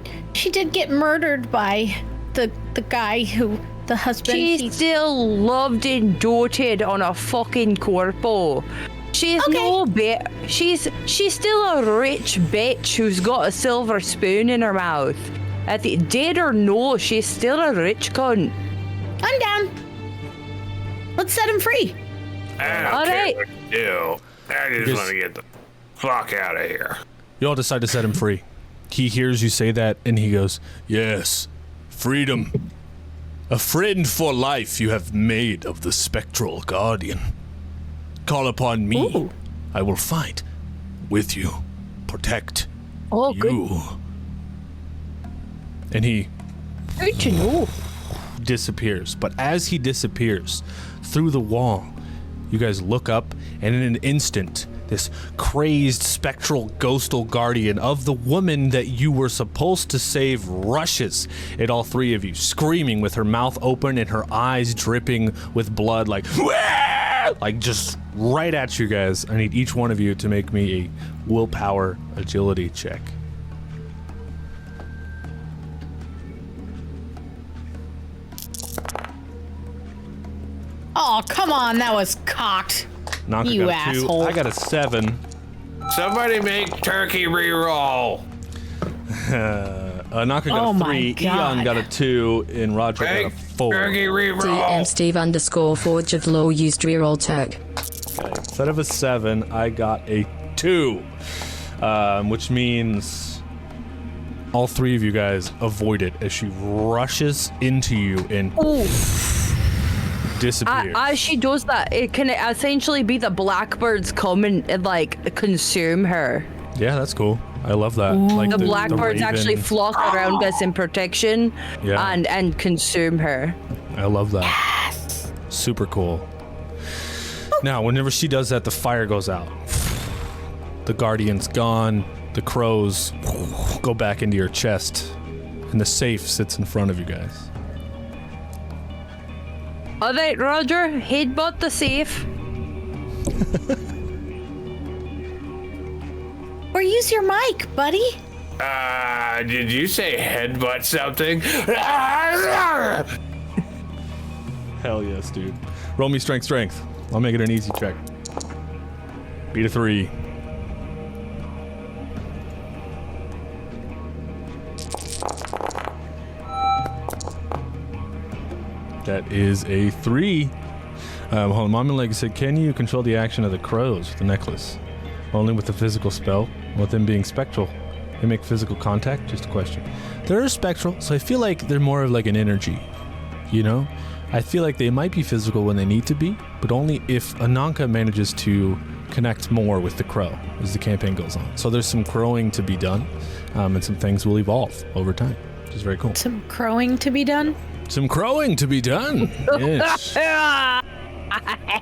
did get murdered by the guy who, the husband. She still loved and doted on a fucking corpo. She's Okay. no bit. She's still a rich bitch who's got a silver spoon in her mouth. At the dead or no, she's still a rich cunt. I'm down. Let's set him free. I don't All care right. what you do. I just Yes. want to get the fuck out of here. You all decide to set him free. He hears you say that and he goes, "Yes, freedom. A friend for life you have made of the spectral guardian. Call upon me. Ooh. I will fight with you, protect Oh, you." good. And he Good to know. disappears. But as he disappears through the wall, you guys look up, and in an instant, this crazed spectral ghostal guardian of the woman that you were supposed to save rushes at all three of you, screaming with her mouth open and her eyes dripping with blood, like just right at you guys. I need each one of you to make me a willpower agility check. Oh, come on, that was cocked. Naka You got a 2. asshole. I got a 7. Somebody make turkey reroll. Naka got Oh a my 3. God. Eon got a 2, and Roger got a Make 4. turkey DM reroll. Steve_Forge of Law used reroll Turk. Okay. Instead of a 7, I got a 2, which means all three of you guys avoid it as she rushes into you and disappears. As she does that, it can essentially be the blackbirds come and like consume her. Yeah, that's cool. I love that. Like The blackbirds actually raven. flock around us in protection Yeah. and consume her. I love that. Yes. Super cool. Now, whenever she does that, the fire goes out. The guardian's gone. The crows go back into your chest, and the safe sits in front of you guys. All right, Roger, headbutt the safe. Or use your mic, buddy. Did you say headbutt something? Hell yes, dude. Roll me strength. I'll make it an easy check. Beat a 3. That is a 3. Hold on, Mom and Leg said, can you control the action of the crows with the necklace? Only with the physical spell. With them being spectral, they make physical contact? Just a question. They're spectral, so I feel like they're more of like an energy, you know? I feel like they might be physical when they need to be, but only if Ananka manages to connect more with the crow as the campaign goes on. So there's some crowing to be done, and some things will evolve over time, which is very cool. Some crowing to be done. Some crowing to be done. Yes.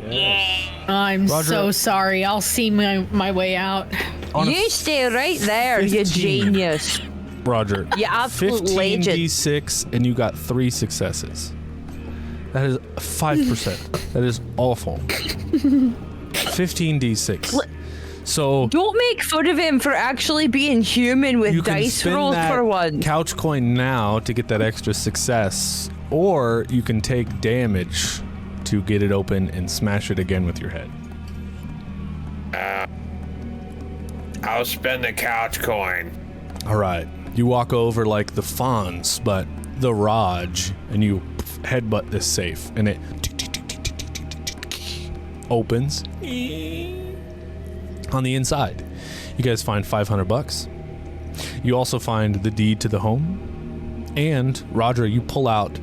Yes. I'm Roger. so sorry. I'll see my way out. On a You stay right there, you 15. genius. Roger. You absolute legend. 15d6, and you got 3 successes. That is 5%. That is awful. 15d6. So Don't make fun of him for actually being human with you can dice spin rolls that for once. couch coin now to get that extra success, or you can take damage to get it open and smash it again with your head. I'll spend the couch coin. All right. You walk over like the Fonz, but the Raj, and you headbutt this safe, and it opens. On the inside, you guys find $500. You also find the deed to the home, and Roger, you pull out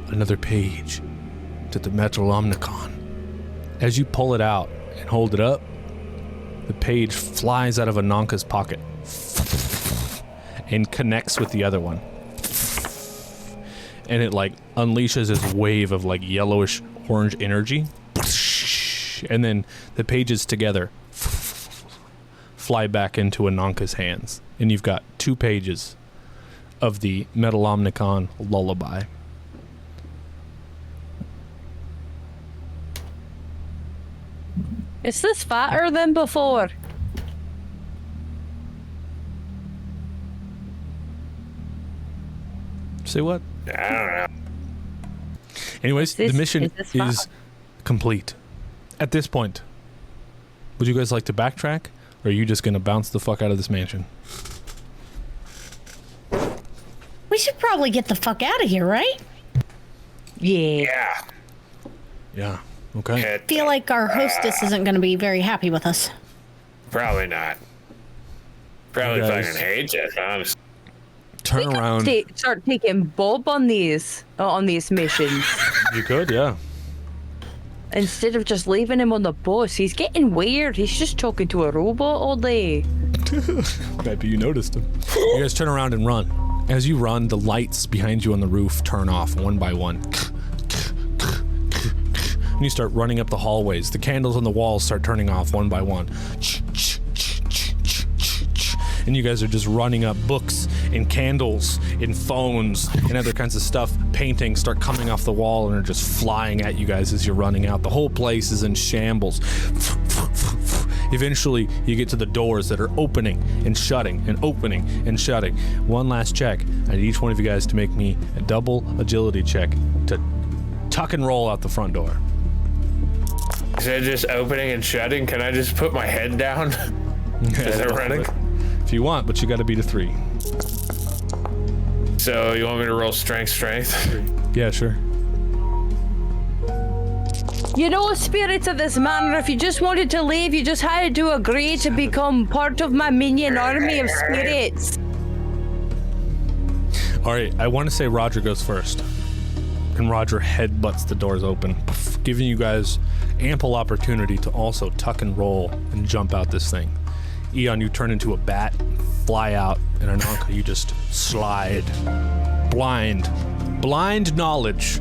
another page to the Metal Omnicon. As you pull it out and hold it up, the page flies out of Ananka's pocket and connects with the other one. And it like unleashes this wave of like yellowish orange energy. And then the pages together fly back into Ananka's hands. And you've got 2 pages of the Metal Omnicon lullaby. Is this fatter than before? Say what? I don't know. Anyways, this- the mission is this fun? is complete. At this point, would you guys like to backtrack, or are you just gonna bounce the fuck out of this mansion? We should probably get the fuck out of here, right? Yeah. Yeah. Yeah. Okay. I feel like our hostess isn't going to be very happy with us. Probably not. Probably You guys- fucking hates us, honestly. Turn around. Start taking Bob on these missions You could, yeah. instead of just leaving him on the bus. He's getting weird. He's just talking to a robot all day. Maybe you noticed him. You guys turn around and run. As you run, the lights behind you on the roof turn off one by one. And you start running up the hallways. The candles on the walls start turning off one by one. And you guys are just running up. Books and candles and phones and other kinds of stuff, paintings start coming off the wall and are just flying at you guys as you're running out. The whole place is in shambles. Eventually, you get to the doors that are opening and shutting and opening and shutting. One last check. I need each one of you guys to make me a double agility check to tuck and roll out the front door. Is it just opening and shutting? Can I just put my head down? Is it running? If you want, but you got to beat a 3. So you want me to roll strength? Yeah, sure. You know, spirits of this manor, if you just wanted to leave, you just had to agree to become part of my minion army of spirits. All right, I want to say Roger goes first. And Roger headbutts the doors open, giving you guys ample opportunity to also tuck and roll and jump out this thing. Eon, you turn into a bat, fly out, and Anarchy, you just slide. Blind knowledge.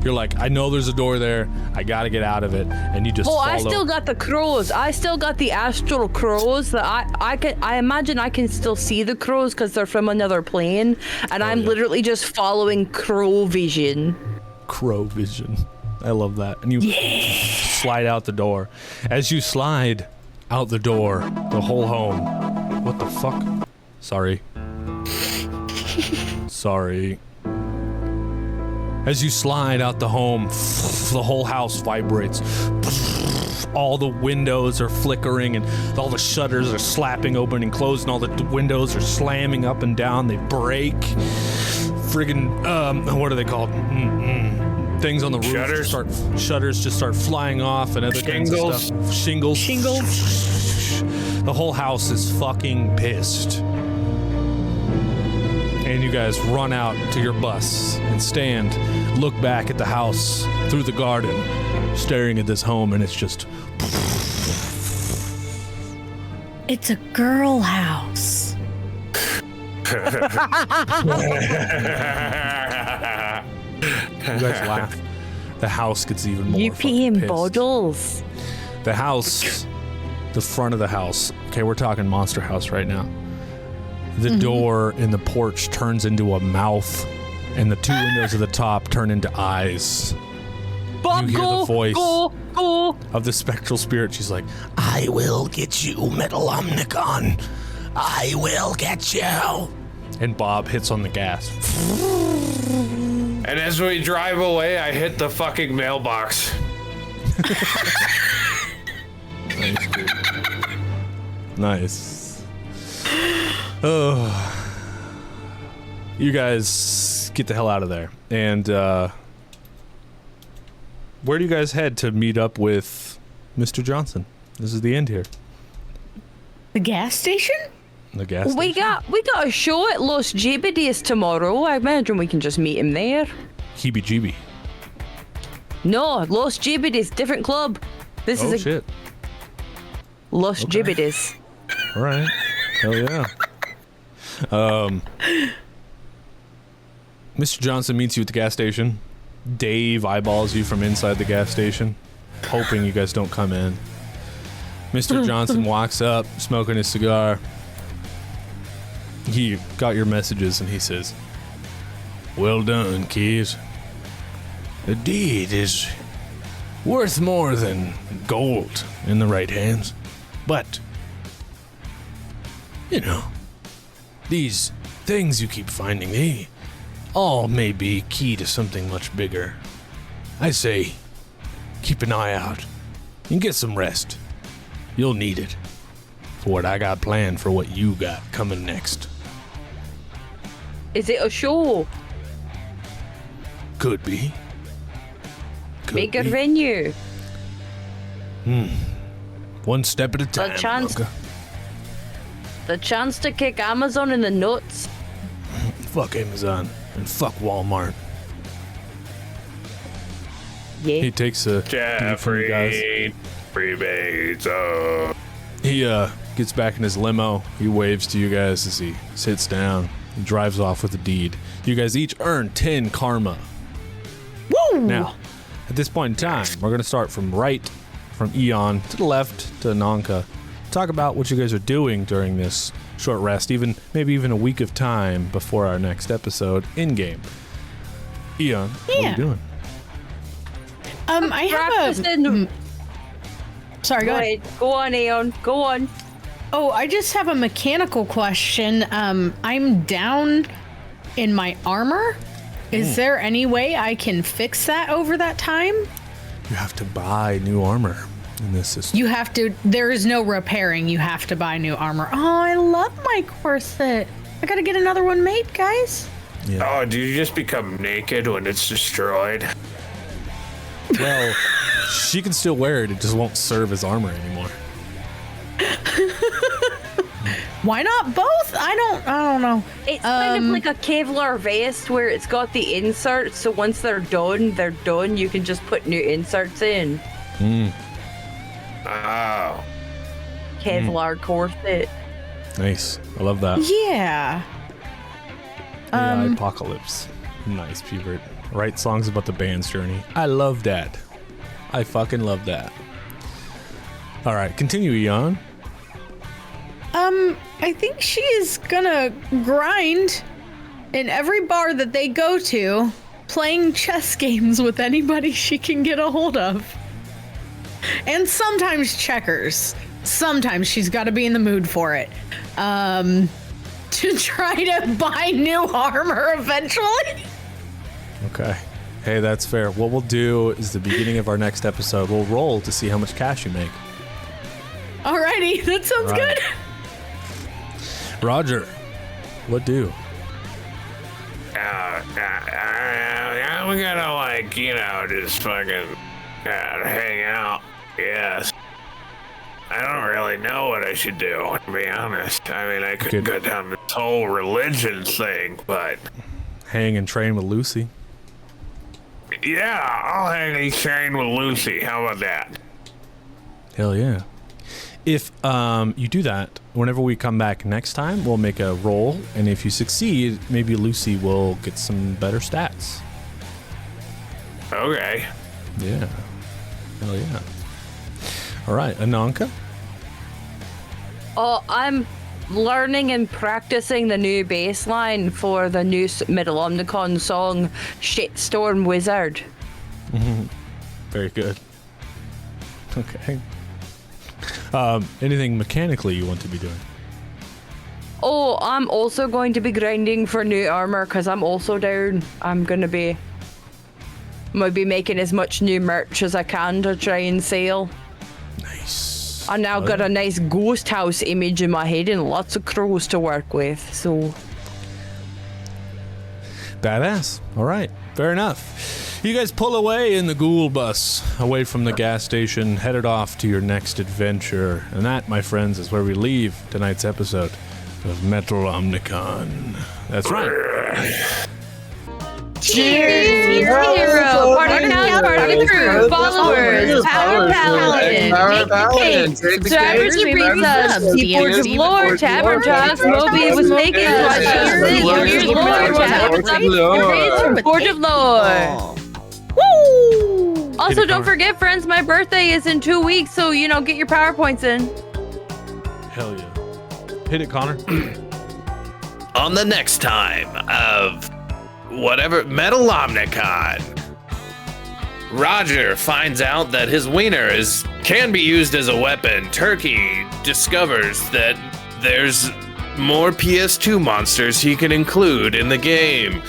You're like, I know there's a door there, I gotta get out of it, and you just follow. I still got the crows. I still got the astral crows that I imagine I can still see the crows because they're from another plane, and I'm literally just following crow vision. Crow vision. I love that. And you slide out the door. As you slide out the door, the whole home. What the fuck? Sorry. Sorry. As you slide out the home, the whole house vibrates. All the windows are flickering and all the shutters are slapping open and closed and all the windows are slamming up and down. They break. Friggin', what are they called? Things on the roof. Shutters just start flying off and other kinds of stuff. Shingles. The whole house is fucking pissed. And you guys run out to your bus and stand, look back at the house through the garden, staring at this home, and it's just... It's a girl house. You guys laugh. The house gets even more You peeing pissed. bottles. The house, the front of the house. Okay, we're talking monster house right now. The door in the porch turns into a mouth, and the 2 windows at the top turn into eyes. You hear the voice of the spectral spirit. She's like, I will get you, Metal Omnicon. I will get you. and Bob hits on the gas. And as we drive away, I hit the fucking mailbox. Nice, dude. Nice. Oh. You guys get the hell out of there. And, where do you guys head to meet up with Mr. Johnson? This is the end here. The gas station? The gas We station? got a show at Los Jebedes tomorrow. I imagine we can just meet him there. Heebie-jeebie. No, Los Jebedes, different club. This Oh, is a shit. Los Okay. Jebedes. All right. Hell yeah. Mr. Johnson meets you at the gas station. Dave eyeballs you from inside the gas station, hoping you guys don't come in. Mr. Johnson walks up, smoking his cigar. He got your messages and he says, "Well done, kids. The deed is worth more than gold in the right hands. But, you know, these things you keep finding, they all may be key to something much bigger. I say, keep an eye out and get some rest. You'll need it for what I got planned for what you got coming next. Is it a show? Could be. Could Bigger be. venue? One step at a time. chance- Roka. The chance to kick Amazon in the nuts? Fuck Amazon and fuck Walmart. Yeah. He takes a beat from you guys. Jeffrey, rebates. Oh. He gets back in his limo. He waves to you guys as he sits down. and drives off with the deed. You guys each earn 10 karma. Woo! Now, at this point in time, we're going to start from Eon to the left to Ananka. Talk about what you guys are doing during this short rest, maybe even a week of time before our next episode in-game. Eon, what are you doing? I have a... Sorry, go ahead. Go on, Eon. Go on. Oh, I just have a mechanical question. I'm down in my armor. Is there any way I can fix that over that time? You have to buy new armor in this system. You have to. There is no repairing. You have to buy new armor. Oh, I love my corset. I gotta get another one made, guys. Yeah. Oh, do you just become naked when it's destroyed? Well, she can still wear it. It just won't serve as armor anymore. Why not both? I don't know. It's kind of like a Kevlar vest where it's got the inserts, so once they're done. You can just put new inserts in. Oh. Kevlar corset. Nice. I love that. Yeah. AI apocalypse. Nice, Pubert. Write songs about the band's journey. I love that. I fucking love that. All right, continue, Eon. I think she is gonna grind in every bar that they go to, playing chess games with anybody she can get a hold of. And sometimes checkers. Sometimes she's got to be in the mood for it. To try to buy new armor eventually. Okay. Hey, that's fair. What we'll do is the beginning of our next episode, we'll roll to see how much cash you make. Alrighty, that sounds good. Roger, what do? We gotta, just fucking hang out. Yes. I don't really know what I should do, to be honest. I mean, I could go down this whole religion thing, but... Hang and train with Lucy. Yeah, I'll hang and train with Lucy. How about that? Hell yeah. If you do that, whenever we come back next time, we'll make a roll, and if you succeed, maybe Lucy will get some better stats. Okay. Yeah. Hell yeah. All right, Ananka? Oh, I'm learning and practicing the new bass line for the new Middle Omnicon song, Shitstorm Wizard. Very good. Okay. Anything mechanically you want to be doing? Oh, I'm also going to be grinding for new armor because I'm also down. I'm gonna be making as much new merch as I can to try and sell. Nice. I now got a nice ghost house image in my head and lots of crows to work with, so... Badass. All right. Fair enough. You guys pull away in the ghoul bus, away from the gas station, headed off to your next adventure. And that, my friends, is where we leave tonight's episode of Metal Omnicon. That's right. Cheers! Hero! Party house, party crew, followers, power paladin, subscribers and resubs, Keyboards of Lore, Tavern Talks, Moby was taken, Years Lore, Tavern Talks, Forge of Lore. Woo! Also, don't forget, friends, my birthday is in 2 weeks, so, get your PowerPoints in. Hell yeah. Hit it, Connor. On the next time of whatever Metal Omnicon, Roger finds out that his wiener can be used as a weapon. Turkey discovers that there's more PS2 monsters he can include in the game.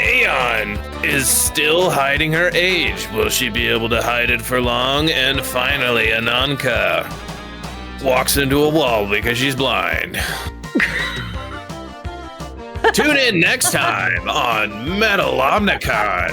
Aeon is still hiding her age. Will she be able to hide it for long? And finally, Ananka walks into a wall because she's blind. Tune in next time on Metal Omnicon.